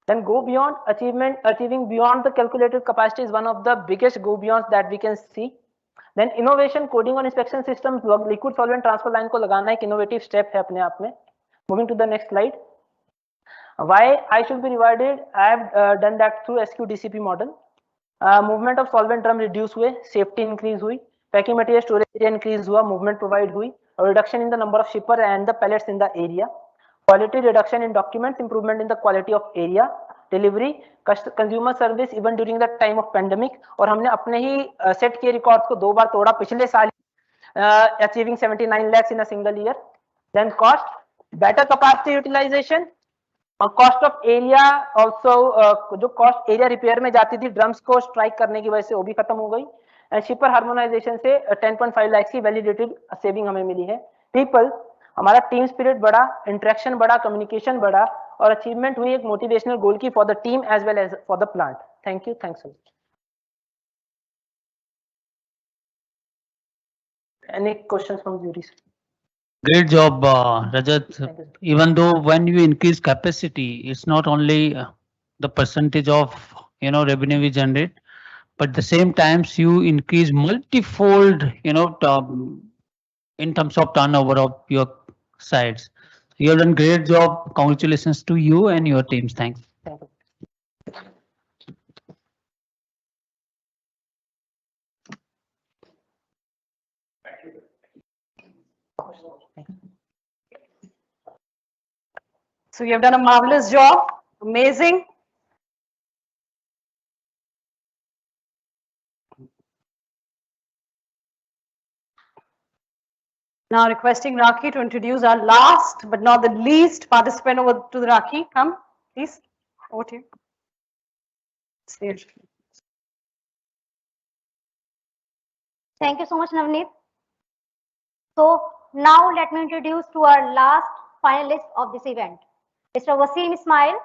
Then go beyond achievement, achieving beyond the calculated capacity is one of the biggest go beyonds that we can see. Then innovation, coding और inspection systems, liquid solvent transfer line को लगाना एक innovative step है अपने आप में. Moving to the next slide. Why I should be rewarded? I have done that through SQDCP model. Movement of solvent drum reduce हुए, safety increase हुई, packing material storage area increase हुआ, movement provide हुई, और reduction in the number of shipper and the pallets in the area. Quality reduction in documents, improvement in the quality of area, delivery, consumer service even during the time of pandemic. और हमने अपने ही set किए records को 2 बार तोड़ा पिछले साल, achieving 79 lakhs in a single year. Then cost, better capacity utilization और cost of area also, जो कॉस्ट एरिया रिपेयर में जाती थी ड्रम्स को स्ट्राइक करने की वजह से वो भी खत्म हो गई. एंड शिपर हार्मोनाइजेशन से 10.5 लाख की वैलिडेटेड सेविंग हमें मिली है. पीपल, हमारा टीम स्पिरिट बढ़ा, इंटरेक्शन बढ़ा, कम्युनिकेशन बढ़ा और अचीवमेंट हुई एक मोटिवेशनल गोल की for the team as well as for the plant. Thank you. Thanks. Any questions from jury? Great job, Rajat. Even though when you increase capacity, it's not only the percentage of revenue we generate, but at the same times you increase multifold in terms of turnover of your sites. You have done great job. Congratulations to you and your teams. Thanks. Thank you. So you have done a marvelous job. Amazing. Now requesting Rakhi to introduce our last but not the least participant. Over to the Rakhi. Come, please. Over to you. Stage. Thank you so much, Navneet. So now let me introduce to our last finalist of this event, Mr. Wasim Ismail.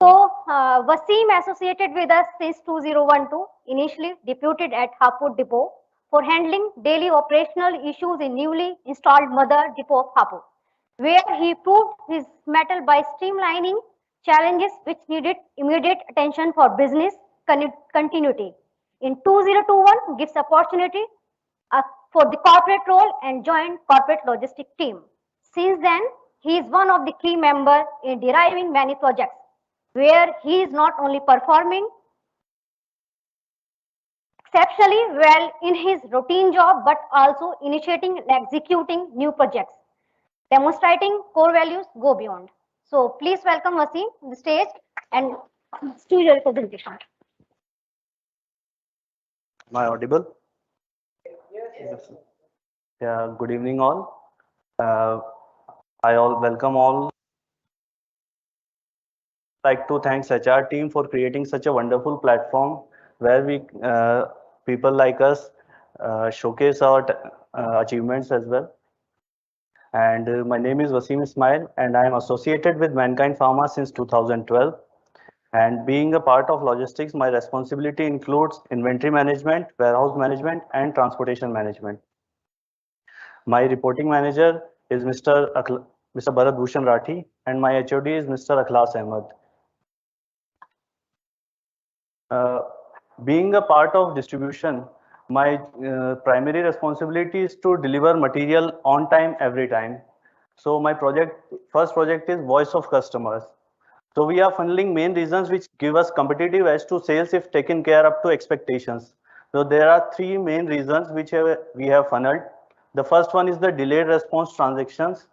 So Wasim associated with us since 2012, initially deputed at Hapur Depot for handling daily operational issues in newly installed mother depot of Hapur. where he proved his mettle by streamlining challenges which needed immediate attention for business continuity. In 2021, gives opportunity for the corporate role and joined corporate logistic team. Since then, he is one of the key members in deriving many projects where he is not only performing exceptionally well in his routine job but also initiating and executing new projects, demonstrating core values go beyond. So please welcome Wasim to the stage and to your presentation. Am I audible? Yes. Yeah, good evening all. I all welcome all. Like to thanks HR team for creating such a wonderful platform where we people like us showcase our achievements as well. And my name is Wasim Ismail and I am associated with Mankind Pharma since 2012. And being a part of logistics, my responsibility includes inventory management, warehouse management, and transportation management. My reporting manager is Mr. Bharat Bhushan Rathi, and my HOD is Mr. Akhlas Ahmed. Uh, being a part of distribution, my primary responsibility is to deliver material on time, every time. So my first project is Voice of Customers. So we are funneling main reasons which give us competitive edge to sales if taken care up to expectations. So there are three main reasons which we have funneled. The first one is the delayed response transactions,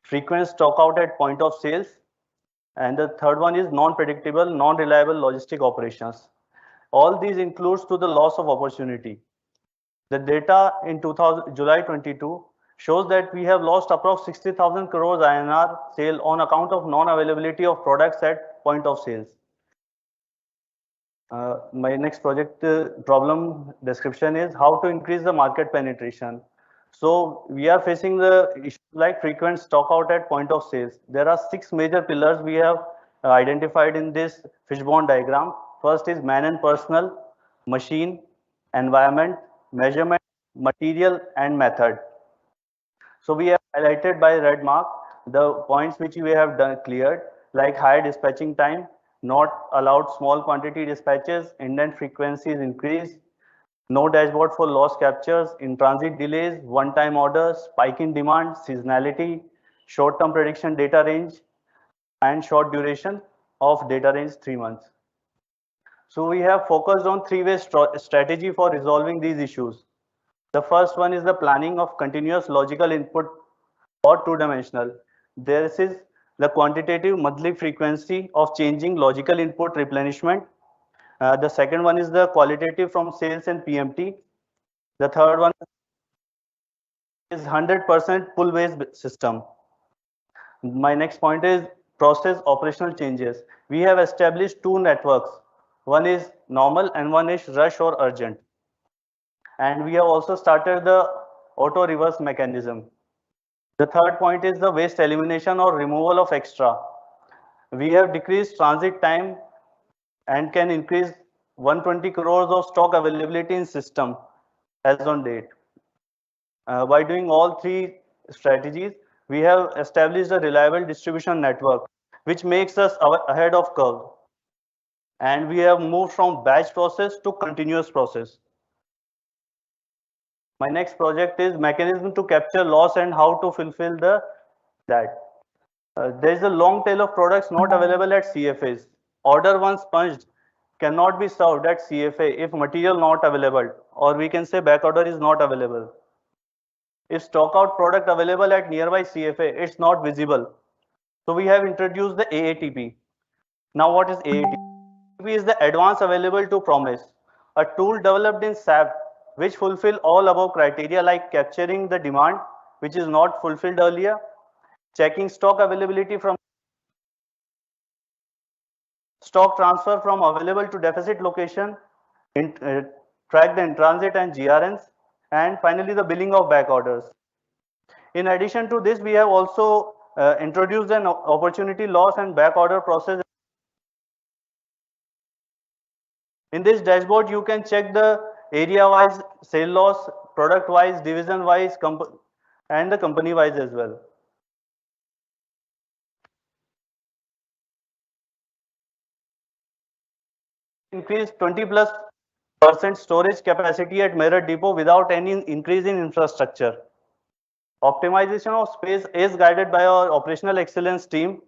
frequent stock out at point of sales, and the third one is non-predictable, non-reliable logistic operations. All these includes to the loss of opportunity. The data in July 22 shows that we have lost approximately 60,000 crores INR sale on account of non-availability of products at point of sales. My next project problem description is how to increase the market penetration. So we are facing the issue like frequent stock out at point of sales. There are 6 major pillars we have identified in this fishbone diagram. First is man and personal, machine, environment, measurement, material, and method. So we have highlighted by red mark the points which we have done cleared, like high dispatching time, not allowed small quantity dispatches, indent frequencies increase, no dashboard for loss captures, in transit delays, one-time orders, spike in demand, seasonality, short-term prediction data range, and short duration of data range 3 months. So we have focused on three-way strategy for resolving these issues. The first one is the planning of continuous logical input or two-dimensional. This is the quantitative monthly frequency of changing logical input replenishment. The second one is the qualitative from sales and PMT. The third one is 100% pull-based system. My next point is process operational changes. We have established 2 networks. One is normal and one is rush or urgent. And we have also started the auto reverse mechanism. The third point is the waste elimination or removal of extra. We have decreased transit time and can increase 120 crores of stock availability in system as on date. By doing all 3 strategies, we have established a reliable distribution network, which makes us ahead of curve. And we have moved from batch process to continuous process. My next project is mechanism to capture loss and how to fulfill that. There is a long tail of products not available at CFAs. Order once punched cannot be served at CFA if material not available, or we can say back order is not available. If stock out product available at nearby CFA, it's not visible. So we have introduced the AATP. Now what is AATP? AATP is the advance available to promise, a tool developed in SAP which fulfill all above criteria like capturing the demand which is not fulfilled earlier, checking stock availability from stock transfer from available to deficit location, track the in transit and GRNs, and finally the billing of back orders. In addition to this, we have also introduced an opportunity loss and back order process. In this dashboard, you can check the area-wise sale loss, product-wise, division-wise, and the company-wise as well. increase 20+% storage capacity at Meerut Depot without any increase in infrastructure. Optimization of space is guided by our operational excellence team.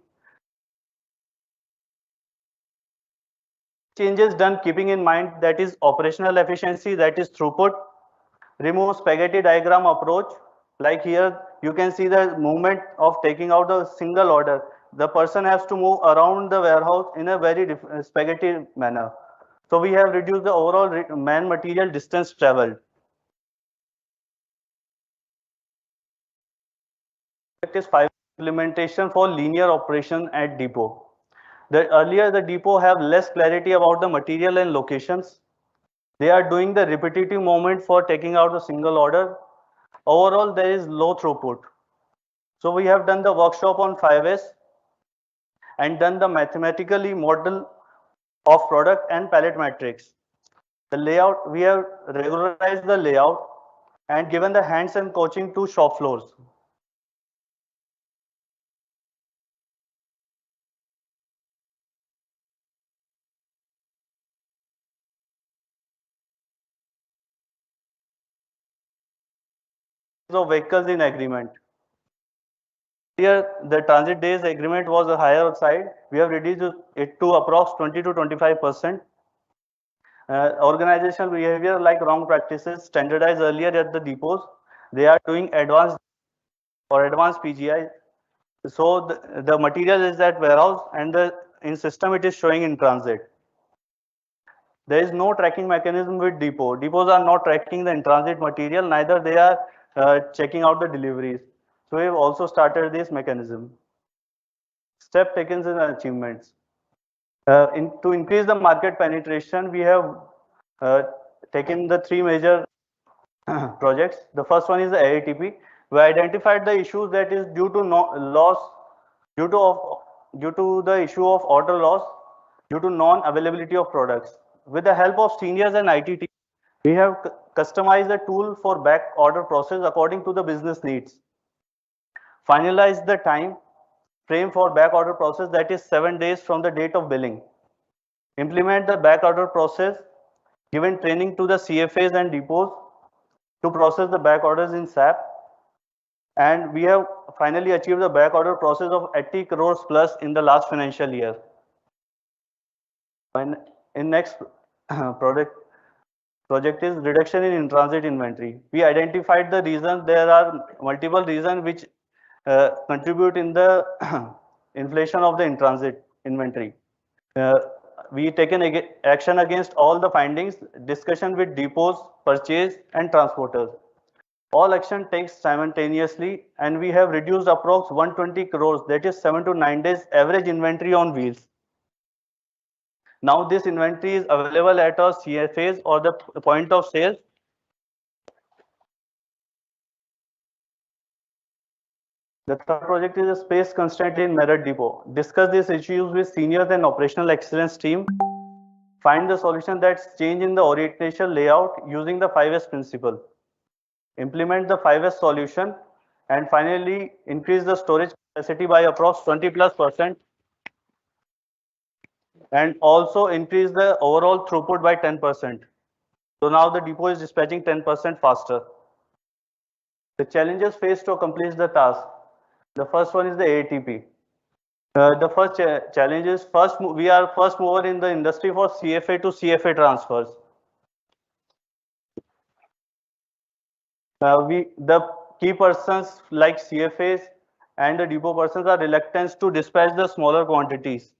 Changes done keeping in mind that is operational efficiency, that is throughput. Remove spaghetti diagram approach. Like here, you can see the movement of taking out a single order. The person has to move around the warehouse in a very spaghetti manner. So we have reduced the overall man material distance traveled. Is 5 implementation for linear operation at depot. Earlier the depot have less clarity about the material and locations. They are doing the repetitive movement for taking out a single order. Overall, there is low throughput. So we have done the workshop on 5S and done the mathematically model of product and pallet matrix. The layout, we have regularized the layout and given the hands-on coaching to shop floors. So vehicles in agreement. Here, the transit days agreement was a higher side. We have reduced it to approx 20 to 25%. Organizational behavior like wrong practices standardized earlier at the depots. They are doing advanced or advanced PGI. So the material is at warehouse and in system it is showing in transit. There is no tracking mechanism with depot. Depots are not tracking the in transit material, neither they are checking out the deliveries. So we have also started this mechanism. Step taken in achievements. To increase the market penetration, we have taken the 3 major projects. The first one is the AITP. We identified the issues that is due to due to the issue of order loss due to non-availability of products. With the help of seniors and IT team, we have customized a tool for back order process according to the business needs. Finalize the time frame for back order process, that is 7 days from the date of billing. Implement the back order process, given training to the CFAs and depots to process the back orders in SAP. And we have finally achieved the back order process of 80 crores plus in the last financial year. In next project is reduction in transit inventory. We identified the reasons. There are multiple reasons which contribute in the inflation of the in transit inventory. We taken action against all the findings, discussion with depots, purchase and transporters. All action takes simultaneously, and we have reduced approx 120 crores, that is 7 to 9 days average inventory on wheels. Now this inventory is available at our CFAs or the point of sale. The third project is a space constraint in Meerut Depot. Discuss these issues with seniors and operational excellence team. Find the solution that's change in the orientation layout using the 5S principle. Implement the 5S solution, and finally increase the storage capacity by approx 20+%, and also increase the overall throughput by 10%. So now the depot is dispatching 10% faster. The challenges faced to accomplish the task. The first one is the ATP. The first challenge is we are first mover in the industry for CFA to CFA transfers. The key persons like CFAs and the depot persons are reluctant to dispatch the smaller quantities.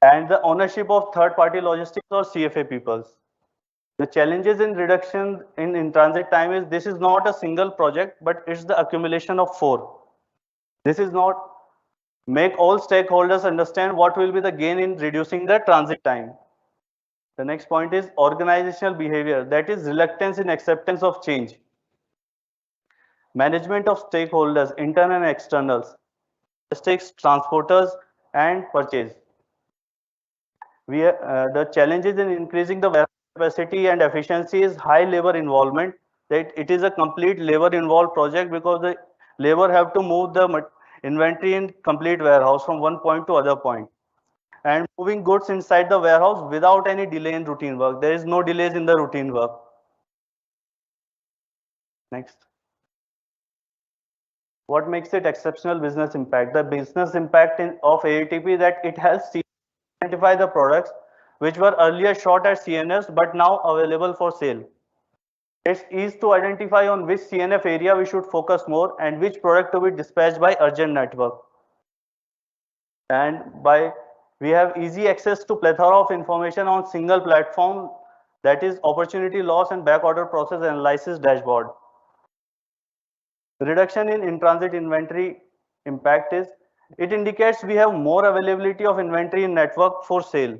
And the ownership of third-party logistics or CFA peoples. The challenges in reduction in transit time is this is not a single project, but it's the accumulation of 4. This is not make all stakeholders understand what will be the gain in reducing the transit time. The next point is organizational behavior, that is reluctance in acceptance of change. Management of stakeholders, internal and externals, logistics, transporters and purchase. The challenges in increasing the capacity and efficiency is high labor involvement. That it is a complete labor involved project because the labor have to move the inventory in complete warehouse from one point to other point. and moving goods inside the warehouse without any delay in routine work. There is no delays in the routine work. Next. What makes it exceptional business impact? The business impact of AATP that it helps identify the products which were earlier short at CNS but now available for sale. It's easy to identify on which CNF area we should focus more and which product to be dispatched by urgent network. And we have easy access to plethora of information on single platform, that is opportunity loss and back order process analysis dashboard. Reduction in in-transit inventory impact is, it indicates we have more availability of inventory in network for sale.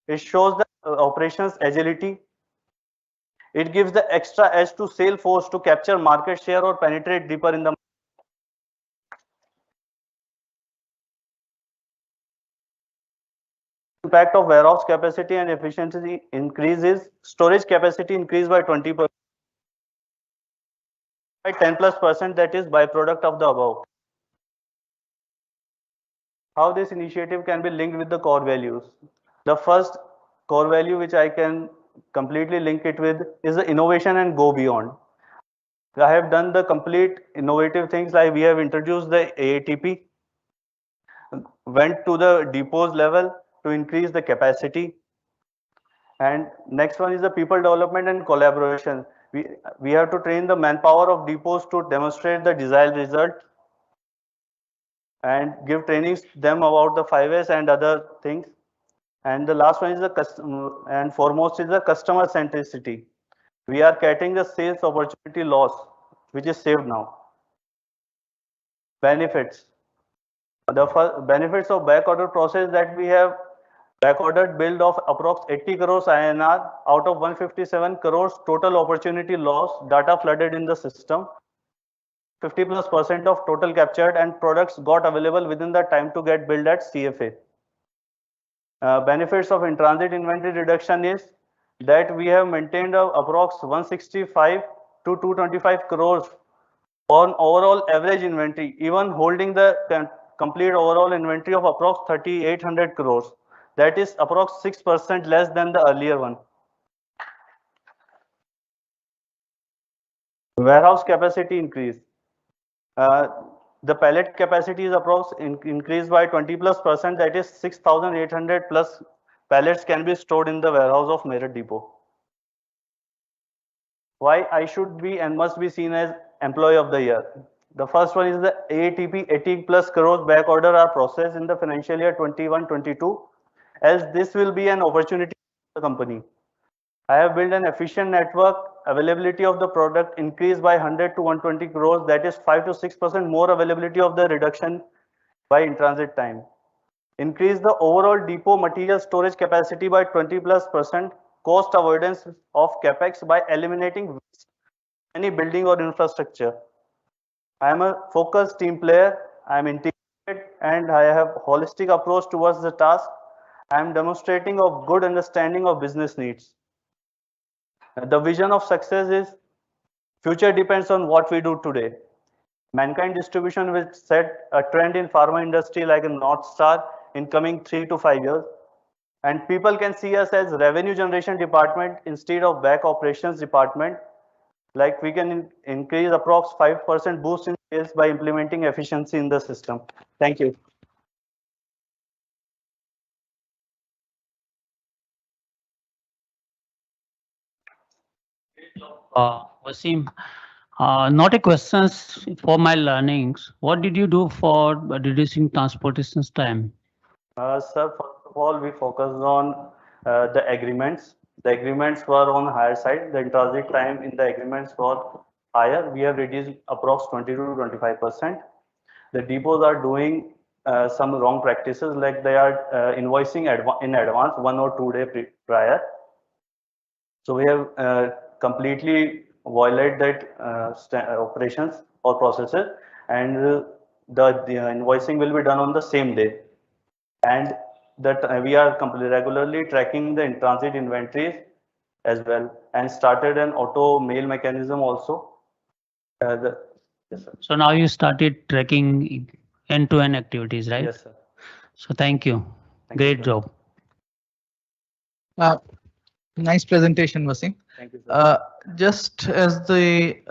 It shows the operations agility. It gives the extra edge to sales force to capture market share or penetrate deeper in the impact of warehouse capacity and efficiency increases. Storage capacity increased by 20%, by 10+%, that is byproduct of the above. How this initiative can be linked with the core values. The first core value which I can completely link it with is the innovation and go beyond. I have done the complete innovative things, like we have introduced the AATP, went to the depots level to increase the capacity. And next one is the people development and collaboration. We have to train the manpower of depots to demonstrate the desired result and give trainings them about the 5S and other things. And the last one is the and foremost is the customer centricity. We are getting the sales opportunity loss, which is saved now. Benefits. The benefits of back order process, that we have back ordered build of approx 80 crores INR out of 157 crores total opportunity loss, data flooded in the system. 50+% of total captured and products got available within the time to get billed at CFA. Benefits of in-transit inventory reduction is that we have maintained approx 165 to 225 crores on overall average inventory, even holding the complete overall inventory of approx 3,800 crores. That is approx 6% less than the earlier one. Warehouse capacity increase. The pallet capacity is approx increased by 20+%, that is 6,800 plus pallets can be stored in the warehouse of Meerut Depot. Why I should be and must be seen as employee of the year? The first one is the AATP 80+ crores back order are processed in the financial year 21-22, as this will be an opportunity for the company. I have built an efficient network. Availability of the product increased by 100 to 120 crores, that is 5 to 6% more availability of the reduction by in-transit time. Increase the overall depot material storage capacity by 20+%, cost avoidance of capex by eliminating any building or infrastructure. I am a focused team player. I am integrated and I have holistic approach towards the task. I am demonstrating a good understanding of business needs. The vision of success is, future depends on what we do today. Mankind distribution will set a trend in pharma industry like a North Star in coming 3 to 5 years. And people can see us as revenue generation department instead of back operations department. Like we can increase approx 5% boost in sales by implementing efficiency in the system. Thank you. Wasim, not a question for my learnings. What did you do for reducing transportation time? Sir, first of all, we focused on the agreements. The agreements were on the higher side. The in-transit time in the agreements was higher. We have reduced approx 20 to 25%. The depots are doing some wrong practices, like they are invoicing in advance 1 or 2 days prior. So we have completely violated that operations or processes, and the invoicing will be done on the same day. And that we are regularly tracking the in-transit inventories as well, and started an auto mail mechanism also. Yes, sir. So now you started tracking end-to-end activities, right? Yes, sir. So thank you. Great job. Nice presentation, Wasim. Thank you, sir. Just as the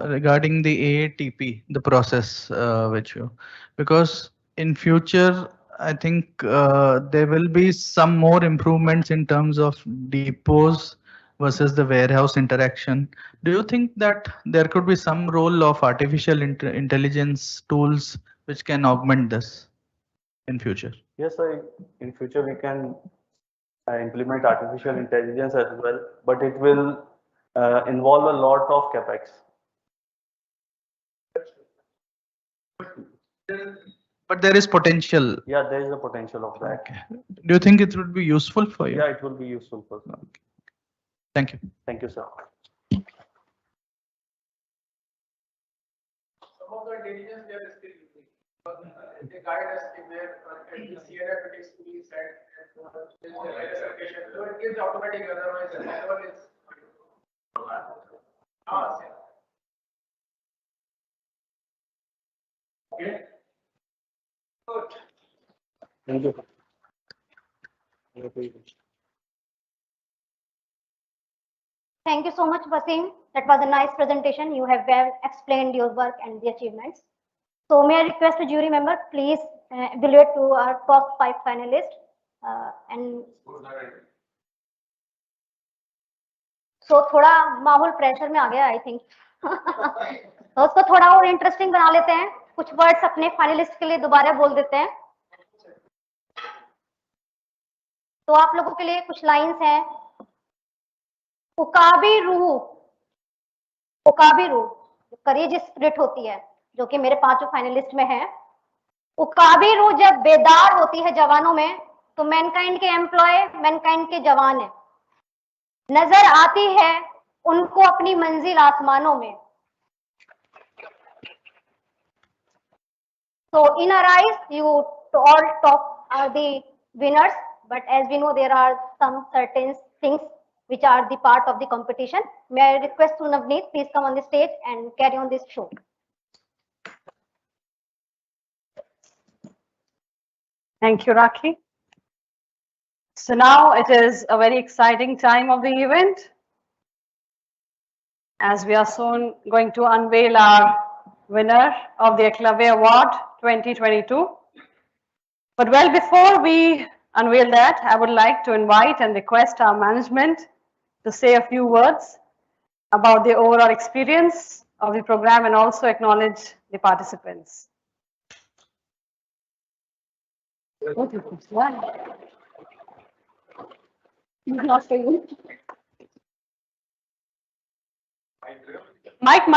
regarding the AATP, the process which you, because in future, I think there will be some more improvements in terms of depots versus the warehouse interaction. Do you think that there could be some role of artificial intelligence tools which can augment this in future? Yes, sir. In future, we can implement artificial intelligence as well, but it will involve a lot of capex. But there is potential. Yeah, there is a potential of that. Okay. Do you think it would be useful for you? Yeah, it will be useful for us. Okay. Thank you. Thank you, sir. Some of the intelligence we are still using. They guide us in where this year it is to be set and so it gives automatic, otherwise the manual is okay. Good. Thank you. Thank you so much, Wasim. That was a nice presentation. You have well explained your work and the achievements. So may I request a jury member, please evaluate to our top 5 finalists. And so थोड़ा माहौल pressure में आ गया I think तो उसको थोड़ा और interesting बना लेते हैं, कुछ वर्ड्स अपने फाइनलिस्ट के लिए दोबारा बोल देते हैं। तो आप लोगों के लिए कुछ लाइंस हैं। उकाबी रूह करेज स्पिरिट होती है, जो कि मेरे 5 फाइनलिस्ट में है। उकाबी रूह जब बेदार होती है जवानों में, तो मैनकाइंड के एम्प्लॉय मैनकाइंड के जवान है, नजर आती है उनको अपनी मंजिल आसमानों में। So in our eyes, you all top are the winners, but as we know, there are some certain things which are the part of the competition. May I request to Navneet, please come on the stage and carry on this show. Thank you, Rakhi. So now it is a very exciting time of the event, as we are soon going to unveil our winner of the Eklavya Award 2022. But well, before we unveil that, I would like to invite and request our management to say a few words about the overall experience of the program and also acknowledge the participants. Not for you. Mike.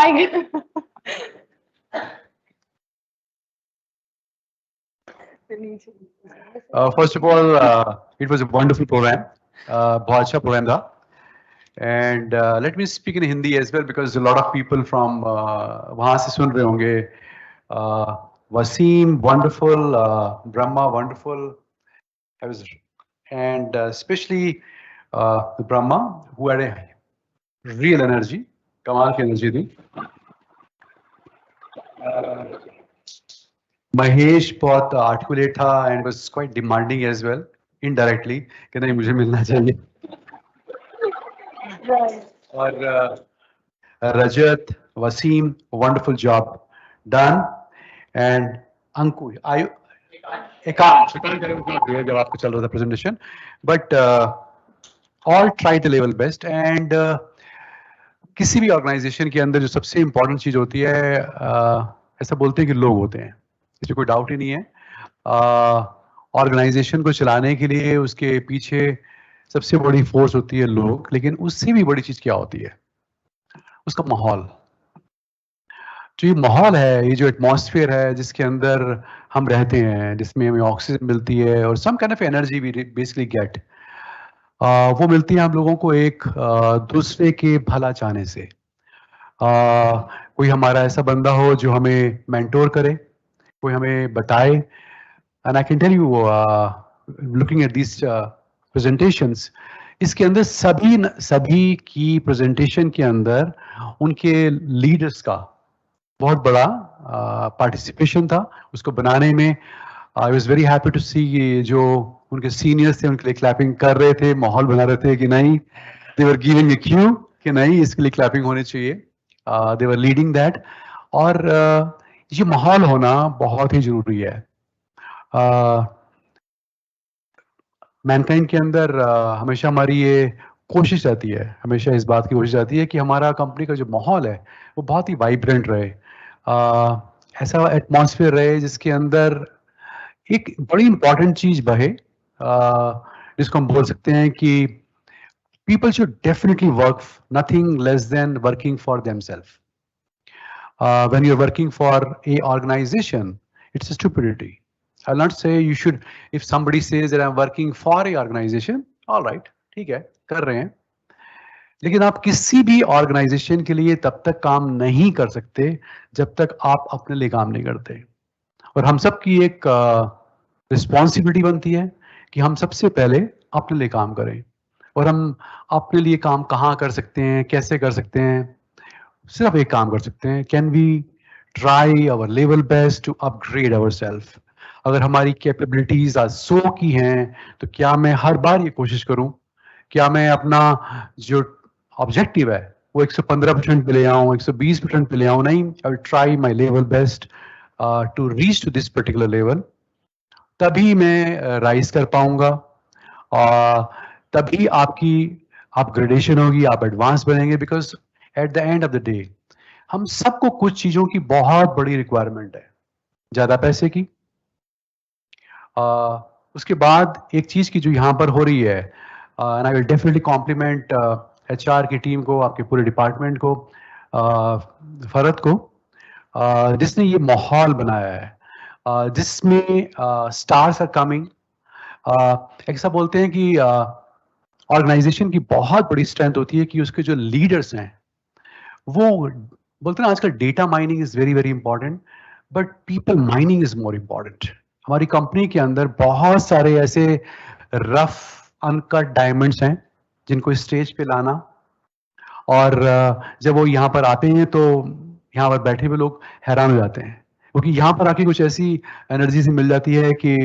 First of all, it was a wonderful program. बहुत अच्छा program था. And let me speak in Hindi as well, because a lot of people from वहाँ से सुन रहे होंगे. Wasim, wonderful. Brahma, wonderful. And especially the Brahma, who had a real energy. कमाल की energy थी. Mahesh बहुत articulate था and was quite demanding as well, indirectly, कि नहीं मुझे मिलना चाहिए. और Rajat, Wasim, wonderful job done. And Anku, Ekansh जब आपको चल रहा था presentation, but all tried the level best. And किसी भी organization के अंदर जो सबसे important चीज होती है, ऐसा बोलते हैं कि लोग होते हैं, इसमें कोई डाउट ही नहीं है. ऑर्गेनाइजेशन को चलाने के लिए उसके पीछे सबसे बड़ी फोर्स होती है लोग, लेकिन उससे भी बड़ी चीज क्या होती है? उसका माहौल. जो ये माहौल है, ये जो एटमॉस्फेयर है जिसके अंदर हम रहते हैं, जिसमें हमें ऑक्सीजन मिलती है और some kind of energy we basically get, वो मिलती है हम लोगों को एक दूसरे के भला चाहने से. कोई हमारा ऐसा बंदा हो जो हमें मेंटोर करे, कोई हमें बताए. And I can tell you, looking at this presentations, इसके अंदर सभी की प्रेजेंटेशन के अंदर उनके लीडर्स का बहुत बड़ा पार्टिसिपेशन था. उसको बनाने में I was very happy to see जो उनके सीनियर्स थे उनके लिए क्लैपिंग कर रहे थे, माहौल बना रहे थे कि नहीं, दे वर गिविंग ए क्यू कि नहीं इसके लिए क्लैपिंग होनी चाहिए, दे वर लीडिंग दैट। और ये माहौल होना बहुत ही जरूरी है। मैनकाइंड के अंदर हमेशा हमारी ये कोशिश रहती है, हमेशा इस बात की कोशिश रहती है कि हमारा कंपनी का जो माहौल है वो बहुत ही वाइब्रेंट रहे, ऐसा एटमॉस्फेयर रहे जिसके अंदर एक बड़ी इंपॉर्टेंट चीज बहे, जिसको हम बोल सकते हैं कि people should definitely work nothing less than working for themselves. When you're working for a organization, it's a stupidity. I'll not say you should, if somebody says that I'm working for a organization, all right, ठीक है, कर रहे हैं, लेकिन आप किसी भी organisation के लिए तब तक काम नहीं कर सकते जब तक आप अपने लिए काम नहीं करते। और हम सब की एक रिस्पॉन्सिबिलिटी बनती है कि हम सबसे पहले अपने लिए काम करें। और हम अपने लिए काम कहाँ कर सकते हैं, कैसे कर सकते हैं? सिर्फ एक काम कर सकते हैं, can we try our level best to upgrade our self. अगर हमारी कैपेबिलिटीज आज 100 की हैं तो क्या मैं हर बार ये कोशिश करूं, क्या मैं अपना जो ऑब्जेक्टिव है वो 115% पे ले आऊं, 120% पे ले आऊं? नहीं, I will try my level best to reach to this particular level. तभी मैं राइज कर पाऊंगा, तभी आपकी अपग्रेडेशन होगी, आप एडवांस बनेंगे। Because at the end of the day हम सबको कुछ चीजों की बहुत बड़ी रिक्वायरमेंट है, ज्यादा पैसे की, उसके बाद एक चीज की जो यहाँ पर हो रही है, and I will definitely compliment HR की टीम को, आपके पूरे डिपार्टमेंट को, फरत को, जिसने ये माहौल बनाया है, जिसमें स्टार्स आर कमिंग। ऐसा बोलते हैं कि ऑर्गेनाइजेशन की बहुत बड़ी स्ट्रेंथ होती है कि उसके जो लीडर्स हैं वो बोलते हैं आजकल data mining is very very important, but people mining is more important. हमारी कंपनी के अंदर बहुत सारे ऐसे रफ अनकट डायमंड्स हैं जिनको स्टेज पे लाना, और जब वो यहाँ पर आते हैं तो यहाँ पर बैठे हुए लोग हैरान हो जाते हैं, क्योंकि यहाँ पर आके कुछ ऐसी एनर्जी से मिल जाती है कि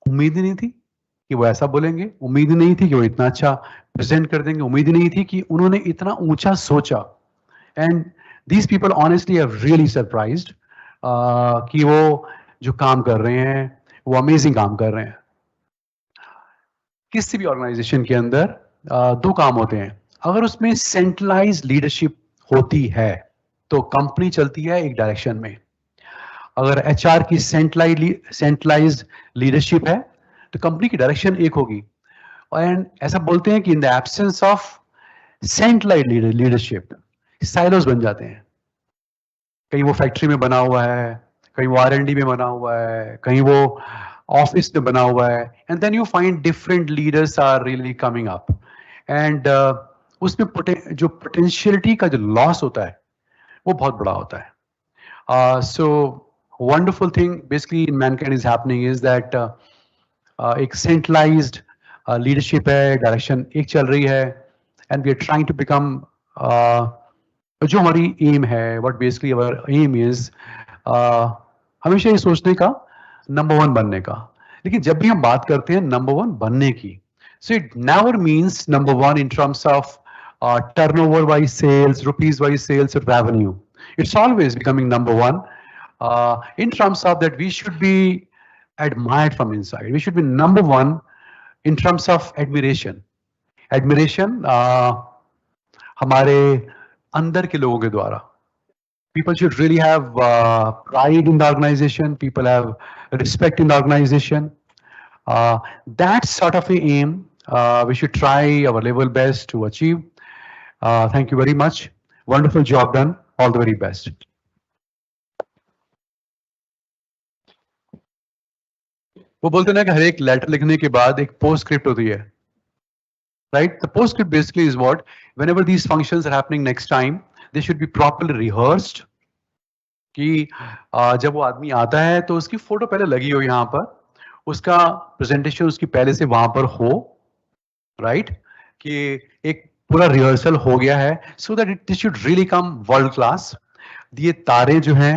उम्मीद ही नहीं थी कि वो ऐसा बोलेंगे, उम्मीद ही नहीं थी कि वो इतना अच्छा प्रेजेंट कर देंगे, उम्मीद ही नहीं थी कि उन्होंने इतना ऊंचा सोचा। And these people honestly have really surprised कि वो जो काम कर रहे हैं वो अमेजिंग काम कर रहे हैं। किसी भी ऑर्गेनाइजेशन के अंदर दो काम होते हैं, अगर उसमें सेंट्रलाइज लीडरशिप होती है तो कंपनी चलती है एक डायरेक्शन में। अगर HR की सेंट्रलाइज लीडरशिप है तो कंपनी की डायरेक्शन एक होगी। एंड ऐसा बोलते हैं कि in the absence of centralise leadership silos बन जाते हैं। कहीं वो फैक्ट्री में बना हुआ है, कहीं वो R&D में बना हुआ है, कहीं वो ऑफिस में बना हुआ है, and then you find different leaders are really coming up, and उसमें जो पोटेंशियलिटी का जो लॉस होता है वो बहुत बड़ा होता है। So wonderful thing basically in mankind is happening is that एक सेंट्रलाइज्ड लीडरशिप है, डायरेक्शन एक चल रही है, and we are trying to become, जो हमारी एम है, what basically our aim is हमेशा ये सोचने का नंबर 1 बनने का। लेकिन जब भी हम बात करते हैं नंबर 1 बनने की, so it never means number 1 in terms of turnover wise sales, rupees wise sales, or revenue. It's always becoming number 1 in terms of that we should be admired from inside. We should be number 1 in terms of admiration. Admiration हमारे अंदर के लोगों के द्वारा. People should really have pride in the organization. People have respect in the organization. That sort of a aim we should try our level best to achieve. Thank you very much. Wonderful job done. All the very best. वो बोलते हैं ना कि हर एक letter लिखने के बाद एक पोस्टस्क्रिप्ट होती है, right? The postscript basically is what, whenever these functions are happening next time, they should be properly rehearsed. कि जब वो आदमी आता है तो उसकी फोटो पहले लगी हो यहाँ पर, उसका प्रेजेंटेशन उसकी पहले से वहां पर हो, right? कि एक पूरा रिहर्सल हो गया है, so that it should really come world class. ये तारे जो हैं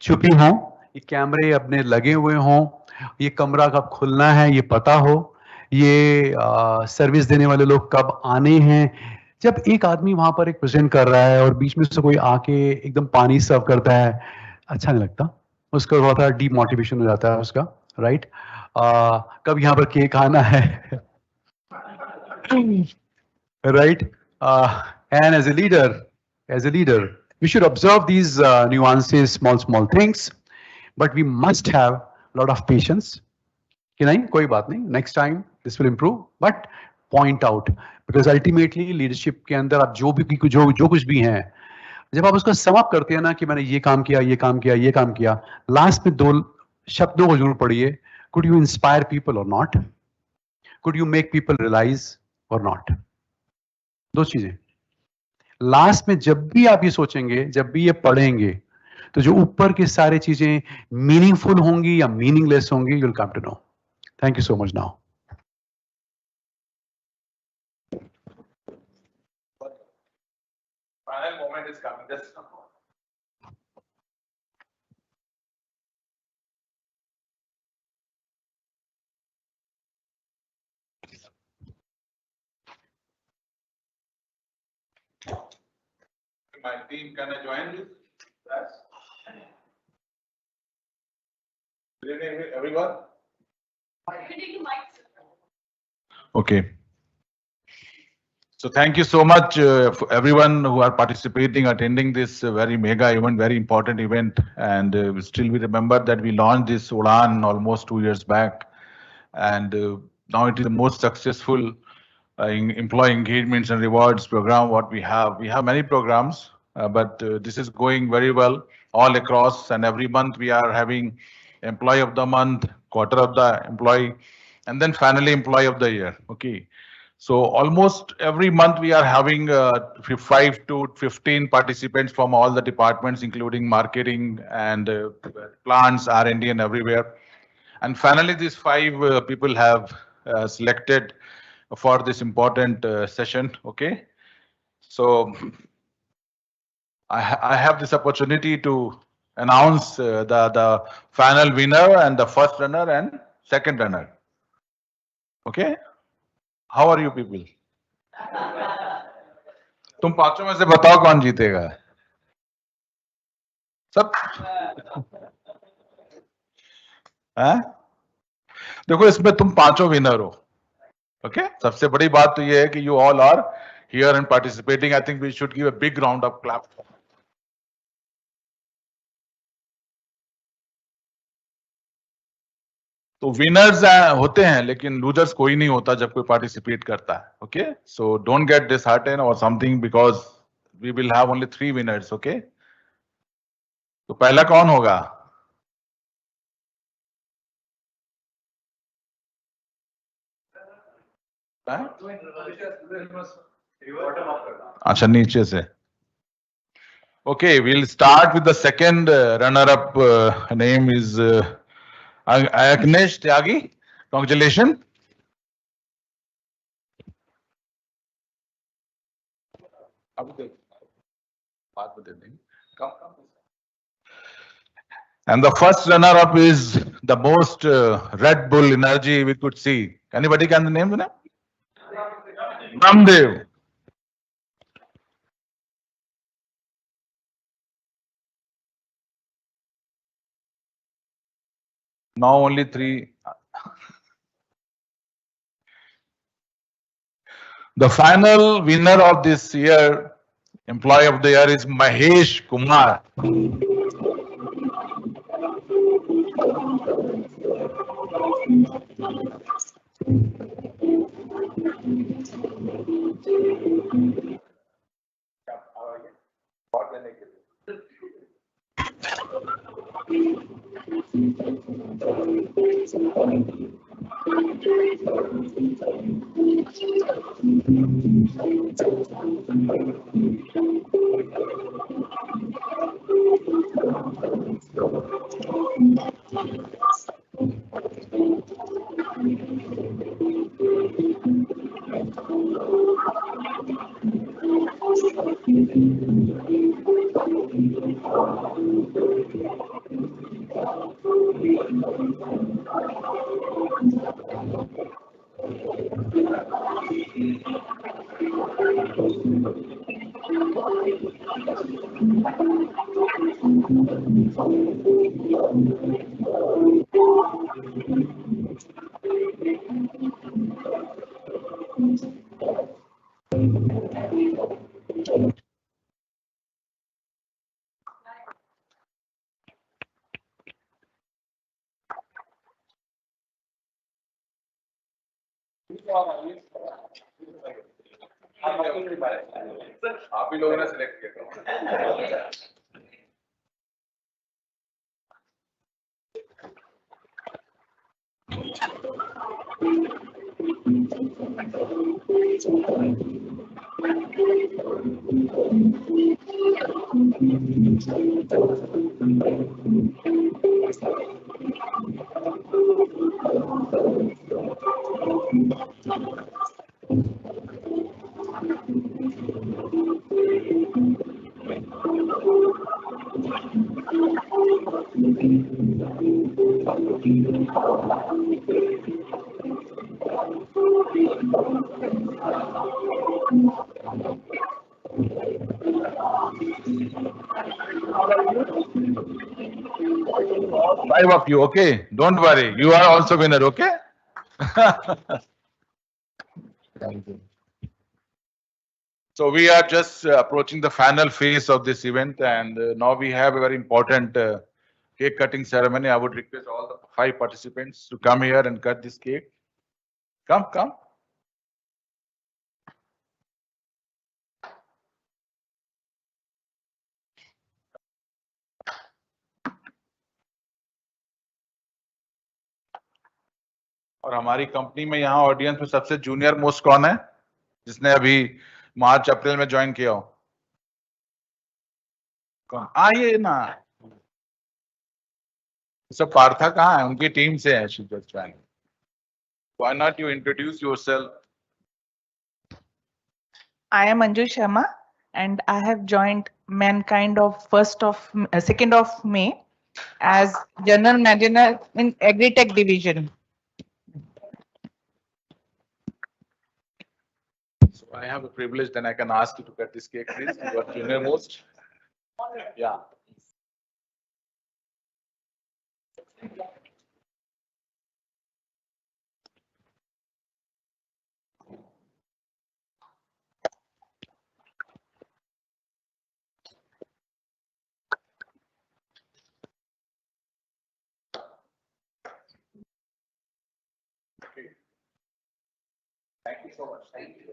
छुपी हों, ये कैमरे अपने लगे हुए हों, ये कमरा कब खुलना है ये पता हो, ये सर्विस देने वाले लोग कब आने हैं। जब एक आदमी वहां पर एक प्रेजेंट कर रहा है और बीच में से कोई आके एकदम पानी सर्व करता है, अच्छा नहीं लगता, उसका बहुत सारा डीमोटिवेशन हो जाता है उसका, राइट। कब यहाँ पर केक आना है right? And as a leader, we should observe these nuances, small things, but we must have a lot of patience. कि नहीं कोई बात नहीं, next time this will improve, but point out, because ultimately leadership के अंदर आप जो कुछ भी हैं, जब आप उसको सम अप करते हैं ना कि मैंने ये काम किया, ये काम किया, ये काम किया, लास्ट में 2 शब्दों को जरूर पढ़िए, could you inspire people or not? Could you make people realize or not? 2 चीजें लास्ट में जब भी आप ये सोचेंगे, जब भी ये पढ़ेंगे, तो जो ऊपर की सारी चीजें मीनिंगफुल होंगी या मीनिंगलेस होंगी, you will come to know. Thank you so much. Now final moment is coming. Just my team, can I join this? Yes. Good evening, everyone. Okay. So thank you so much for everyone who are participating, attending this very mega event, very important event. And still we remember that we launched this UDAN almost 2 years back. And now it is the most successful employee engagements and rewards program what we have. We have many programs, but this is going very well all across. And every month we are having employee of the month, quarter of the employee, and then finally employee of the year. Okay. So almost every month we are having 5 to 15 participants from all the departments, including marketing and plants, R&D, and everywhere. And finally, these 5 people have selected for this important session. Okay. So I have this opportunity to announce the final winner and the first runner and second runner. Okay. How are you people? तुम पांचों में से बताओ कौन जीतेगा? सब हैं? देखो इसमें तुम पांचों विनर हो. ओके, सबसे बड़ी बात तो ये है कि you all are here and participating. I think we should give a big round of clap. तो विनर्स होते हैं लेकिन लूजर्स कोई नहीं होता जब कोई पार्टिसिपेट करता है. Okay, so don't get dishearten और something because we will have only 3 winners. Okay, तो पहला कौन होगा? अच्छा, नीचे से. Okay, we'll start with the second runner-up. Name is Agnesh Tyagi. Congratulations. And the first runner-up is the most Red Bull energy we could see. Anybody can name the name? Ramdev. Now only 3. The final winner of this year, Employee of the Year, is Mahesh Kumar. आप ही लोगों ने select किया। Five of you, okay? Don't worry, you are also winner, okay? Thank you. So we are just approaching the final phase of this event, and now we have a very important cake cutting ceremony. I would request all the 5 participants to come here and cut this cake. Come, come. और हमारी company में यहाँ audience में सबसे junior most कौन है जिसने अभी मार्च अप्रैल में ज्वाइन किया हो? कौन? आइए ना। सब पार्था कहाँ है? उनकी टीम से है। She just joined. Why not you introduce yourself? I am Anju Sharma and I have joined Mankind of 2nd of May as General Manager in Agritech Division. So I have a privilege, then I can ask you to cut this cake, please. You are junior most. Yeah. Okay. Thank you so much. Thank you.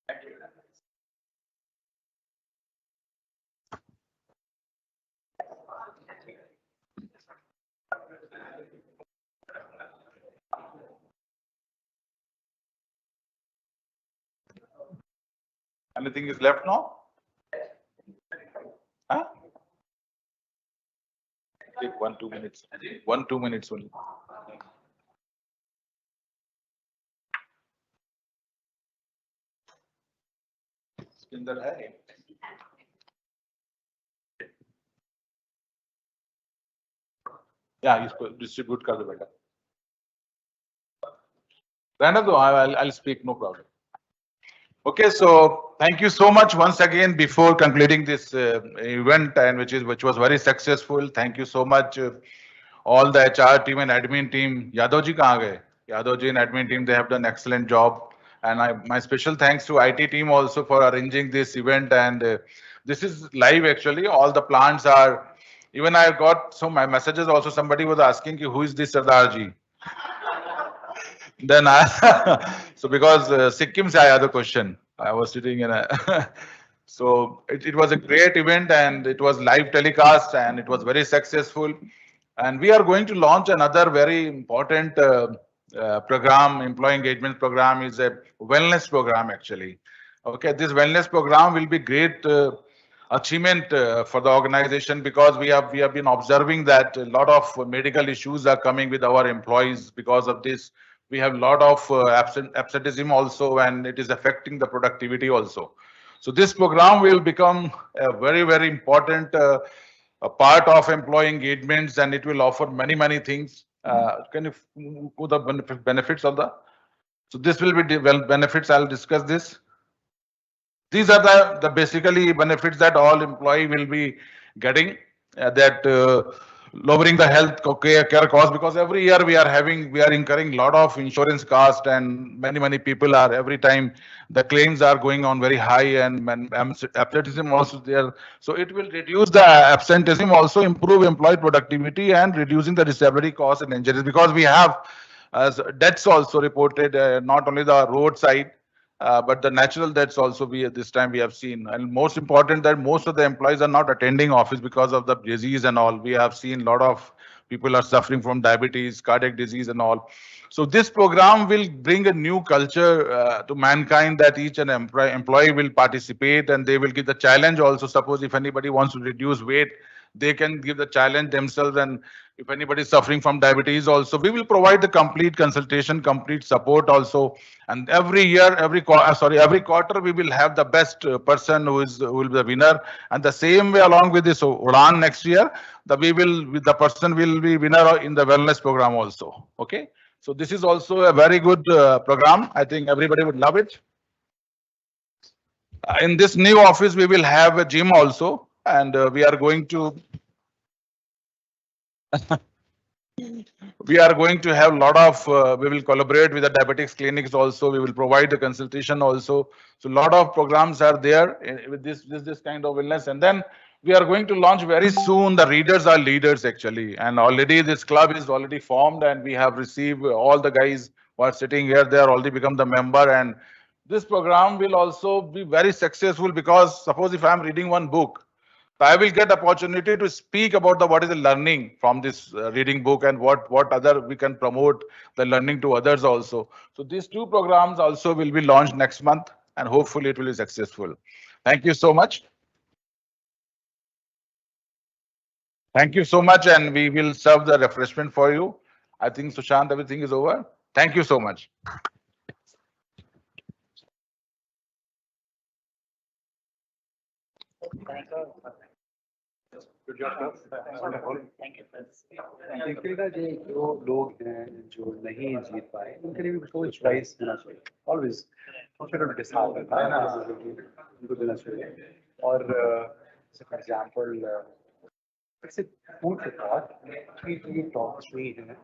Thank you. Anything is left now? Huh? Take 1-2 minutes. 1-2 minutes only. अंदर है या इसको distribute कर दो बेटा रहने दो I'll speak no problem. Okay, so thank you so much once again before concluding this event and which was very successful. Thank you so much all the HR team and admin team. Yadav ji kahan gaye? Yadav ji and admin team, they have done excellent job. And my special thanks to IT team also for arranging this event. And this is live actually. All the plants are, even I got some my messages also. Somebody was asking who is this Sardar ji? Then so because Sikkim se aaya the question, I was sitting in a so it was a great event and it was live telecast and it was very successful. And we are going to launch another very important program, employee engagement program is a wellness program actually. Okay, this wellness program will be great achievement for the organization because we have been observing that a lot of medical issues are coming with our employees because of this. We have a lot of absenteeism also, and it is affecting the productivity also. So this program will become a very, very important a part of employee engagements, and it will offer many things. Can you go the benefits of the? So this will be benefits. I'll discuss this. These are the basically benefits that all employee will be getting. that lowering the health care cost, because every year we are incurring a lot of insurance cost, and many people are every time the claims are going on very high, and absenteeism also there. So it will reduce the absenteeism, also improve employee productivity and reducing the disability costs and injuries, because we have as deaths also reported, not only the roadside, but the natural deaths also we this time we have seen. And most important that most of the employees are not attending office because of the disease and all. We have seen a lot of people are suffering from diabetes, cardiac disease and all. So this program will bring a new culture to mankind, that each and employee will participate, and they will give the challenge also. Suppose if anybody wants to reduce weight, they can give the challenge themselves. And if anybody is suffering from diabetes also, we will provide the complete consultation, complete support also. And every year, every quarter, we will have the best person who will be the winner. And the same way along with this Udan next year, the person will be winner in the wellness program also. Okay. So this is also a very good program. I think everybody would love it. In this new office, we will have a gym also, and we are going to have a lot of we will collaborate with the diabetics clinics also. We will provide the consultation also. So a lot of programs are there with this kind of illness. And then we are going to launch very soon the readers are leaders, actually, and already this club is already formed, and we have received all the guys who are sitting here, they are already become the member. And this program will also be very successful, because suppose if I am reading one book, so I will get opportunity to speak about what is the learning from this reading book, and what other we can promote the learning to others also. So these two programs also will be launched next month, and hopefully it will be successful. Thank you so much. Thank you so much, and we will serve the refreshment for you. I think Sushant, everything is over. Thank you so much. देखिएगा जो लोग हैं जो नहीं जीत पाए उनके लिए भी कोई चॉइस देना चाहिए ऑलवेज डिसाइड करना है ना उनको देना चाहिए और फॉर एग्जांपल जैसे फूड फॉर थॉट 3 टॉप 3 हैं